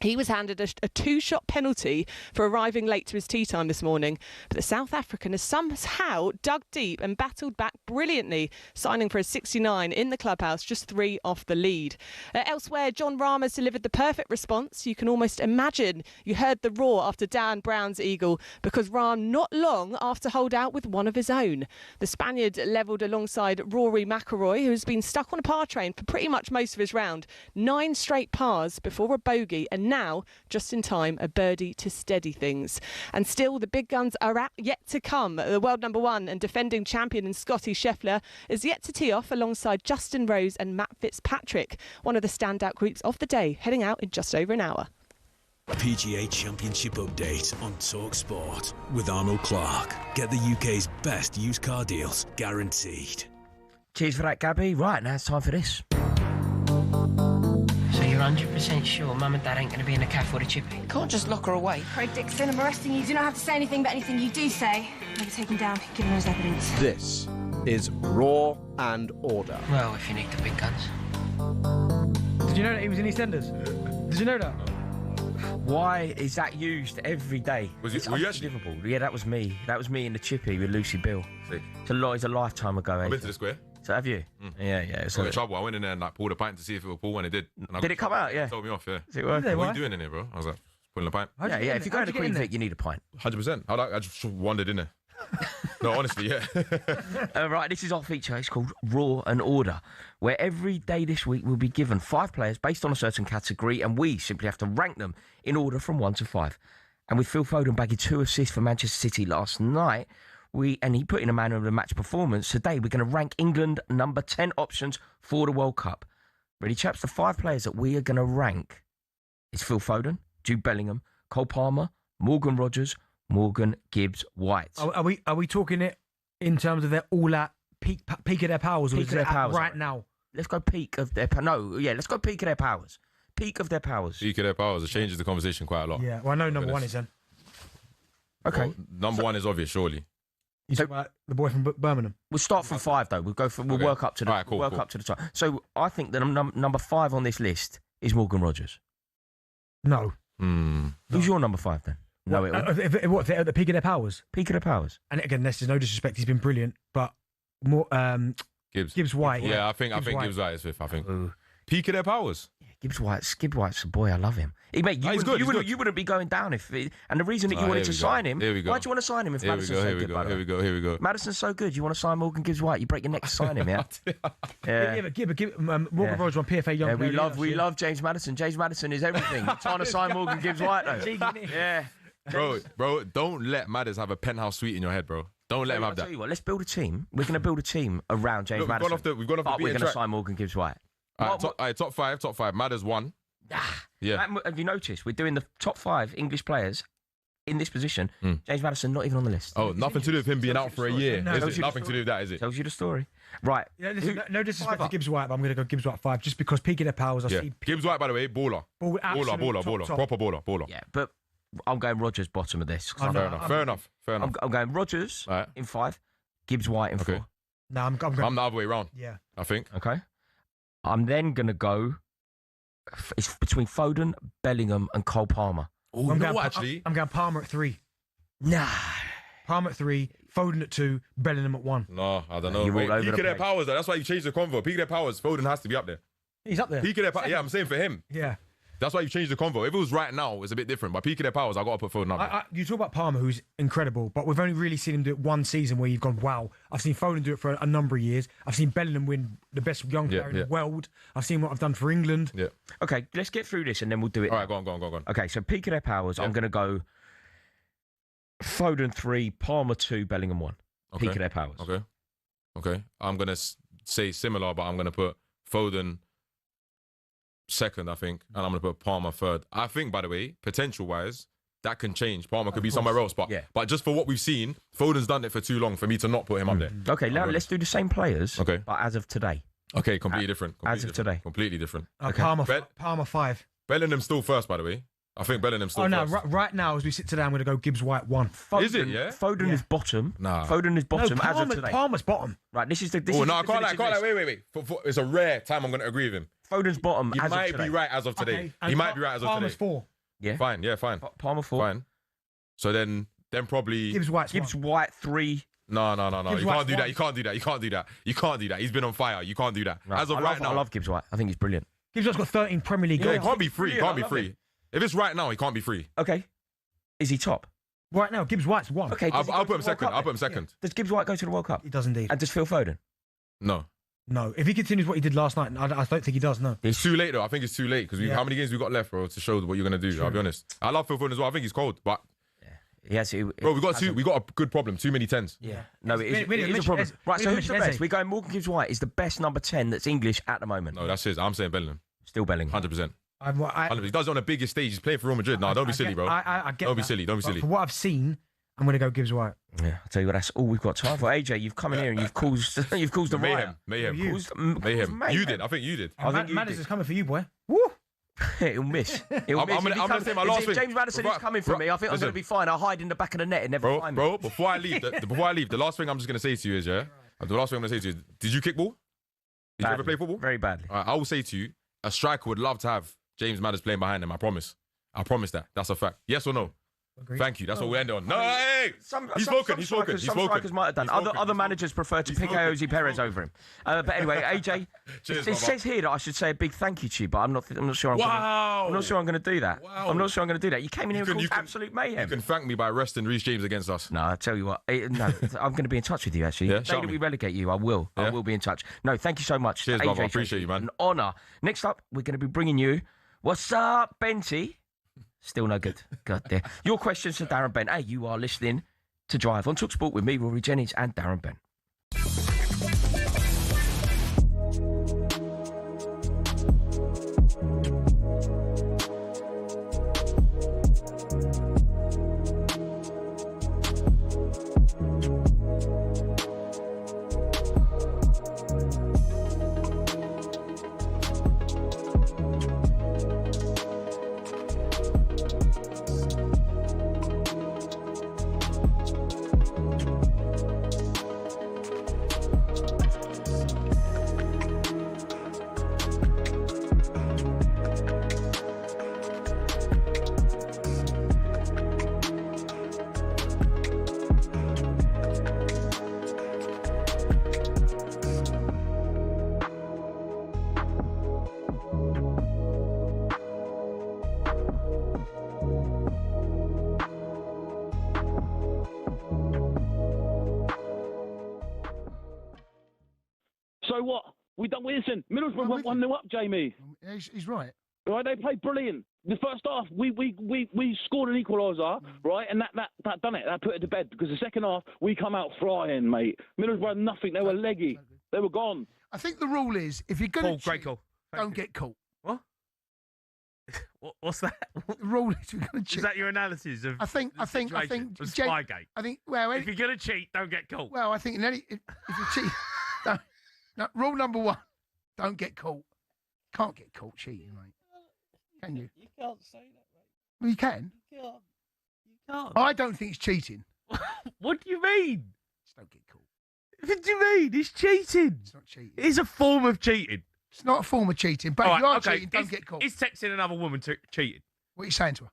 He was handed a two-shot penalty for arriving late to his tee time this morning, but the South African has somehow dug deep and battled back brilliantly, signing for a 69 in the clubhouse, just 3 off the lead. Elsewhere, John Rahm has delivered the perfect response. You can almost imagine you heard the roar after Dan Brown's eagle, because Rahm not long after holed out with one of his own. The Spaniard levelled alongside Rory McIlroy, who has been stuck on a par train for pretty much most of his round. 9 straight pars before a bogey, and now, just in time, a birdie to steady things. And still, the big guns are yet to come. The world number one and defending champion in Scotty Scheffler is yet to tee off alongside Justin Rose and Matt Fitzpatrick, one of the standout groups of the day, heading out in just over an hour. PGA Championship update on talkSPORT with Arnold Clark. Get the UK's best used car deals, guaranteed. Cheers for that, Gabby. Right, now it's time for this. So you're 100% sure Mum and Dad ain't going to be in the cafe or the chippy? Can't just lock her away. Craig Dixon, I'm arresting you. You do not have to say anything, but anything you do say, I'll take him down, given those evidence. This is Raw and Order. Well, if you need the big guns. Did you know that he was in EastEnders? Did you know that? Why is that used every day? Were you actually? Yeah, that was me. That was me in the chippy with Lucy Bill. Sick. It's a lifetime ago. I've been to the square. So have you? Yeah. I got in trouble. I went in there and poured a pint to see if it would pull, and it did. And Did it come out? Yeah. Told me off. Yeah. Did it work? What are you doing in there, bro? I was like, pulling a pint. Yeah. If you go to Queen Vic, you need a pint. 100%. I just wandered in there. No, honestly, yeah. Right, this is our feature. It's called Raw and Order, where every day this week we'll be given 5 players based on a certain category, and we simply have to rank them in order from 1 to 5. And with Phil Foden bagging 2 assists for Manchester City last night, he put in a man of the match performance. Today we're going to rank England number 10 options for the World Cup. Ready, chaps? The 5 players that we are going to rank is Phil Foden, Jude Bellingham, Cole Palmer, Morgan Rogers, Morgan Gibbs-White. Are we talking it in terms of they're all at peak of their powers, or Peak is of it their powers, right now? Let's go peak of their let's go peak of their powers. Peak of their powers. Peak of their powers. It changes the conversation quite a lot. Yeah, well, I know number 1 is then. Okay. Well, number 1 is obvious, surely. You talk about the boy from Birmingham. We'll start from 5 though. We'll work up to the up to the top. So I think that number 5 on this list is Morgan Rogers. No. Who's your number 5 then? No, what at the peak of their powers? Peak of their powers. And again, this is no disrespect. He's been brilliant, but more Gibbs-White. Yeah, I think Gibbs-White is 5th. I think peak of their powers. Yeah, Gibbs-White's a boy. I love him. You wouldn't be going down if. And the reason that you wanted to sign him. Why'd you want to sign him if Madison's so good? Here we go. Madison's so good. You want to sign Morgan Gibbs-White? You break your neck to sign him, yeah. Morgan Rogers on PFA young. Yeah, we love James Maddison. James Maddison is everything. You're trying to sign Morgan Gibbs-White though. Yeah. Bro, don't let Maddis have a penthouse suite in your head, bro. Don't let him have that. Tell you what, let's build a team. We're going to build a team around James Maddison. We've gone off the but we're going to sign Morgan Gibbs-White. Top five. Madders 1. Yeah. Have you noticed? We're doing the top 5 English players in this position. James Maddison not even on the list. Oh, nothing to do with him being out for a year. Is it? Nothing to do with that, is it? Tells you the story. Right. Yeah, listen, no disrespect to Gibbs-White, but I'm going to go Gibbs-White 5 just because peak of their powers. I see Gibbs-White, by the way, baller. Baller. Proper baller. Yeah, but I'm going Rogers bottom of this. Fair enough. I'm going Rogers in 5, Gibbs-White in 4. No, I'm the other way round. Yeah. I think. Okay. I'm then going to go. It's between Foden, Bellingham, and Cole Palmer. Oh, I'm going Palmer at 3. Nah. Palmer at 3, Foden at 2, Bellingham at 1. No, I don't know. Peak of their powers, though. That's why you changed the convo. Peak of their powers, Foden has to be up there. He's up there. Peak of their powers. Yeah, I'm saying for him. Yeah. That's why you changed the convo. If it was right now, it's a bit different. But peak of their powers, I got to put Foden up there. You talk about Palmer, who's incredible, but we've only really seen him do it one season where you've gone, wow. I've seen Foden do it for a number of years. I've seen Bellingham win the best young player in the world. I've seen what I've done for England. Yeah. Okay, let's get through this and then we'll do it. All right, go on. Okay, so peak of their powers, I'm going to go Foden 3, Palmer 2, Bellingham 1. Peak of their powers. Okay. I'm going to say similar, but I'm going to put Foden 2nd, I think, and I'm going to put Palmer 3rd. I think, by the way, potential-wise, that can change. Palmer could be somewhere else, but just for what we've seen, Foden's done it for too long for me to not put him up there. Okay, now let's do the same players, but as of today. Okay, completely different. Today. Completely different. Okay. Palmer 5. Bellingham's still 1st, by the way. I think Bellingham's still 1st. Right now, as we sit today, I'm going to go Gibbs-White 1. Is it, yeah? Foden is bottom. Nah. Foden is bottom as of today. Palmer's bottom. Right, this is the... I can't lie. Wait. It's a rare time I'm going to agree with him. Foden's bottom as of today. He might be right as of today. He might be right as of today. Palmer's 4. Yeah. Fine. Palmer 4. Fine. So then probably... Gibbs-White 3. No. You can't do that. You can't do that. He's been on fire. You can't do that. Right. As of right now... I love Gibbs-White. I think he's brilliant. Gibbs-White's got 13 Premier League goals. He can't be free. If it's right now, he can't be free. Okay. Is he top? Right now, Gibbs-White's 1. Okay. I'll put him second. Yeah. Does Gibbs-White go to the World Cup? He does indeed. And does Phil Foden? No. If he continues what he did last night, I don't think he does, no. It's too late, though. I think it's too late because how many games we got left, bro, to show what you're going to do? I'll be honest. I love Phil Foden as well. I think he's cold, but... Bro, we got a good problem. Too many 10s. Yeah. No, it is a problem. Right, so who's the best? We're going Morgan Gibbs-White is the best number 10 that's English at the moment. No, that's his. I'm saying Bellingham. Still Bellingham. 100%. He does it on the biggest stage. He's playing for Real Madrid. No, don't be silly, bro. Don't be silly. For what I've seen, I'm going to go Gibbs-White. Yeah, I'll tell you what, that's all we've got time for. AJ, you've come in here and you've caused the mayhem. Mayhem. You did. I think you did. Madison is coming for you, boy. Woo! It'll miss. I'm going to say my last thing. James Maddison is coming for me. I think I'm going to be fine. I'll hide in the back of the net and never find me. Bro, before I leave, the last thing I'm just going to say to you is, the last thing I'm going to say to you, did you kick ball? Did you ever play football? Very badly. I will say to you, a striker would love to have James Maddison playing behind him. I promise that. That's a fact. Yes or no? Agreed. Thank you. That's what we end on. No, hey! He's spoken. Some strikers might have done. Other managers prefer to pick Jose Perez over him. But anyway, AJ, it says here that I should say a big thank you to you, but I'm not sure. I'm not sure I'm going to do that. Wow. I'm not sure I'm going to do that. You came in here and caused absolute mayhem. You can thank me by resting Reece James against us. No, I tell you what. I'm going to be in touch with you actually. Yeah, the day that we relegate you, I will. I will be in touch. No, thank you so much. Cheers, AJ brother. I appreciate you, man. An honour. Next up, we're going to be bringing you. What's up, Benty? Still no good. God damn. Your questions to Darren Bent. Hey, you are listening to Drive on talkSPORT with me, Rory Jennings, and Darren Bent. So what? We don't listen. Middlesbrough went 1-0 up, Jamie. He's right. Right, they played brilliant. The first half, we scored an equaliser, right, and that done it. That put it to bed because the second half we come out flying, mate. Middlesbrough had nothing. They were leggy. They were gone. I think the rule is if you're going to great call. don't get caught. What? What's that? The rule is you're going to cheat. Is that your analysis of? I think Spygate. I think well, if you're going to cheat, don't get caught. Well, I think if you cheat, no, rule number 1, don't get caught. Can't get caught cheating, mate. Can you? You can't say that, mate. Well, you can. You can't. I don't think it's cheating. What do you mean? Just don't get caught. What do you mean? It's cheating. It's not cheating. It's a form of cheating. It's not a form of cheating, but if you are cheating, don't get caught. Is texting another woman cheating? What are you saying to her?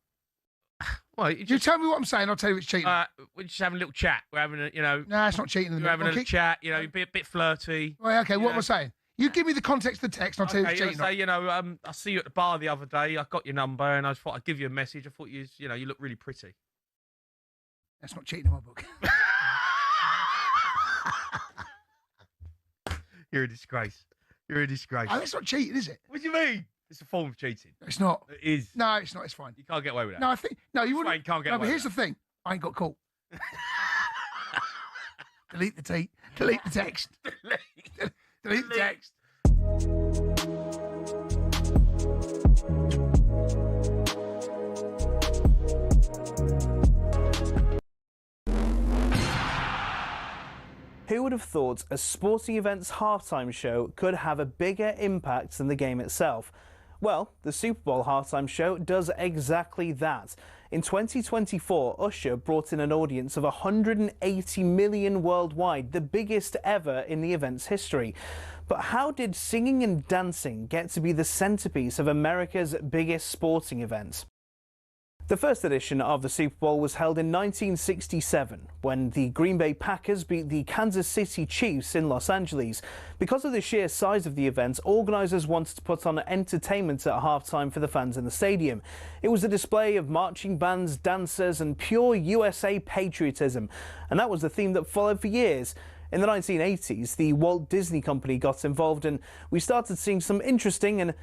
Well, you tell me what I'm saying, I'll tell you it's cheating. We're just having a little chat. We're having No, it's not cheating. We're having a little chat. You know, be a bit flirty. Right, okay, what am I saying? You give me the context of the text, and I'll tell you it's cheating. Say, I see you at the bar the other day. I got your number, and I thought I'd give you a message. I thought you look really pretty. That's not cheating in my book. You're a disgrace. You're a disgrace. Oh, that's not cheating, is it? What do you mean? It's a form of cheating. It's not. It is. No, it's not. It's fine. You can't get away with that. No, I think you wouldn't. You can't get no, away but here's with the thing. I ain't got caught. Delete the text. Delete the text. Delete the text. Who would have thought a sporting event's halftime show could have a bigger impact than the game itself? Well, the Super Bowl halftime show does exactly that. In 2024, Usher brought in an audience of 180 million worldwide, the biggest ever in the event's history. But how did singing and dancing get to be the centerpiece of America's biggest sporting event? The first edition of the Super Bowl was held in 1967 when the Green Bay Packers beat the Kansas City Chiefs in Los Angeles. Because of the sheer size of the event, organisers wanted to put on entertainment at halftime for the fans in the stadium. It was a display of marching bands, dancers and pure USA patriotism, and that was the theme that followed for years. In the 1980s, the Walt Disney Company got involved and we started seeing some interesting and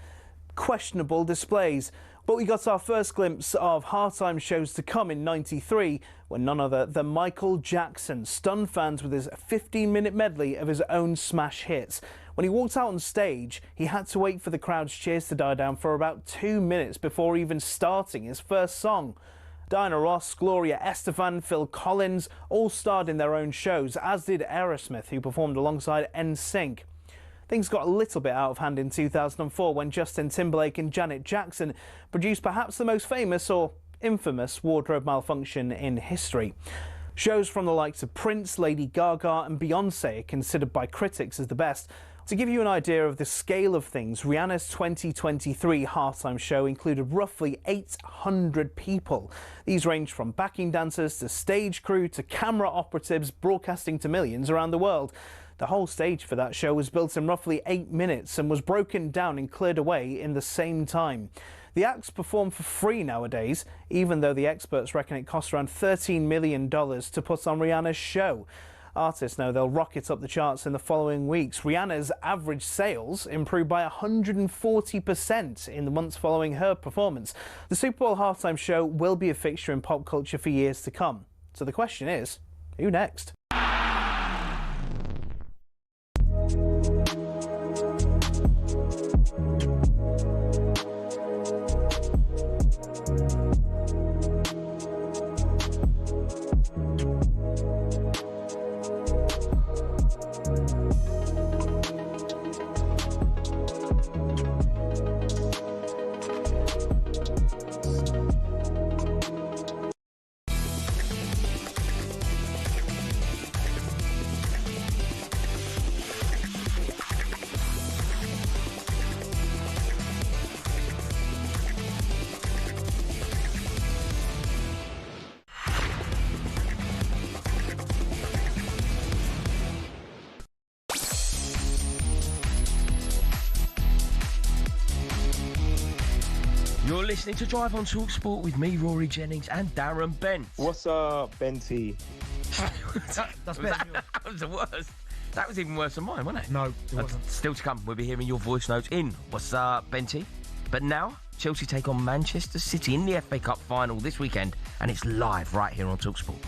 questionable displays. But we got our first glimpse of halftime shows to come in '93 when none other than Michael Jackson stunned fans with his 15-minute medley of his own smash hits. When he walked out on stage, he had to wait for the crowd's cheers to die down for about 2 minutes before even starting his first song. Diana Ross, Gloria Estefan, Phil Collins all starred in their own shows, as did Aerosmith, who performed alongside NSYNC. Things got a little bit out of hand in 2004 when Justin Timberlake and Janet Jackson produced perhaps the most famous or infamous wardrobe malfunction in history. Shows from the likes of Prince, Lady Gaga and Beyoncé are considered by critics as the best. To give you an idea of the scale of things, Rihanna's 2023 halftime show included roughly 800 people. These ranged from backing dancers to stage crew to camera operatives broadcasting to millions around the world. The whole stage for that show was built in roughly 8 minutes and was broken down and cleared away in the same time. The acts perform for free nowadays, even though the experts reckon it costs around $13 million to put on Rihanna's show. Artists know they'll rocket up the charts in the following weeks. Rihanna's average sales improved by 140% in the months following her performance. The Super Bowl halftime show will be a fixture in pop culture for years to come. So the question is, who next? You're listening to Drive on talkSPORT with me, Rory Jennings, and Darren Bent. What's up, Benty? That's better. That was the worst. That was even worse than mine, wasn't it? No, it wasn't. Still to come, we'll be hearing your voice notes in What's Up, Benty? But now, Chelsea take on Manchester City in the FA Cup final this weekend, and it's live right here on talkSPORT.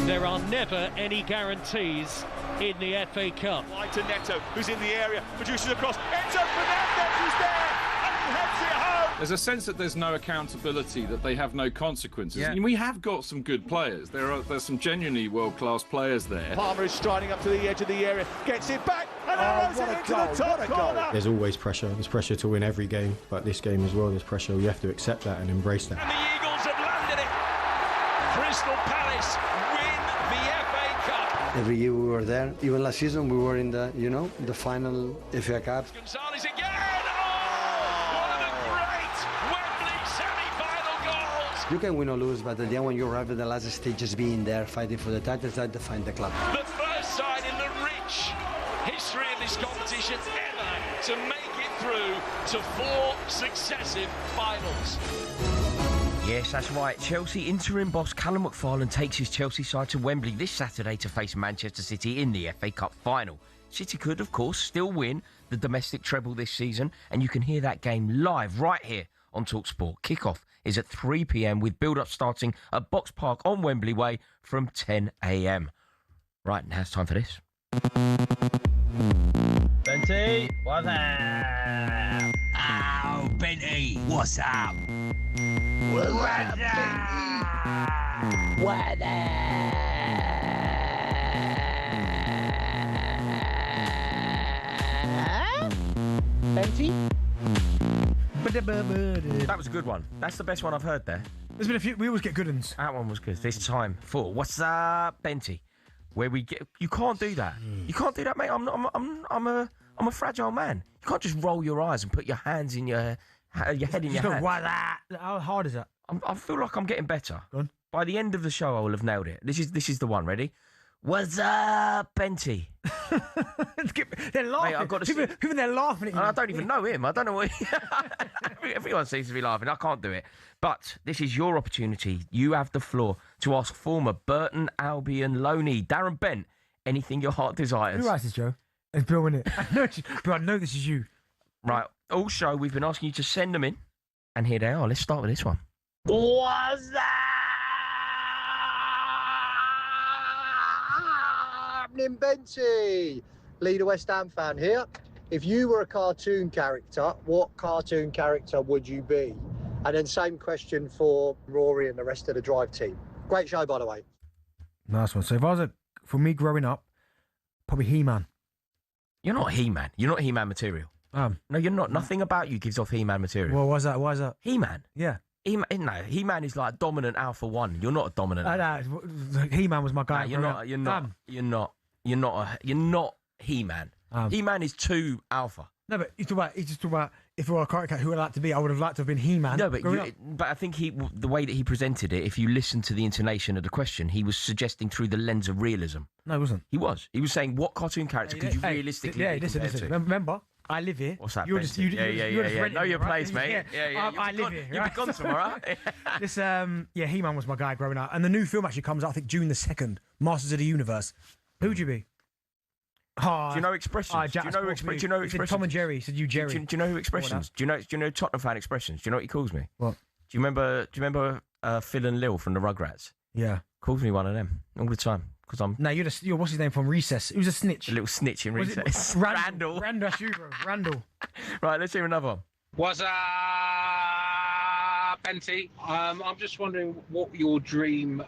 There are never any guarantees in the FA Cup. Wide to Neto, who's in the area, produces a cross. Enzo Fernandez is there, and he heads it home. There's a sense that there's no accountability, that they have no consequences. Yeah. I mean, we have got some good players. There's some genuinely world-class players there. Palmer is striding up to the edge of the area, gets it back, and arrows it into the top corner. There's always pressure. There's pressure to win every game, but this game as well, there's pressure. You have to accept that and embrace that. And the Eagles have landed it. Crystal Palace win the FA Cup. Every year we were there. Even last season we were in the, the final FA Cup. Gonzalez again. Oh, one of the great Wembley semi-final goals. You can win or lose, but at the end when you arrive at the last stage, just being there, fighting for the titles, that defines the club. The first side in the rich history of this competition ever to make it through to 4 successive finals. Yes, that's right. Chelsea interim boss Callum McFarlane takes his Chelsea side to Wembley this Saturday to face Manchester City in the FA Cup final. City could, of course, still win the domestic treble this season, and you can hear that game live right here on talkSPORT. Kickoff is at 3 p.m. with build-up starting at Box Park on Wembley Way from 10 a.m. Right, now it's time for this. Benty, what's up? Oh, Benty, what's up? What's up, What Benty? That was a good one. That's the best one I've heard there. There's been a few. We always get good ones. That one was good. This time for What's Up, Benty? Where we get. You can't do that. You can't do that, mate. I'm a fragile man. You can't just roll your eyes and put your hands in your head in your hand. How hard is that? I feel like I'm getting better. Go on. By the end of the show, I will have nailed it. This is the one. Ready? What's up, Benty? They're laughing. Mate, I've got to people they're laughing at you. I don't even know him. I don't know what. Everyone seems to be laughing. I can't do it. But this is your opportunity. You have the floor to ask former Burton Albion loanee Darren Bent anything your heart desires. Who writes this, Joe? It's Bill, isn't it? I know this is you. Right. All show, we've been asking you to send them in, and here they are. Let's start with this one. What's up, Benty? Leader West Ham fan here. If you were a cartoon character, what cartoon character would you be? And then same question for Rory and the rest of the Drive team. Great show, by the way. Nice one. So if I was for me growing up, probably He-Man. You're not He-Man. You're not He-Man material. No, you're not. Nothing about you gives off He-Man material. Well, why is that? He-Man? Yeah. He-Man is like dominant alpha one. You're not a dominant. He-Man was my guy. You're not He-Man. He-Man is 2 alpha. No, but he's just talking about if I were a character who I'd like to be, I would have liked to have been He-Man. No, but I think the way that he presented it, if you listen to the intonation of the question, he was suggesting through the lens of realism. No, he wasn't. He was. He was saying, what cartoon character could you realistically be compared to? Remember, I live here. What's that? You're just know your place, mate. Yeah. I live here. You'll be gone tomorrow. This, He-Man was my guy growing up, and the new film actually comes out, I think, June the 2nd. Masters of the Universe. Who would you be? Do you know expressions? Do you know expressions? Tom and Jerry. He said you, Jerry. Do you know who expressions? Do you know Tottenham fan expressions? Do you know what he calls me? What? Do you remember Phil and Lil from the Rugrats? Yeah. Calls me one of them all the time because I'm. No, you're what's his name from Recess? Who's a snitch? A little snitch in Recess. Randall. That's you, bro. Randall. Right, let's hear another one. What's up, Benty? I'm just wondering what your dream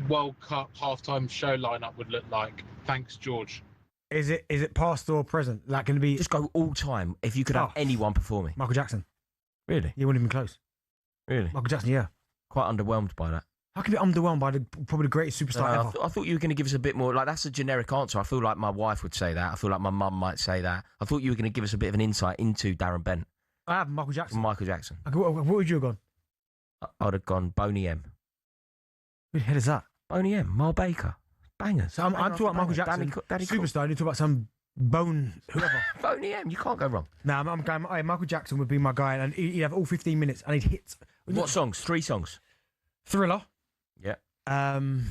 World Cup halftime show lineup would look like. Thanks, George. Is it past or present? Like, going to be just go all time. If you could have anyone performing, Michael Jackson. Really? You weren't even close. Really? Michael Jackson. Yeah. Quite underwhelmed by that. How can you be underwhelmed by probably the greatest superstar ever? I thought you were going to give us a bit more. Like, that's a generic answer. I feel like my wife would say that. I feel like my mum might say that. I thought you were going to give us a bit of an insight into Darren Bent. I have Michael Jackson. Michael Jackson. What would you have gone? I'd have gone Boney M. Who the hell is that? Boney M. Marl Baker. Bangers. So I'm talking about Michael Jackson, Daddy superstar. You talk about some whoever. Boney M, you can't go wrong. Nah, I'm going. Michael Jackson would be my guy, and he'd have all 15 minutes, and he'd hit. What songs? 3 songs. Thriller. Yeah. Do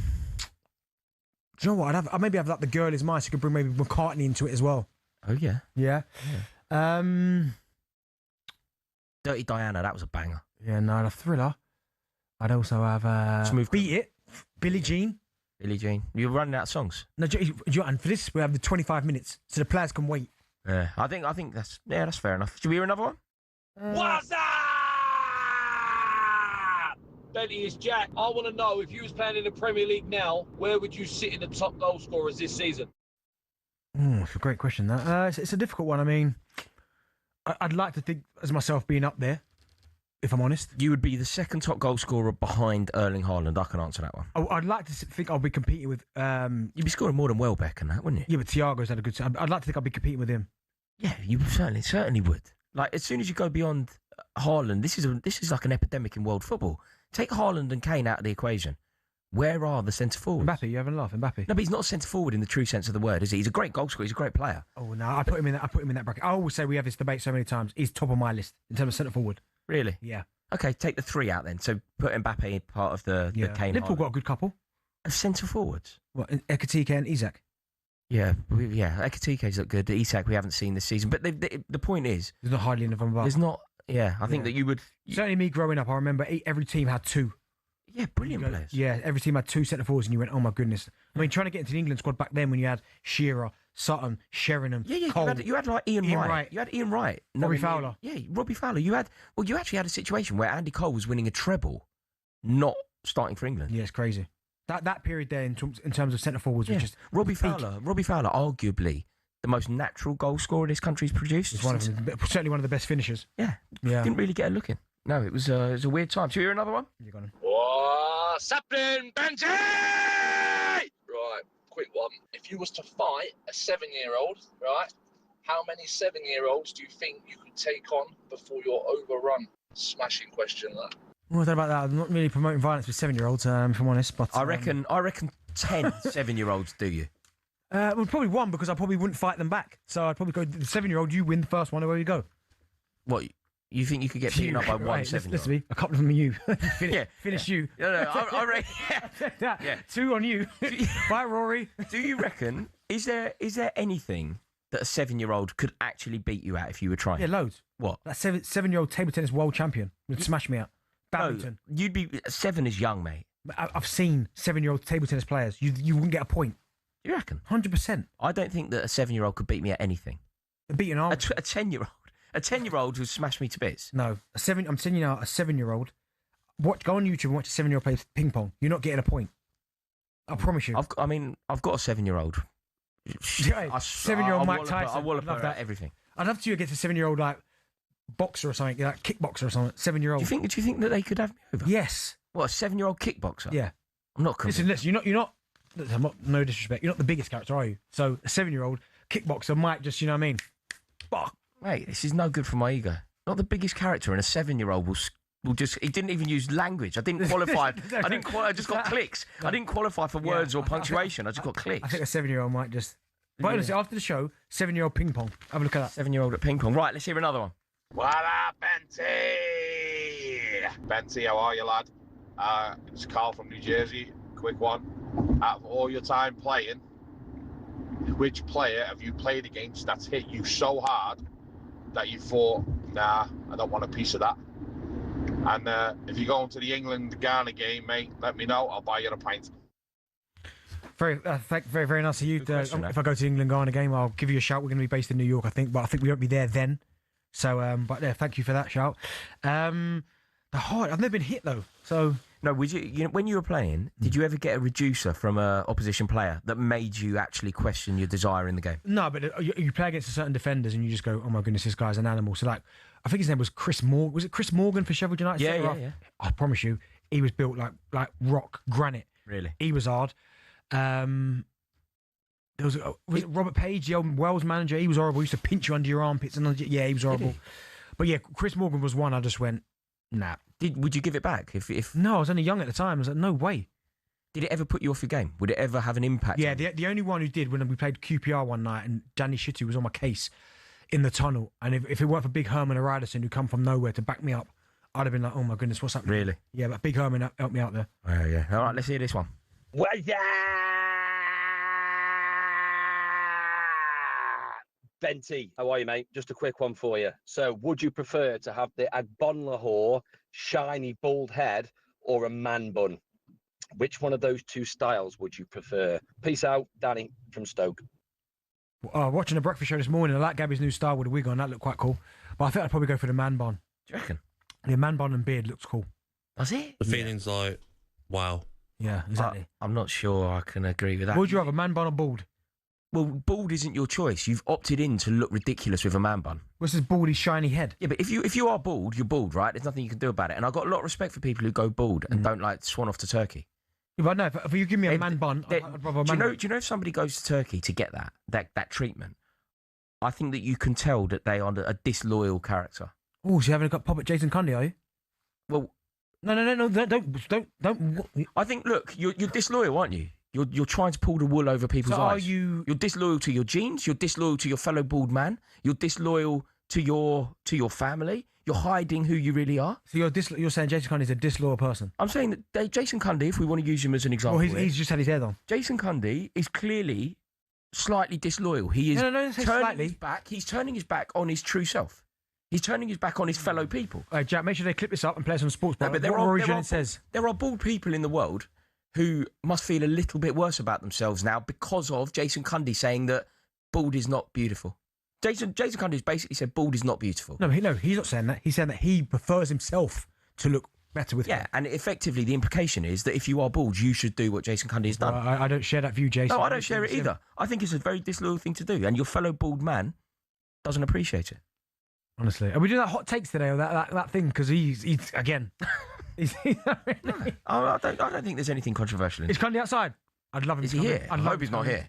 you know what? I'd maybe have like The Girl Is Mine, so you could bring maybe McCartney into it as well. Oh yeah. Yeah. Dirty Diana, that was a banger. Yeah, no, the Thriller. I'd also have Smooth. Beat It, Billie Jean. Billie Jean. You're running out of songs. No, and for this we have the 25 minutes, so the players can wait. Yeah, I think that's fair enough. Should we hear another one? What's up? Benny, it's Jack. I want to know, if you was playing in the Premier League now, where would you sit in the top goal scorers this season? It's a great question. That it's a difficult one. I mean, I'd like to think as myself being up there, if I'm honest. You would be the second top goal scorer behind Erling Haaland. I can answer that one. I'd like to think I'll be competing with. You'd be scoring more than Welbeck and that, wouldn't you? Yeah, but Thiago's had a good time. I'd like to think I'll be competing with him. Yeah, you certainly would. Like, as soon as you go beyond Haaland, this is like an epidemic in world football. Take Haaland and Kane out of the equation. Where are the centre forwards? Mbappe, you having a laugh, Mbappe? No, but he's not a centre forward in the true sense of the word, is he? He's a great goal scorer. He's a great player. Oh no, I put him in that bracket. I always say we have this debate so many times. He's top of my list in terms of centre forward. Really? Yeah. Okay, take the 3 out then. So put Mbappe in part of the Kane. Liverpool Haaland. got a good couple. Of centre forwards. What? Ekitike and Isak. Yeah, Ekitike's look good. Isak we haven't seen this season, but the point is, there's not hardly enough of them. There's not. Yeah, I think that you would. Certainly, me growing up, I remember every team had 2. Yeah, brilliant players. Yeah, every team had 2 centre forwards, and you went, "Oh my goodness!" I mean, trying to get into the England squad back then when you had Shearer, Sutton, Sheringham, Cole, you had like Ian Wright. You had Ian Wright, Robbie Fowler. Yeah, Robbie Fowler. You actually had a situation where Andy Cole was winning a treble, not starting for England. Yeah, it's crazy. That period there in terms of centre forwards was just Robbie Fowler, arguably the most natural goal scorer this country's produced. He's certainly one of the best finishers. Yeah. Didn't really get a look in. No, it was a weird time. Should we hear another one? You got him. What's happening, Benji? Right, quick one. If you was to fight a 7-year-old, right, how many 7-year-olds do you think you could take on before you're overrun? Smashing question, that. Well, I don't know about that. I'm not really promoting violence with 7-year-olds, if I'm honest. But I reckon 10 7-year-olds do you? Well, probably 1 because I probably wouldn't fight them back. So I'd probably go the 7-year-old. You win the first one. Away you go. What? You think you could get beaten up by one 7-year-old? Listen to me. A couple of them are you. Finish you. No, I reckon. Yeah. 2 on you. Bye, Rory. Do you reckon? Is there anything that a 7-year-old could actually beat you at if you were trying? Yeah, loads. What? That 7-year-old table tennis world champion would smash me out. Badminton. No, you'd be 7 is young, mate. I've seen 7-year-old table tennis players. You wouldn't get a point. You reckon? 100%. I don't think that a 7-year-old could beat me at anything. Beat an arm. A 10-year-old. A 10-year-old who smashed me to bits. No, I'm telling you now, a 7-year-old. Go on YouTube and watch a 7-year-old play ping pong. You're not getting a point. I promise you. I've got a 7-year-old. 7-year-old Mike Tyson. I will love that. Everything. I'd love to get a 7-year-old like boxer or something, like kickboxer or something. 7-year-old. Do you think that they could have me over? Yes. What, a 7-year-old kickboxer? Yeah. I'm not convinced. Listen. You're not. No disrespect. You're not the biggest character, are you? So a 7-year-old kickboxer might just, you know what I mean? Bah. Mate, this is no good for my ego. Not the biggest character, and a 7-year-old will just. He didn't even use language. I didn't qualify. I just got clicks. I didn't qualify for words or punctuation. I just got clicks. I think a 7-year-old might just. But honestly, after the show, 7-year-old ping pong. Have a look at that. 7-year-old at ping pong. Right, let's hear another one. What up, Benty? Benty, how are you, lad? It's Carl from New Jersey. Quick one. Out of all your time playing, which player have you played against that's hit you so hard that you thought, nah, I don't want a piece of that? And if you're going to the England-Ghana game, mate, let me know. I'll buy you a pint. Very, very nice of you. If I go to the England-Ghana game, I'll give you a shout. We're going to be based in New York, I think, but I think we won't be there then. So, but yeah, thank you for that shout. I've never been hit though. So no, would you when you were playing, did you ever get a reducer from an opposition player that made you actually question your desire in the game? No, but you play against certain defenders and you just go, oh my goodness, this guy's an animal. So like, I think his name was Chris Morgan. Was it Chris Morgan for Sheffield United? Yeah. I promise you, he was built like rock granite. Really, he was hard. Was it Robert Page, the old Wales manager? He was horrible. He used to pinch you under your armpits, and he was horrible. But yeah, Chris Morgan was one. I just went, nah. Would you give it back if? No, I was only young at the time. I was like, no way. Did it ever put you off your game? Would it ever have an impact? Yeah, the only one who did when we played QPR one night and Danny Shitty was on my case in the tunnel. And if it weren't for Big Herman and Ryderson who come from nowhere to back me up, I'd have been like, oh my goodness, what's happening? Really? Yeah, but Big Herman helped me out there. Oh, yeah. All right, let's hear this one. Well, yeah. Benty, how are you, mate? Just a quick one for you. So, would you prefer to have the Agbonlahor shiny bald head or a man bun? Which one of those two styles would you prefer? Peace out, Danny from Stoke. Watching the breakfast show this morning, I like Gabby's new style with a wig on. That looked quite cool. But I think I'd probably go for the man bun. Do you reckon? The man bun and beard looks cool. Does it? The feeling's like, wow. Yeah, exactly. I'm not sure I can agree with that. What would you have, a man bun or bald? Well, bald isn't your choice. You've opted in to look ridiculous with a man bun. What's this baldy, shiny head? Yeah, but if you are bald, you're bald, right? There's nothing you can do about it. And I've got a lot of respect for people who go bald and don't like swan off to Turkey. Yeah, but no, if you give me a man bun, I'd rather a man bun. Do you know if somebody goes to Turkey to get that treatment, I think that you can tell that they are a disloyal character. Oh, so you having a pop at Jason Cundy, are you? Well, no, don't. I think, look, you're disloyal, aren't you? You're trying to pull the wool over people's eyes. You're disloyal to your genes. You're disloyal to your fellow bald man. You're disloyal to your family. You're hiding who you really are. So you're saying Jason Cundy is a disloyal person? I'm saying that Jason Cundy, if we want to use him as an example, well, he's just had his head on. Jason Cundy is clearly slightly disloyal. He is He's turning his back on his true self. He's turning his back on his fellow people. Jack, make sure they clip this up and play us on sports. No, but Rory Jennings says there are bald people in the world who must feel a little bit worse about themselves now because of Jason Cundy saying that bald is not beautiful. Jason Cundy's basically said bald is not beautiful. No, he's not saying that. He's saying that he prefers himself to look better with hair. And effectively the implication is that if you are bald, you should do what Jason Cundy has done. Well, I don't share that view, Jason. No, I don't share it either. I think it's a very disloyal thing to do, and your fellow bald man doesn't appreciate it. Honestly, are we doing that hot takes today or that thing? Because he's again. No, I don't think there's anything controversial in it. Is Cundy outside? I'd love him. Is he here? I hope he's not here.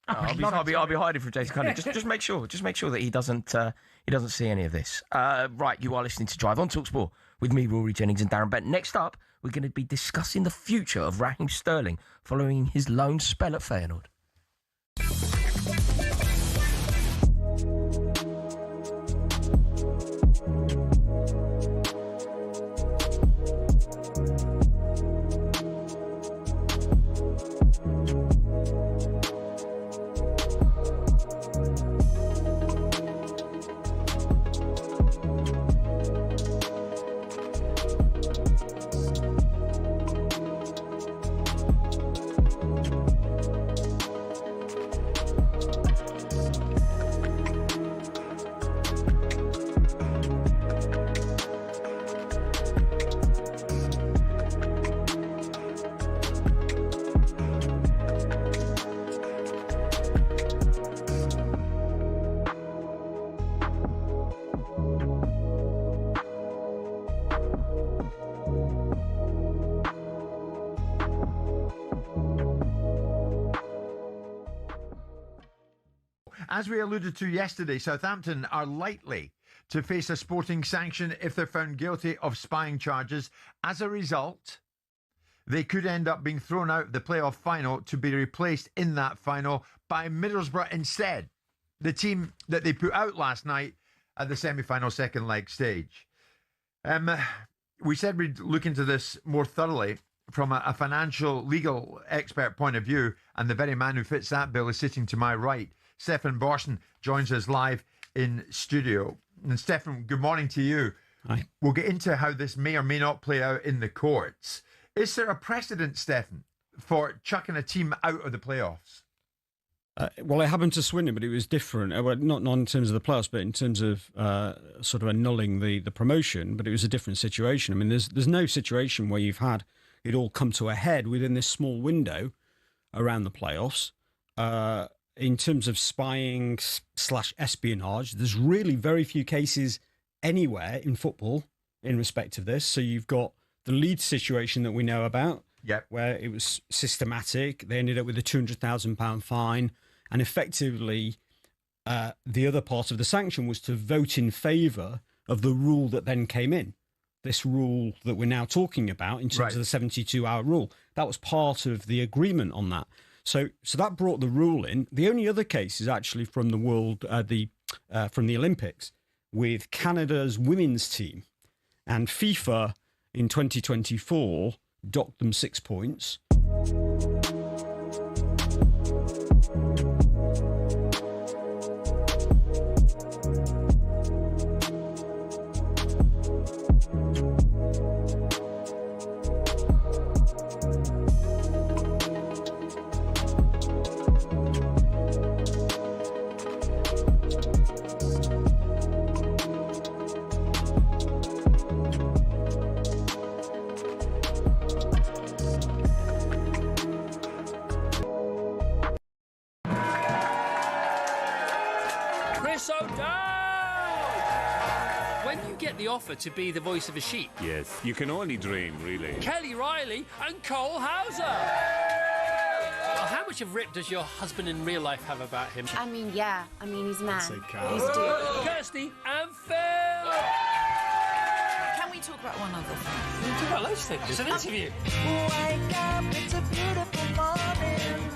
I'll be hiding from Jason Cundy. Just make sure that he doesn't see any of this. Right, you are listening to Drive on talkSPORT with me, Rory Jennings and Darren Bent. Next up, we're going to be discussing the future of Raheem Sterling following his loan spell at Feyenoord. As we alluded to yesterday, Southampton are likely to face a sporting sanction if they're found guilty of spying charges. As a result, they could end up being thrown out of the playoff final to be replaced in that final by Middlesbrough instead, the team that they put out last night at the semi-final second leg stage. We said we'd look into this more thoroughly from a financial, legal expert point of view, and the very man who fits that bill is sitting to my right. Stefan Borsten joins us live in studio. And Stefan, good morning to you. Hi. We'll get into how this may or may not play out in the courts. Is there a precedent, Stefan, for chucking a team out of the playoffs? Well, it happened to Swindon, but it was different. Well, not in terms of the playoffs, but in terms of sort of annulling the promotion. But it was a different situation. I mean, there's no situation where you've had it all come to a head within this small window around the playoffs. In terms of spying / espionage, there's really very few cases anywhere in football in respect of this. So you've got the Leeds situation that we know about, where it was systematic. They ended up with a £200,000 fine, and effectively the other part of the sanction was to vote in favour of the rule that then came in. this rule that we're now talking about in terms of the 72-hour rule. That was part of the agreement on that. So that brought the rule in. The only other case is actually from the from the Olympics with Canada's women's team, and FIFA in 2024 docked them 6 points. Offer to be the voice of a sheep. Yes, you can only dream, really. Kelly Riley and Cole Hauser. Well, how much of Rip does your husband in real life have about him? I mean, yeah. I mean, he's a man. He's a dude. Kirsty and Phil. Can we talk about one other thing? We can talk about loads of things. It's an interview. Wake up, it's a beautiful morning.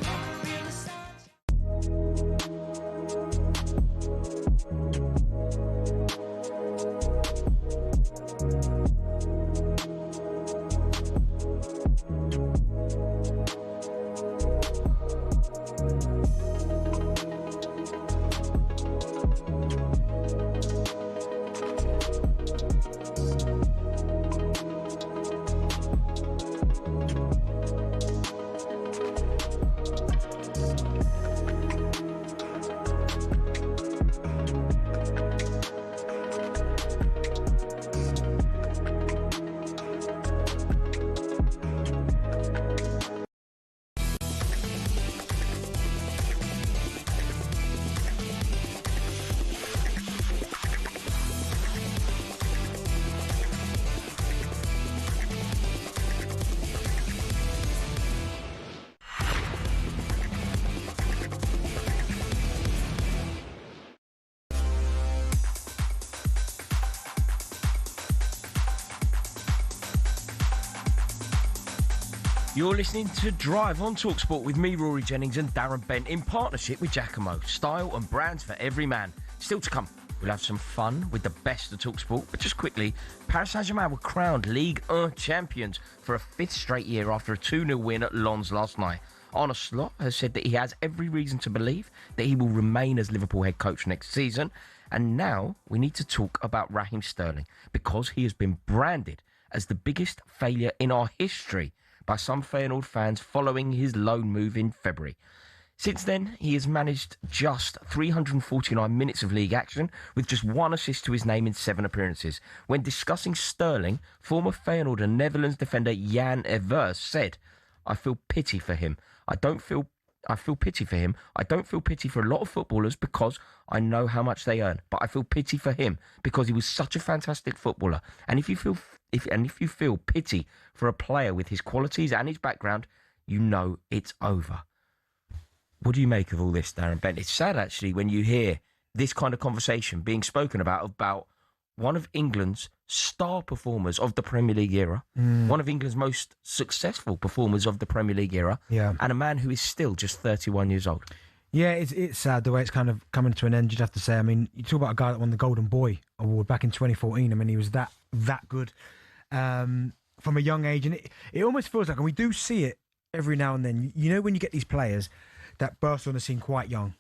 You're listening to Drive on talkSPORT with me, Rory Jennings, and Darren Bent in partnership with Giacomo. Style and brands for every man. Still to come, we'll have some fun with the best of talkSPORT. But just quickly, Paris Saint-Germain were crowned Ligue 1 champions for a fifth straight year after a 2-0 win at Lens last night. Arne Slot has said that he has every reason to believe that he will remain as Liverpool head coach next season. And now we need to talk about Raheem Sterling, because he has been branded as the biggest failure in our history by some Feyenoord fans following his loan move in February. Since then, he has managed just 349 minutes of league action with just one assist to his name in 7 appearances. When discussing Sterling, former Feyenoord and Netherlands defender Jan Evers said, I feel pity for him. I feel pity for him. I don't feel pity for a lot of footballers because I know how much they earn. But I feel pity for him because he was such a fantastic footballer. And if you feel pity for a player with his qualities and his background, you know it's over. What do you make of all this, Darren Bent? It's sad, actually, when you hear this kind of conversation being spoken about one of England's star performers of the Premier League era, one of England's most successful performers of the Premier League era, and a man who is still just 31 years old. Yeah, it's sad the way it's kind of coming to an end, you'd have to say. I mean, you talk about a guy that won the Golden Boy Award back in 2014. I mean, he was that good from a young age. And it almost feels like, and we do see it every now and then, you know, when you get these players that burst on the scene quite young,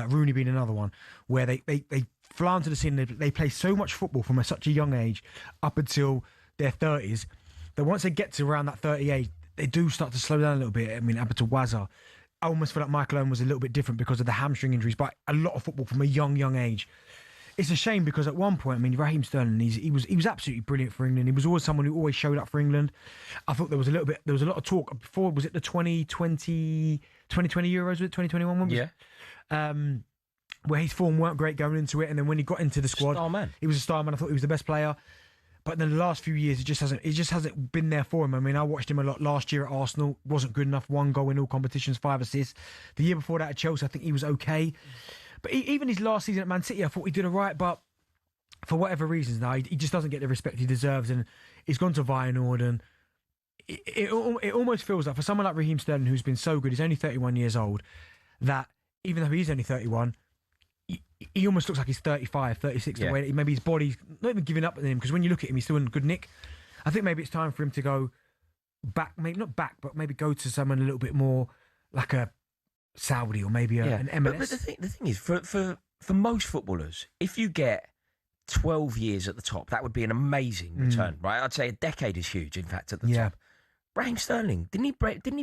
Rooney being another one, where they fly onto the scene, they play so much football from such a young age up until their 30s, that once they get to around that 30 age, they do start to slow down a little bit. I mean, happened to Wazza. I almost feel like Michael Owen was a little bit different because of the hamstring injuries, but a lot of football from a young age. It's a shame because at one point, I mean, Raheem Sterling, he was absolutely brilliant for England. He was always someone who always showed up for England. I thought there was a lot of talk before. Was it the 2020 Euros? Was it 2021 one? Yeah. Where his form weren't great going into it, and then when he got into the squad, he was a star man. I thought he was the best player. But then the last few years, it just hasn't been there for him. I mean, I watched him a lot last year at Arsenal. Wasn't good enough. 1 goal in all competitions, 5 assists. The year before that at Chelsea, I think he was okay. But even his last season at Man City, I thought he did all right. But for whatever reasons now, he just doesn't get the respect he deserves, and he's gone to Feyenoord, and it almost feels like for someone like Raheem Sterling, who's been so good, he's only 31 years old, that even though he's only 31, he almost looks like he's 35, 36, the way that maybe his body's not even giving up on him, because when you look at him, he's still in good nick. I think maybe it's time for him to go back, maybe not back, but maybe go to someone a little bit more like a Saudi or maybe an MLS. But the thing is, for most footballers, if you get 12 years at the top, that would be an amazing return, right? I'd say a decade is huge, in fact, at the top. Raheem Sterling, didn't he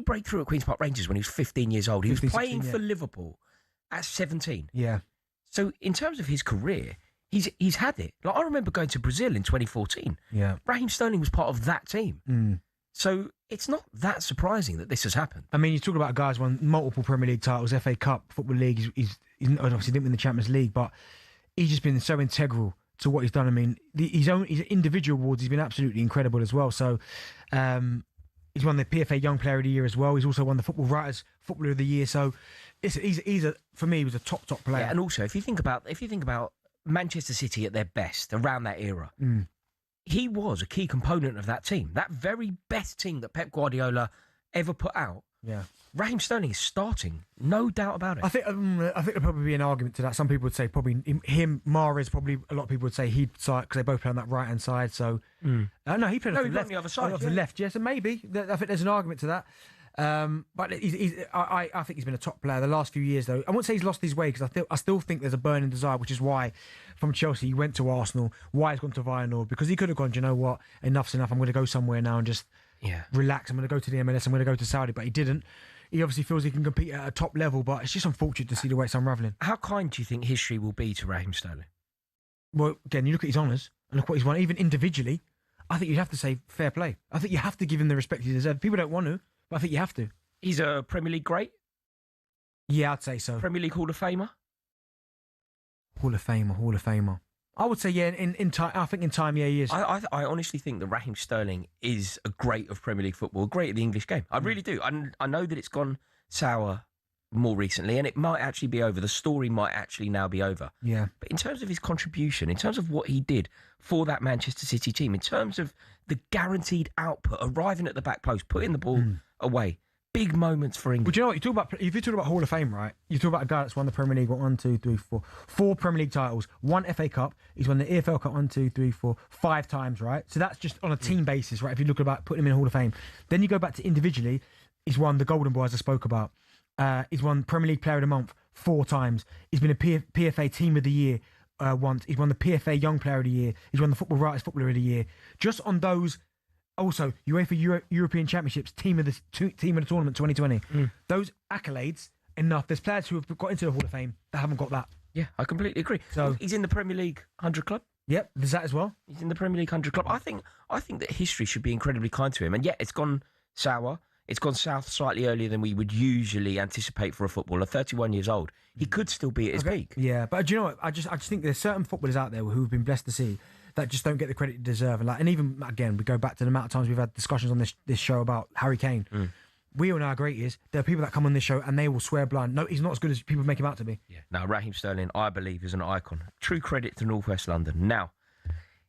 break through at Queen's Park Rangers when he was 15 years old? He was playing for Liverpool at 17. Yeah. So in terms of his career, he's had it. Like, I remember going to Brazil in 2014. Yeah. Raheem Sterling was part of that team. So it's not that surprising that this has happened. I mean, you talk about guys won multiple Premier League titles, FA Cup, Football League. He's obviously didn't win the Champions League, but he's just been so integral to what he's done. I mean, his individual awards, he's been absolutely incredible as well. So he's won the PFA Young Player of the Year as well. He's also won the Football Writers Footballer of the Year. So for me, he was a top player. Yeah, and also if you think about Manchester City at their best around that era, he was a key component of that team, that very best team that Pep Guardiola ever put out. Yeah, Raheem Sterling is starting, no doubt about it. I think there'd probably be an argument to that. Some people would say probably him, Mahrez. Probably a lot of people would say he'd start because they both play on that right hand side. So no, he played on the other side, off the left. Yes, and maybe I think there's an argument to that. But I think he's been a top player the last few years, though. I won't say he's lost his way because I still think there's a burning desire, which is why from Chelsea he went to Arsenal, why he's gone to Feyenoord, because he could have gone, do you know what, enough's enough, I'm going to go somewhere now and just relax, I'm going to go to the MLS, I'm going to go to Saudi, but he didn't. He obviously feels he can compete at a top level, but it's just unfortunate to see the way it's unravelling. How kind do you think history will be to Raheem Sterling? Well, again, you look at his honours and look what he's won, even individually, I think you'd have to say fair play. I think you have to give him the respect he deserves. People don't want to, but I think you have to. He's a Premier League great? Yeah, I'd say so. Premier League Hall of Famer? Hall of Famer. I would say, yeah, in time. I think in time, yeah, he is. I honestly think that Raheem Sterling is a great of Premier League football, great at the English game. I really do. I know that it's gone sour more recently, and it might actually be over. The story might actually now be over. Yeah. But in terms of his contribution, in terms of what he did for that Manchester City team, in terms of the guaranteed output, arriving at the back post, putting the ball away, big moments for England. Well, do you know what? If you talk about Hall of Fame, right? You talk about a guy that's won the Premier League, 4 Premier League titles, 1 FA Cup. He's won the EFL Cup 5 times, right? So that's just on a team basis, right? If you look about putting him in Hall of Fame, then you go back to individually. He's won the Golden Boy, as I spoke about. He's won Premier League Player of the Month 4 times. He's been a PFA Team of the Year once. He's won the PFA Young Player of the Year. He's won the Football Writers Footballer of the Year. Just on those. Also, UEFA European Championships Team of the Tournament 2020. Those accolades, enough. There's players who have got into the Hall of Fame that haven't got that. Yeah, I completely agree. So he's in the Premier League 100 Club. Yep, there's that as well. He's in the Premier League 100 Club. I think that history should be incredibly kind to him. And yet, it's gone sour. It's gone south slightly earlier than we would usually anticipate for a footballer. 31 years old, he could still be at his peak. Yeah, but do you know what? I just think there's certain footballers out there who've been blessed to see that just don't get the credit they deserve. And even again, we go back to the amount of times we've had discussions on this show about Harry Kane. We all know how great he is. There are people that come on this show and they will swear blind. No, he's not as good as people make him out to be. Yeah. Now, Raheem Sterling, I believe, is an icon. True credit to North West London. Now,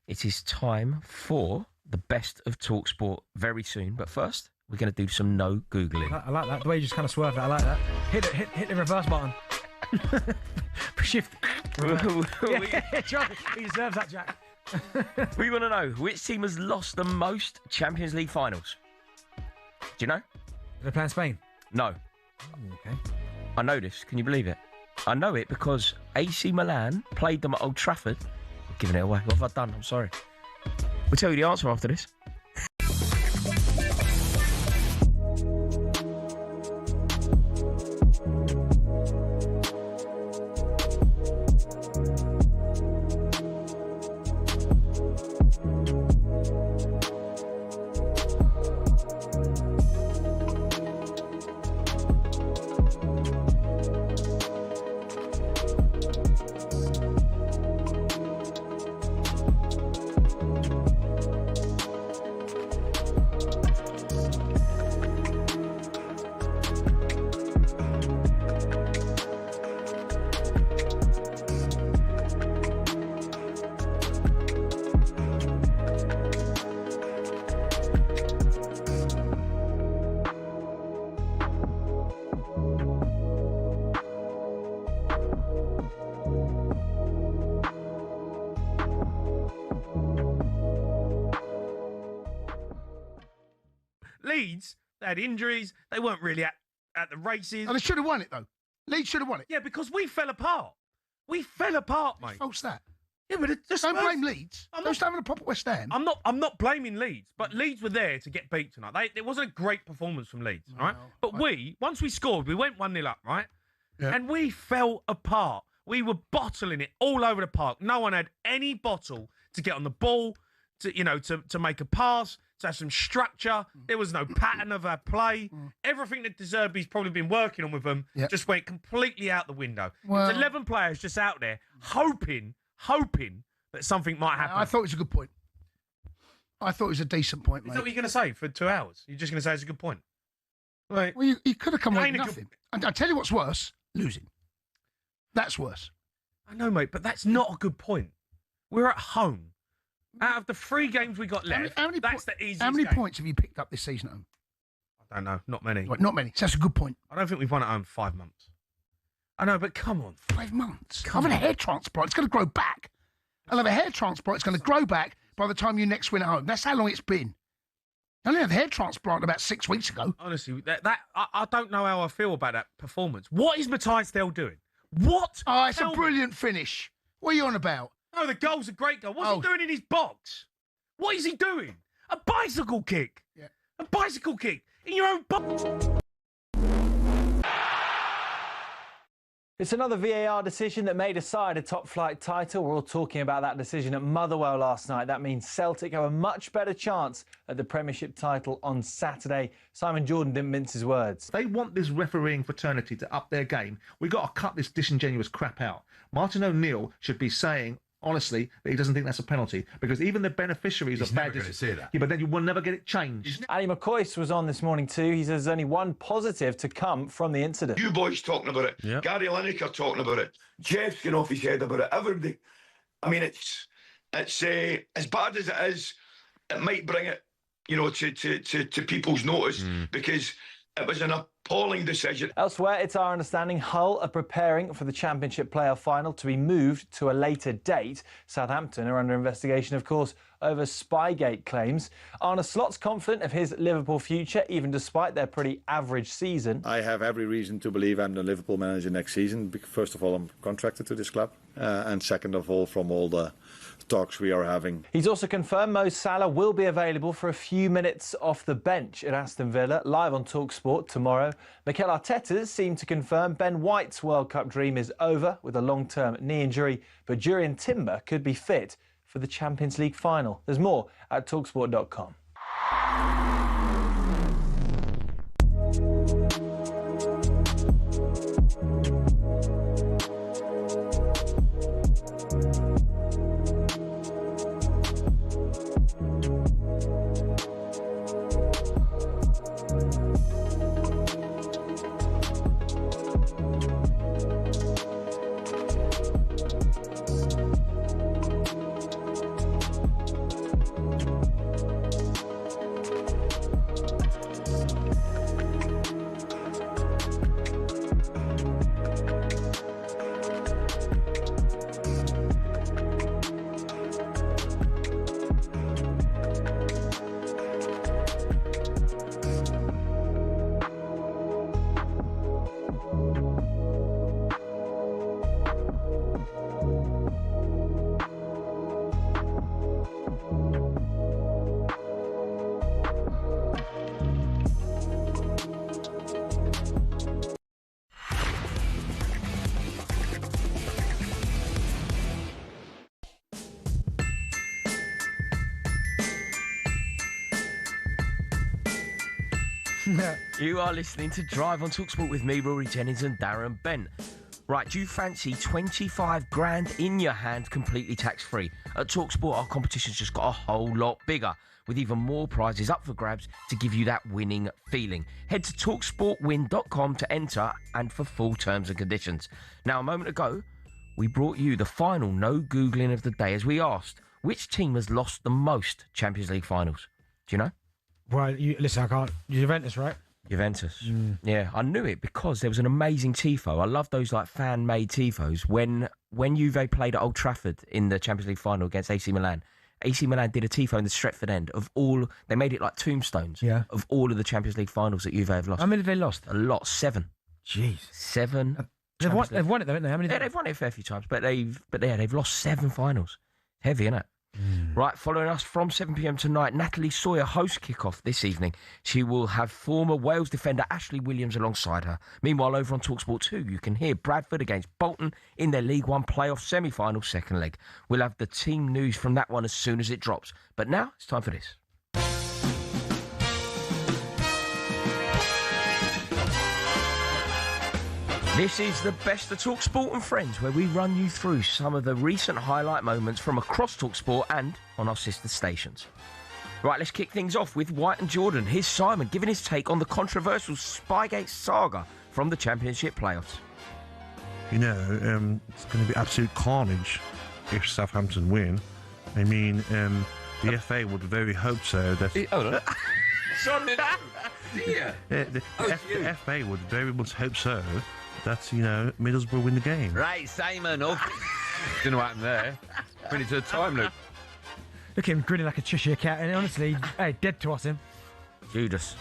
it is time for the best of talkSPORT very soon. But first, we're going to do some no Googling. I like that. The way you just kind of swerve that. I like that. Hit the reverse button. Shift. He deserves that, Jack. We want to know which team has lost the most Champions League finals. Do you know? They're playing Spain? No. Okay. I know this. Can you believe it? I know it because AC Milan played them at Old Trafford. I'm giving it away. What have I done? I'm sorry. We'll tell you the answer after this. Leeds, they had injuries. They weren't really at the races. Oh, they should have won it, though. Leeds should have won it. Yeah, because we fell apart. We fell apart, mate. False that. Yeah, but Don't blame Leeds. Don't having a pop at West Ham. I'm not blaming Leeds, but Leeds were there to get beat tonight. It wasn't a great performance from Leeds, right? But once we scored, we went 1-0 up, right? Yeah. And we fell apart. We were bottling it all over the park. No one had any bottle to get on the ball, to make a pass, to have some structure. There was no pattern of our play. Everything that De Zerbi's probably been working on with them just went completely out the window. Well- There's 11 players just out there hoping that something might happen. I thought it was a good point. I thought it was a decent point, Is mate. that what you're going to say for 2 hours? You're just going to say it's a good point? Like, Well, you could have come away ain't with a good- nothing. And I tell you what's worse, losing. That's worse. I know, mate, but that's not a good point. We're at home. Out of the 3 games we got left, that's the easiest How many game. points have you picked up this season at home? I don't know. Not many. Right, not many. So that's a good point. I don't think we've won at home for 5 months. I know, but come on. 5 months. I've had a hair transplant. It's going to grow back. I'll have a hair transplant. It's going to grow back by the time you next win at home. That's how long it's been. I only had a hair transplant about 6 weeks ago. Honestly, I don't know how I feel about that performance. What is Matthias Dell doing? What? Oh, it's Tell a me. brilliant finish. What are you on about? No, the goal's a great goal. What's he doing in his box? What is he doing? A bicycle kick. Yeah. A bicycle kick in your own box. It's another VAR decision that made aside a top-flight title. We're all talking about that decision at Motherwell last night. That means Celtic have a much better chance at the Premiership title on Saturday. Simon Jordan didn't mince his words. They want this refereeing fraternity to up their game. We've got to cut this disingenuous crap out. Martin O'Neill should be saying, honestly, that he doesn't think that's a penalty, because even the beneficiaries He's of never bad going to say that. Yeah, but then you will never get it changed. Ali McCoist was on this morning too. He says there's only one positive to come from the incident. You boys talking about it. Yep. Gary Lineker talking about it. Jeff's getting off his head about it. Everybody. I mean, it's as bad as it is. It might bring it, to people's notice because it was an appalling decision. Elsewhere, it's our understanding Hull are preparing for the Championship playoff final to be moved to a later date. Southampton are under investigation, of course, over Spygate claims. Arne Slot's confident of his Liverpool future, even despite their pretty average season. I have every reason to believe I'm the Liverpool manager next season. First of all, I'm contracted to this club. And second of all, from all the talks we are having. He's also confirmed Mo Salah will be available for a few minutes off the bench at Aston Villa, live on talkSPORT tomorrow. Mikel Arteta seemed to confirm Ben White's World Cup dream is over with a long-term knee injury, but Jurrien Timber could be fit for the Champions League final. There's more at talksport.com. You are listening to Drive on talkSPORT with me, Rory Jennings and Darren Bent. Right, do you fancy 25 grand in your hand completely tax-free? At talkSPORT, our competition's just got a whole lot bigger, with even more prizes up for grabs to give you that winning feeling. Head to talksportwin.com to enter and for full terms and conditions. Now, a moment ago, we brought you the final no Googling of the day as we asked, which team has lost the most Champions League finals? Do you know? Well, listen, I can't. Juventus, right? Juventus. Yeah, I knew it because there was an amazing tifo. I love those like fan-made tifos. When Juve played at Old Trafford in the Champions League final against AC Milan, AC Milan did a tifo in the Stretford end of all. They made it like tombstones. Of all of the Champions League finals that Juve have lost. How many have they lost? A lot. 7. Jeez. 7. They've won it though, haven't they? How many? Yeah, they've won it a fair few times, but they've lost 7 finals. Heavy, isn't it? Right, following us from 7 p.m. tonight, Natalie Sawyer hosts kickoff this evening. She will have former Wales defender Ashley Williams alongside her. Meanwhile, over on talkSPORT 2, you can hear Bradford against Bolton in their League One playoff semi-final second leg. We'll have the team news from that one as soon as it drops. But now it's time for this. This is the best of talkSPORT and Friends, where we run you through some of the recent highlight moments from across talkSPORT and on our sister stations. Right, let's kick things off with White and Jordan. Here's Simon giving his take on the controversial Spygate saga from the Championship playoffs. You know, it's going to be absolute carnage if Southampton win. I mean, the FA would very hope so. That Sorry, the FA would very much hope so. That, you know, Middlesbrough win the game. Right, Simon. Oh, don't know what happened there. Went into a time loop. Look at him grinning like a Cheshire cat, and honestly, hey, dead to us him. Judas.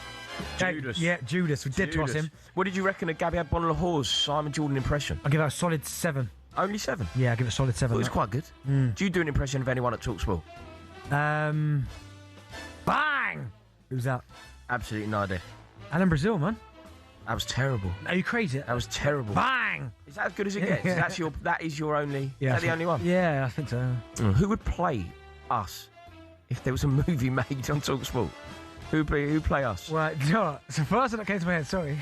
Yeah, Judas. We're dead to us him. What did you reckon of Gabby Bonlahore's Simon Jordan impression? I'll give that a solid 7. Only 7? Yeah, I'll give it a solid 7. Well, it was quite good. Do you do an impression of anyone at talkSPORT? Bang! Who's that? Absolutely no idea. Alan Brazil, man. That was terrible. Are you crazy? That was terrible. Bang! Is that as good as it gets? That is your only... Yeah, is that the only one? Yeah, I think so. Who would play us if there was a movie made on talkSPORT? Who play us? Well, you know what? It's the first one that came to my head, sorry.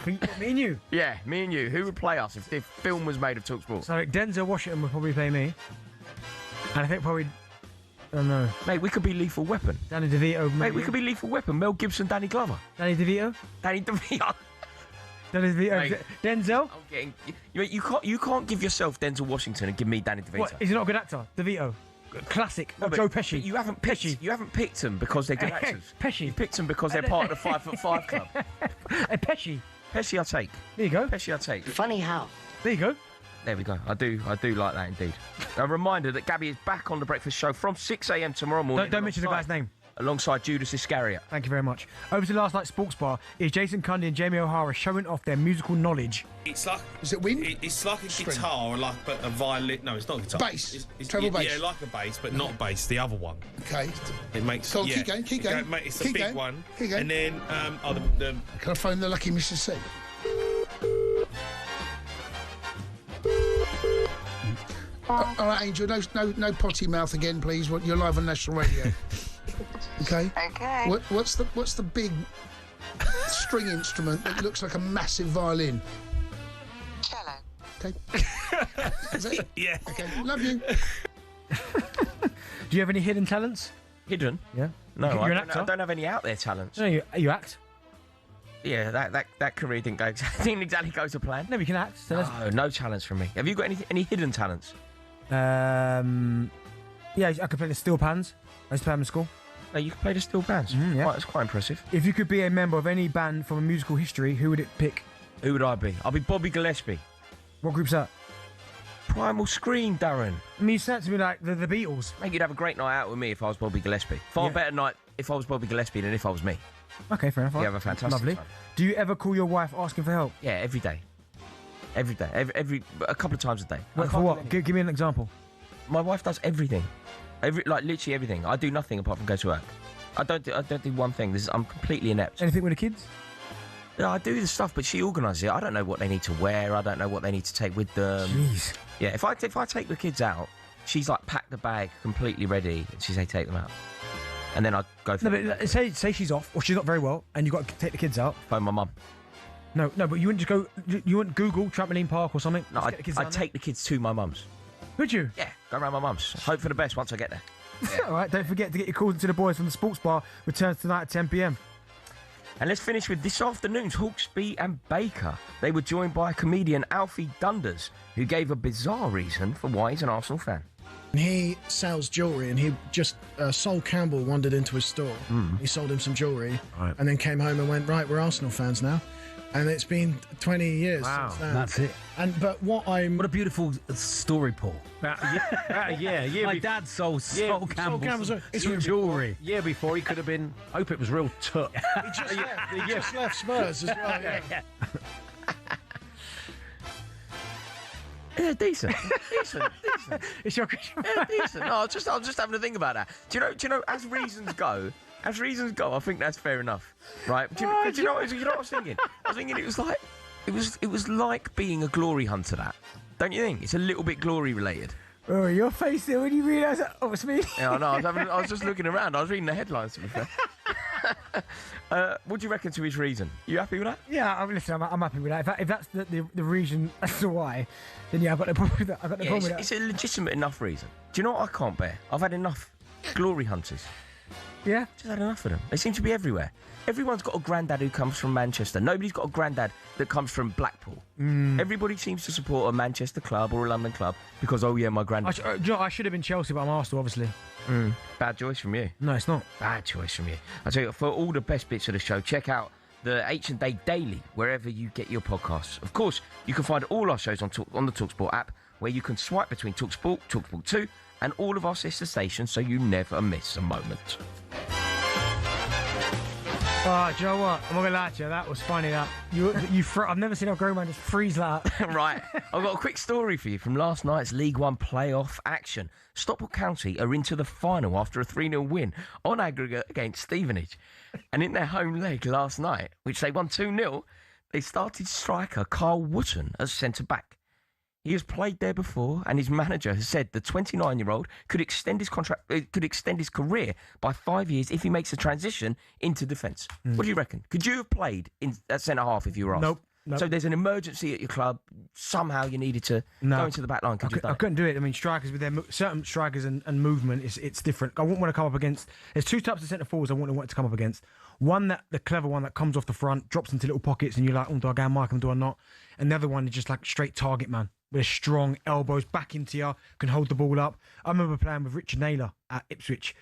Me and you. Yeah, me and you. Who would play us if the film was made of talkSPORT? So Denzel Washington would probably play me. And I think probably... I don't know. Mate, we could be Lethal Weapon. Danny DeVito. Mate, we could be Lethal Weapon. Mel Gibson, Danny Glover. Danny DeVito? Danny DeVito. Danny DeVito. Mate, Denzel? I'm getting... You can't give yourself Denzel Washington and give me Danny DeVito. What? Is he not a good actor? DeVito. Classic. No, Joe Pesci. You haven't picked them because they're good actors. Pesci. You picked them because they're part of the 5'5" club. Pesci. Pesci, I take. There you go. Pesci, I take. Funny how. There you go. There we go. I do like that indeed. A reminder that Gabby is back on the breakfast show from 6 a.m. tomorrow morning. Don't mention the guy's name. Alongside Judas Iscariot. Thank you very much. Over to last night's sports bar is Jason Cundy and Jamie O'Hara showing off their musical knowledge. It's like... Is it wind? It's like a String. guitar or like a violin. No, it's not a guitar. Bass. Treble bass. Yeah, like a bass, but not bass. The other one. Okay. It makes... Go on, keep going. Mate, it's keep a big going. one. Keep going. And then... Can I phone the lucky Mrs. C? All right, Angel, no potty mouth again, please. You're live on national radio. Okay. Okay. What's the big string instrument that looks like a massive violin? Cello. Okay. Is that it? Yeah. Okay. Love you. Do you have any hidden talents? Hidden? Yeah. No, You're an actor? I don't have any out there talents. No, you act. Yeah, that career didn't exactly go to plan. No, you can act. So No talents from me. Have you got any hidden talents? yeah, I could play the steel pans. I used to play them in school. No, you can play the steel pans. Yeah. That's quite impressive. If you could be a member of any band from a musical history, who would it pick? Who would I be? I'll be Bobby Gillespie. What group's that? Primal Scream, Darren. I mean, you sound to me like the Beatles. Mate, you'd have a great night out with me if I was Bobby Gillespie. Far better night if I was Bobby Gillespie than if I was me. Okay, fair enough. You have a fantastic Lovely. time. Do you ever call your wife asking for help? Yeah, every day. Every day. Every a couple of times a day. Wait, for what? Give me an example. My wife does everything. Literally everything. I do nothing apart from go to work. I don't do one thing. I'm completely inept. Anything with the kids? Yeah, I do the stuff, but she organises it. I don't know what they need to wear. I don't know what they need to take with them. Jeez. Yeah, if I take the kids out, she's like packed the bag completely ready, and she say take them out, and then I go for. No, but say she's off or she's not very well, and you've got to take the kids out. Phone my mum. No, but you wouldn't just go. You wouldn't Google trampoline park or something. No, I'd take the kids to my mum's. Would you? Yeah, go around my mum's. Hope for the best once I get there. Yeah. All right, don't forget to get your calls into the boys from the sports bar. Returns tonight at 10 p.m. And let's finish with this afternoon's Hawksbee and Baker. They were joined by comedian Alfie Dunders, who gave a bizarre reason for why he's an Arsenal fan. He sells jewellery, and he just Sol Campbell wandered into his store. He sold him some jewellery, and then came home and went, right, we're Arsenal fans now. And it's been 20 years Wow. since then. That's it. But what a beautiful story, Paul. Yeah. My dad sold Sol Campbell's jewellery. Year before, he could have been. Hope it was real tut. He just left Spurs as well. Yeah. Yeah, decent. decent. It's your Yeah, decent. No, I'm just having to think about that. Do you know? As reasons go, I think that's fair enough, right? Do you know what I was thinking? I was thinking it was like being a glory hunter. That, don't you think? It's a little bit glory related. Oh, your face there when you realise that. Oh, it's me. Yeah, no, I was just looking around. I was reading the headlines, to be fair. What do you reckon to his reason? You happy with that? Yeah, I'm happy with that. If that's the reason as to why, then yeah, I've got no problem with that. I've got no problem with that. It's a legitimate enough reason. Do you know what I can't bear? I've had enough glory hunters. Yeah? Just had enough of them. They seem to be everywhere. Everyone's got a granddad who comes from Manchester. Nobody's got a granddad that comes from Blackpool. Everybody seems to support a Manchester club or a London club because, oh yeah, my granddad. I should have been Chelsea, but I'm Arsenal, obviously. Bad choice from you. No, it's not. Bad choice from you. I tell you, for all the best bits of the show, check out the H&Day Daily, wherever you get your podcasts. Of course, you can find all our shows on the talkSPORT app, where you can swipe between talkSPORT, talkSPORT 2, and all of our sister stations, so you never miss a moment. Oh, do you know what? I'm not gonna lie to you. That was funny. That I've never seen a grown man just freeze like that. Right. I've got a quick story for you from last night's League One playoff action. Stockport County are into the final after a 3-0 win on aggregate against Stevenage. And in their home leg last night, which they won 2-0, they started striker Carl Wootton as centre-back. He has played there before, and his manager has said the 29-year-old could extend his career by 5 years if he makes a transition into defence. What do you reckon? Could you have played at centre-half if you were asked? Nope. So there's an emergency at your club. Somehow you needed to go into the back line. I couldn't do it. I mean, strikers with their certain strikers and movement, it's different. I wouldn't want to come up against. There's two types of centre forwards I wouldn't want to come up against. One, the clever one that comes off the front, drops into little pockets, and you're like, do I go and mark him? Do I not? And the other one is just like straight target man with strong elbows back into you, can hold the ball up. I remember playing with Richard Naylor at Ipswich.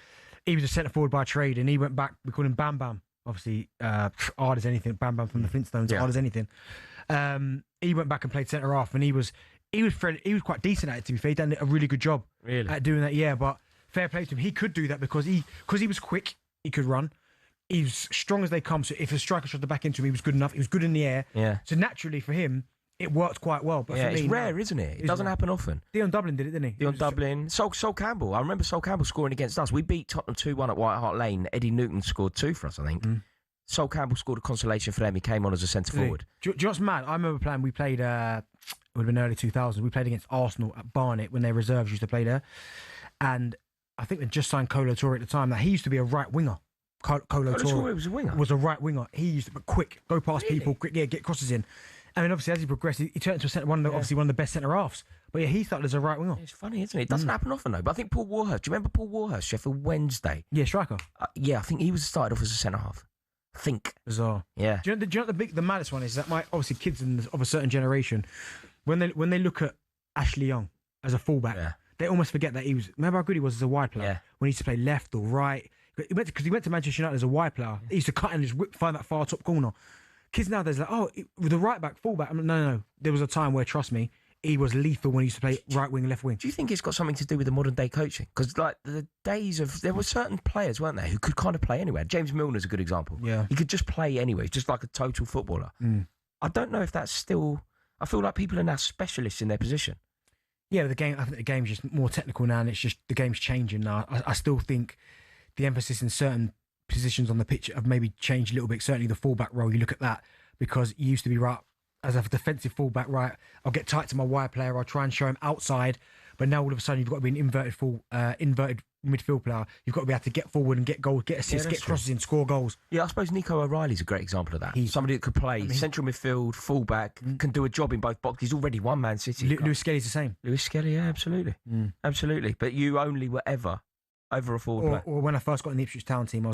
He was a centre forward by trade, and he went back. We call him Bam Bam. Obviously, hard as anything. Bam Bam from the Flintstones, hard as anything. He went back and played centre half, and he was quite decent at it. To be fair, he done a really good job at doing that. Yeah, but fair play to him. He could do that because he was quick. He could run. He was strong as they come. So if a striker shot the back into him, he was good enough. He was good in the air. Yeah. So naturally for him, it worked quite well. But yeah, for me, it's rare, isn't it? It doesn't happen often. Dion Dublin did it, didn't he? Dion Dublin. Sol Campbell. I remember Sol Campbell scoring against us. We beat Tottenham 2-1 at White Hart Lane. Eddie Newton scored 2 for us, I think. Sol Campbell scored a consolation for them. He came on as a centre forward. Do you know what's mad? I remember playing. We played. It would have been early 2000s. We played against Arsenal at Barnet when their reserves used to play there, and I think they just signed Kolo Toure at the time. That he used to be a right winger. Kolo Toure was a winger. Was a right winger. He used to be quick, go past people, quick, get crosses in. I mean, obviously as he progressed, he turned into obviously one of the best centre halves. But yeah, he started as a right winger. It's funny, isn't it? It doesn't happen often though. But I think Paul Warhurst. Do you remember Paul Warhurst? Sheffield Wednesday. Yeah, striker. Yeah, I think he was started off as a centre half. Bizarre. Yeah. Do you know the maddest one is that obviously kids of a certain generation, when they look at Ashley Young as a fullback, they almost forget that he was. Remember how good he was as a wide player when he used to play left or right. Because he went to Manchester United as a wide player. He used to cut and just find that far top corner. Kids nowadays are like, with the right back, fullback. No. There was a time where, trust me, he was lethal when he used to play right wing, left wing. Do you think it's got something to do with the modern day coaching? Because like the days of there were certain players, weren't there, who could kind of play anywhere. James Milner's a good example. Yeah, he could just play anywhere, just like a total footballer. I don't know if that's still. I feel like people are now specialists in their position. Yeah, the game. I think the game's just more technical now, and it's just the game's changing now. I still think the emphasis in certain positions on the pitch have maybe changed a little bit. Certainly the fullback role, you look at that, because you used to be right as a defensive fullback, right? I'll get tight to my wide player, I'll try and show him outside, but now all of a sudden you've got to be an inverted midfield player. You've got to be able to get forward and get goals, get assists, get crosses in, score goals. Yeah, I suppose Nico O'Reilly's a great example of that. He's somebody that could play central midfield, fullback, can do a job in both boxes. He's already won Man City. Lewis Skelly's the same. Lewis Skelly, yeah, absolutely. Absolutely. But you only were ever over a forward player. Or when I first got in the Ipswich Town team, I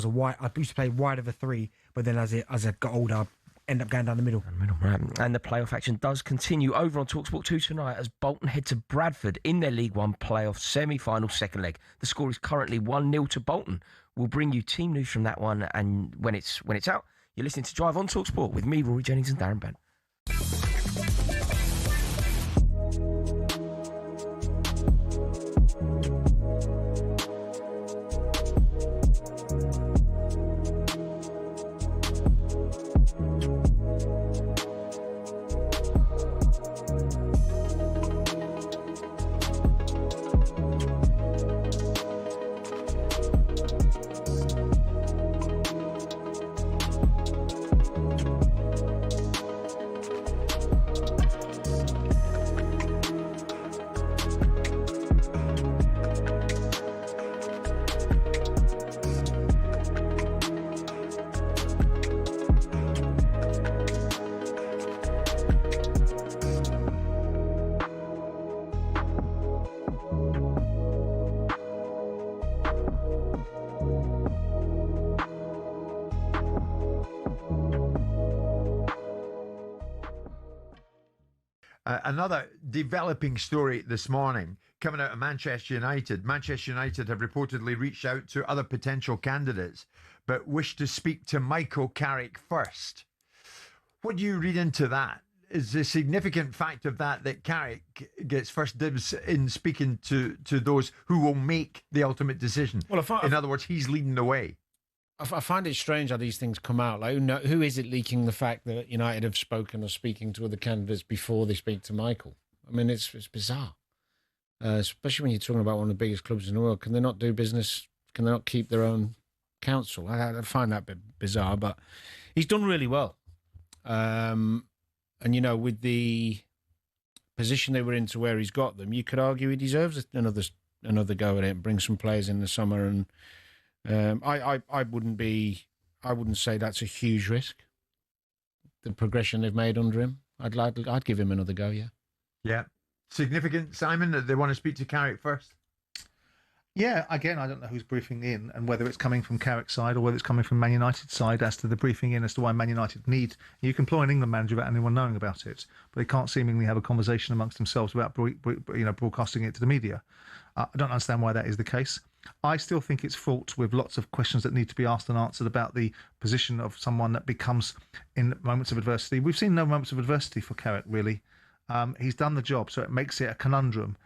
used to play wide of a 3, but then as I got older, I end up going down the middle. Right. And the playoff action does continue over on talkSPORT 2 tonight as Bolton head to Bradford in their League One playoff semi-final second leg. The score is currently 1-0 to Bolton. We'll bring you team news from that one, and when it's out, You're listening to Drive on talkSPORT with me, Rory Jennings and Darren Bent. Another developing story this morning coming out of Manchester United. Manchester United have reportedly reached out to other potential candidates, but wish to speak to Michael Carrick first. What do you read into that? Is the significant fact of that Carrick gets first dibs in speaking to those who will make the ultimate decision? Well, in other words, he's leading the way. I find it strange how these things come out. Like, who is it leaking the fact that United have spoken or speaking to other candidates before they speak to Michael? I mean, it's bizarre, especially when you're talking about one of the biggest clubs in the world. Can they not do business? Can they not keep their own counsel? I find that a bit bizarre, but he's done really well. And, with the position they were in to where he's got them, you could argue he deserves another go at it and bring some players in the summer. And I wouldn't say that's a huge risk. The progression they've made under him, I'd give him another go. Yeah. Yeah. Significant, Simon, that they want to speak to Carrick first. Yeah, again, I don't know who's briefing in and whether it's coming from Carrick's side or whether it's coming from Man United's side as to the briefing in as to why Man United need. You can employ an England manager without anyone knowing about it, but they can't seemingly have a conversation amongst themselves without broadcasting it to the media. I don't understand why that is the case. I still think it's fraught with lots of questions that need to be asked and answered about the position of someone that becomes in moments of adversity. We've seen no moments of adversity for Carrick, really. He's done the job, so it makes it a conundrum.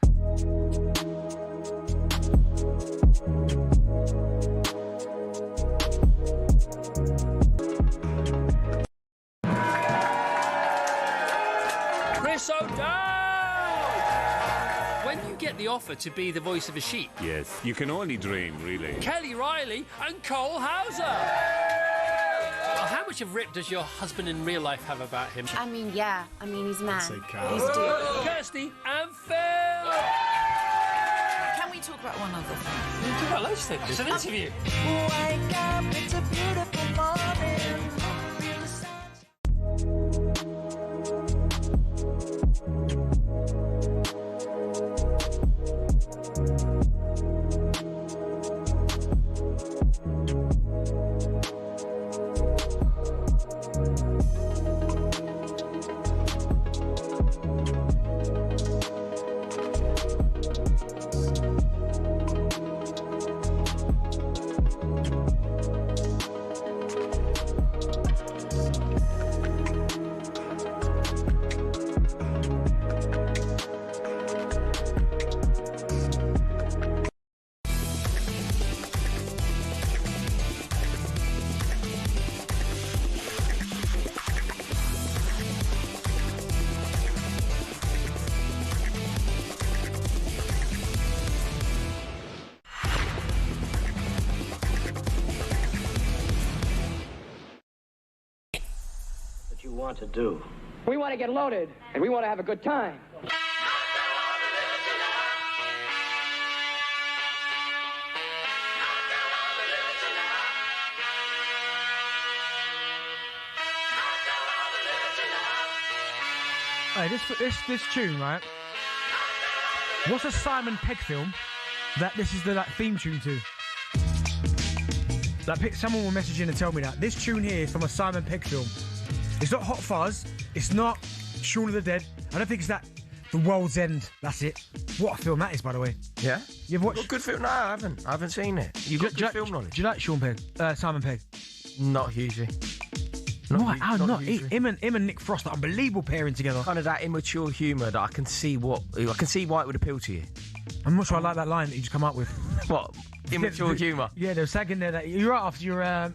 Chris O'Dowd! When you get the offer to be the voice of a sheep, Yes, you can only dream, really. Kelly Riley and Cole Hauser. Well, how much of Rip does your husband in real life have about him? I mean, yeah. I mean, he's mad. Say He's a dude. Kirsty and Phil! Can we talk about one other thing? We can talk about loads of things. It's an interview. Wake up, it's a beautiful morning. Want to do. We want to get loaded, and we want to have a good time. Hey, this tune, right? What's a Simon Pegg film that this is the theme tune to? Someone will message in and tell me that this tune here is from a Simon Pegg film. It's not Hot Fuzz. It's not Shaun of the Dead. I don't think it's that. The World's End. That's it. What a film that is, by the way. Yeah? You've watched? Good film? No, I haven't. I haven't seen it. You've got good film knowledge. Do you like Simon Pegg? Not hugely. Him and Nick Frost, are unbelievable pairing together. Kind of that immature humour that I can see why it would appeal to you. I'm not sure I like that line that you just come up with. What? Immature humour. Yeah, they're sagging there. You're right after your. Yeah.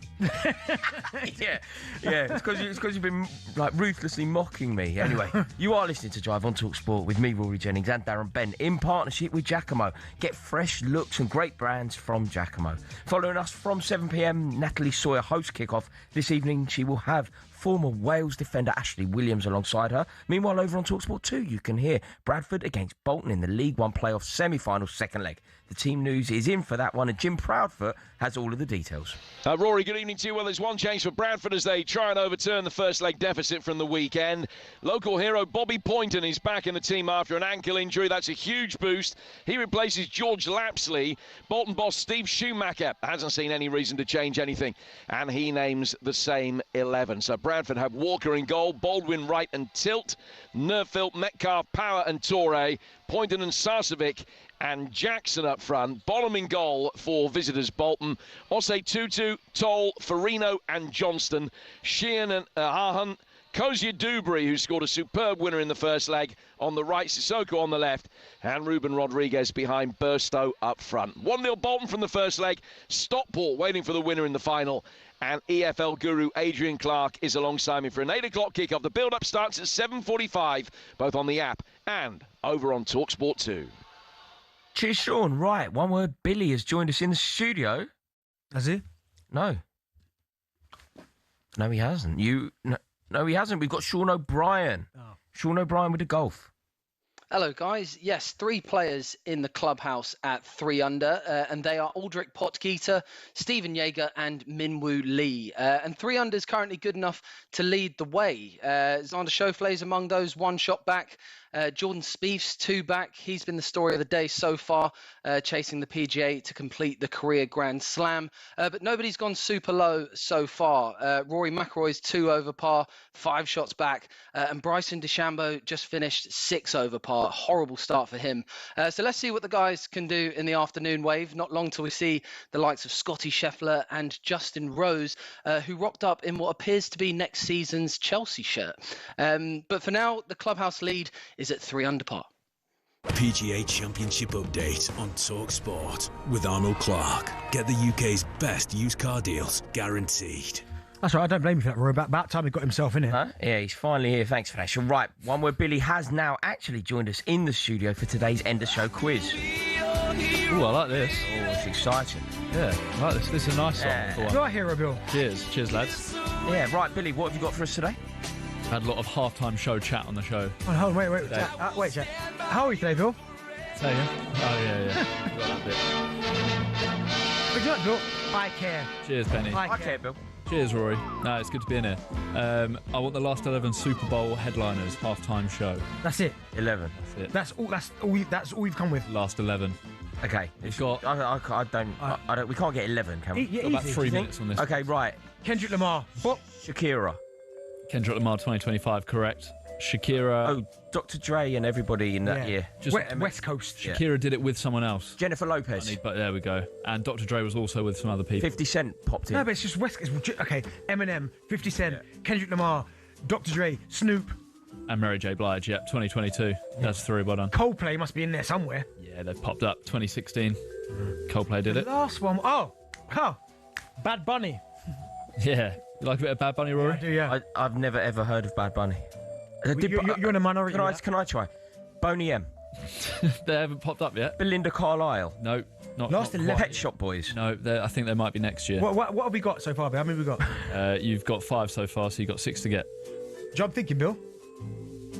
It's because you've been like ruthlessly mocking me. Anyway, you are listening to Drive on talkSPORT with me, Rory Jennings, and Darren Bent in partnership with Giacomo. Get fresh looks and great brands from Giacomo. Following us from 7 p.m, Natalie Sawyer hosts kickoff this evening. She will have former Wales defender Ashley Williams alongside her. Meanwhile, over on talkSPORT 2, you can hear Bradford against Bolton in the League One playoff semi-final second leg. The team news is in for that one, and Jim Proudfoot has all of the details. Rory, good evening to you. Well, there's one change for Bradford as they try and overturn the first leg deficit from the weekend. Local hero Bobby Poynton is back in the team after an ankle injury. That's a huge boost. He replaces George Lapsley. Bolton boss Steve Schumacher hasn't seen any reason to change anything, and he names the same 11. So Bradford have Walker in goal, Baldwin, Wright and Tilt, Nerfilt, Metcalf, Power and Torre, Poynton and Sarcevic and Jackson up front. Bonham in goal for visitors Bolton. Osei Tutu, Toll, Farino and Johnston. Sheehan and Ahan. Kozia Dubry, who scored a superb winner in the first leg, on the right, Sissoko on the left, and Ruben Rodriguez behind Burstow up front. 1-0 Bolton from the first leg. Stockport waiting for the winner in the final. And EFL guru Adrian Clark is alongside me for an 8 o'clock kickoff. The build-up starts at 7:45, both on the app and over on talkSPORT 2. Cheers, Sean. Right, one word. Billy has joined us in the studio. Has he? No. No, he hasn't. No, he hasn't. We've got Sean O'Brien. Oh. Sean O'Brien with the golf. Hello, guys. Yes, 3 players in the clubhouse at 3 under, and they are Aldrich Potgieter, Stephen Yeager, and Minwoo Lee. And 3 under is currently good enough to lead the way. Xander Schauffele's among those, 1 shot back. Jordan Spieth's 2 back. He's been the story of the day so far, chasing the PGA to complete the career Grand Slam. But nobody's gone super low so far. Rory McIlroy's 2 over par, 5 shots back. And Bryson DeChambeau just finished 6 over par. Horrible start for him. So let's see what the guys can do in the afternoon wave. Not long till we see the likes of Scotty Scheffler and Justin Rose, who rocked up in what appears to be next season's Chelsea shirt. But for now, the clubhouse lead is at 3 under par. PGA Championship update on talkSPORT with Arnold Clark. Get the UK's best used car deals guaranteed. That's right, I don't blame you for that, Roy. About time he got himself in here. Huh? Yeah, he's finally here. Thanks for that. So, right, one word. Billy has now actually joined us in the studio for today's end of show quiz. Oh, I like this. Oh, it's exciting. Yeah, I like this. This is a nice song. You're right, Hero Bill. Cheers, lads. Yeah, right, Billy, what have you got for us today? Had a lot of halftime show chat on the show. Oh, hold on, wait, Jack. How are you today, Bill? Say again? Oh, yeah. Got that bit. Would you like, Bill? I care. Cheers, Benny. I care, Bill. Cheers, Rory. No, it's good to be in here. I want the last 11 Super Bowl headliners halftime show. That's it. 11. That's all you've come with. Last 11. Okay. We've got. I don't. We can't get 11, can we? Yeah, got about 3 minutes on this. Okay, right. Kendrick Lamar. What? Shakira. Kendrick Lamar 2025, correct. Shakira. Oh, Dr. Dre and everybody in that year. Just West Coast. Shakira did it with someone else. Jennifer Lopez. But there we go. And Dr. Dre was also with some other people. 50 Cent popped in. No, but it's just West Coast. Okay, Eminem, 50 Cent, Kendrick Lamar, Dr. Dre, Snoop. And Mary J. Blige, 2022. That's 3, well done. Coldplay must be in there somewhere. Yeah, they've popped up. 2016. Coldplay did it. Last one. Oh, Bad Bunny. Yeah. You like a bit of Bad Bunny, Rory? Yeah, I do, yeah. I've never ever heard of Bad Bunny. You're in a minority. Can I try? Boney M. They haven't popped up yet. Belinda Carlisle. No, not Last 11. Pet Shop Boys. No, I think they might be next year. What have we got so far, Bill? How many have we got? You've got 5 so far, so you've got 6 to get. Do you know what I'm thinking, Bill?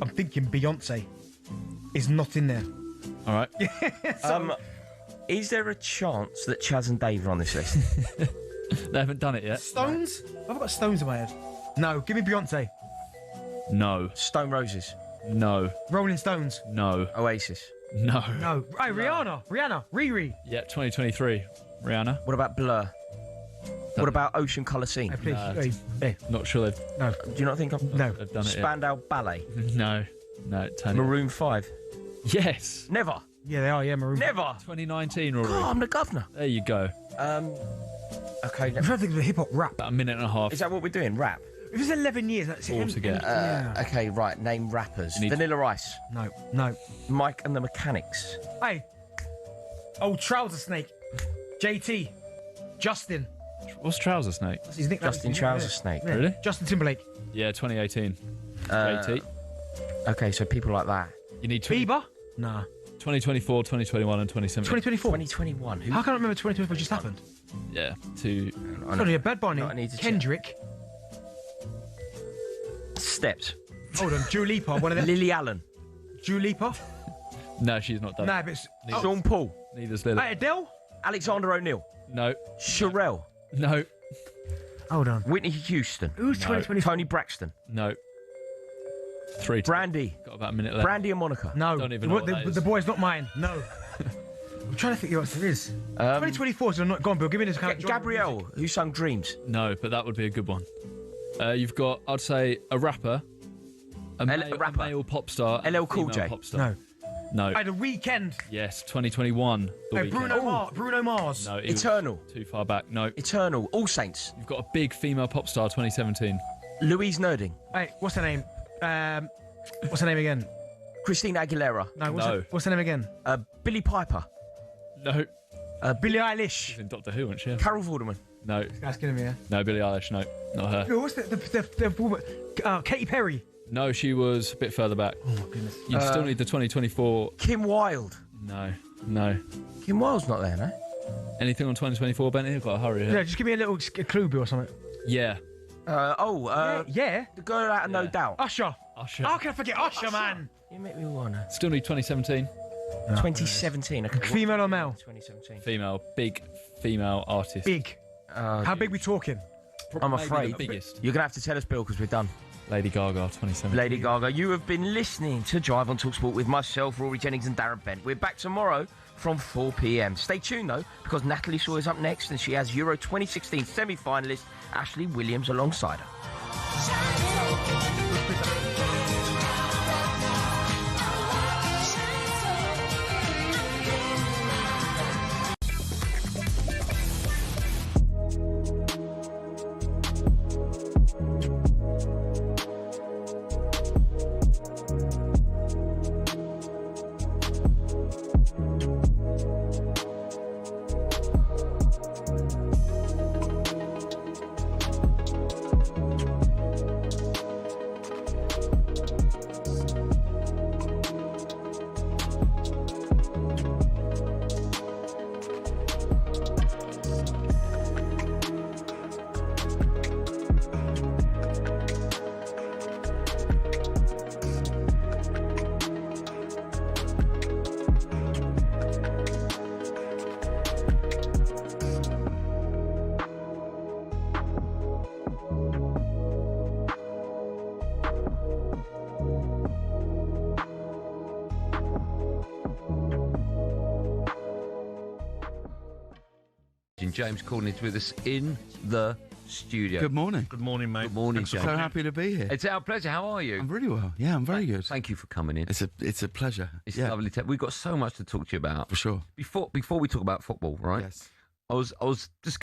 I'm thinking Beyonce is not in there. All right. Is there a chance that Chaz and Dave are on this list? They haven't done it yet. Stones? I've got Stones in my head. No, give me Beyonce. No. Stone Roses. No. Rolling Stones. No. Oasis. No. No. Hey, Rihanna. Riri. Yeah, 2023. Rihanna. What about Blur? What about Ocean Colour Scene? Hey, please. Hey. Not sure they've. No. Do you not think I've No. They've done it Spandau Ballet? No. No. Tony. Maroon 5? Yes. Never. Yeah, they are. Yeah, Maroon. Never. 2019, Rory. God, I'm the governor. There you go. Okay. I'm trying to think of the hip hop rap. About a minute and a half. Is that what we're doing? Rap? If it's 11 years, that's All to get. Okay, right. Name rappers. need- Vanilla Ice. No. Mike and the Mechanics. Hey. Oh, Trouser Snake. JT. Justin. What's Trouser Snake? That's his nickname. Justin Trouser Snake. Yeah. Really? Justin Timberlake. Yeah, 2018. Uh, JT. Okay, so people like that. You need Bieber? Nah. 2024, 2021, and 2017. 2024. 2021. Who? How can I remember 2024 just happened? Yeah, two. It's only a Bad Bunny. No, I need to Kendrick. Steps. Hold on. Dua Lipa. One of them. Lily Allen. Dua Lipa. No, she's not done. Nah, but it's... Sean Paul. Neither's Lily. Hey, Adele? Alexander O'Neill. No. Sherelle. No. Hold on. Whitney Houston. Who's No. 2024? Tony Braxton. No. Three. Brandy. Got about a minute left. Brandy and Monica. No. Don't even know what that is. The boy's not mine. No. I'm trying to think what it is. 2024 is not gone, Bill. Give me this kind of Gabrielle, who sung Dreams. No, but that would be a good one. You've got, I'd say, a rapper, a male pop star, and LL a Cool female J. pop star. No. Hey, The Weeknd. Yes, 2021. The Hey, Weeknd. Bruno Mars. No, it was Eternal. too far back. No. Eternal. All Saints. You've got a big female pop star, 2017. Louise Nerding. Hey, what's her name? What's her name again? Christina Aguilera. No. No. What's her name again? Billy Piper. No. Billie Eilish. She's in Doctor Who, isn't she? Carol Vorderman. No. This guy's kidding me, yeah? No, Billie Eilish. No, not her. Yo, what's the woman? Katy Perry. No, she was a bit further back. Oh my goodness. You still need the 2024. Kim Wilde. No. Kim Wilde's not there, no? Anything on 2024, Benny? I've got to hurry here. Yeah, just give me a little clue, Bill, or something. Yeah. Yeah. The girl out of No Doubt. Usher. How can I forget Usher, man? You make me wanna. Still need 2017. 2017. Okay. Female or male? 2017. Female. Big female artist. Big. How big we talking? I'm Maybe afraid the biggest. you're gonna have to tell us, Bill, because we're done. Lady Gaga, 2017. Lady Gaga, you have been listening to Drive on talkSPORT with myself, Rory Jennings and Darren Bent. We're back tomorrow from 4 p.m. Stay tuned, though, because Natalie Sawyer's up next and she has Euro 2016 semi-finalist Ashley Williams alongside her. James Corden is with us in the studio. Good morning. Good morning, mate. Good morning, James. So happy to be here. It's our pleasure. How are you? I'm really well. Yeah, I'm very good. Thank you for coming in. It's a pleasure. It's lovely. We've got so much to talk to you about. For sure. Before we talk about football, right? Yes. I was just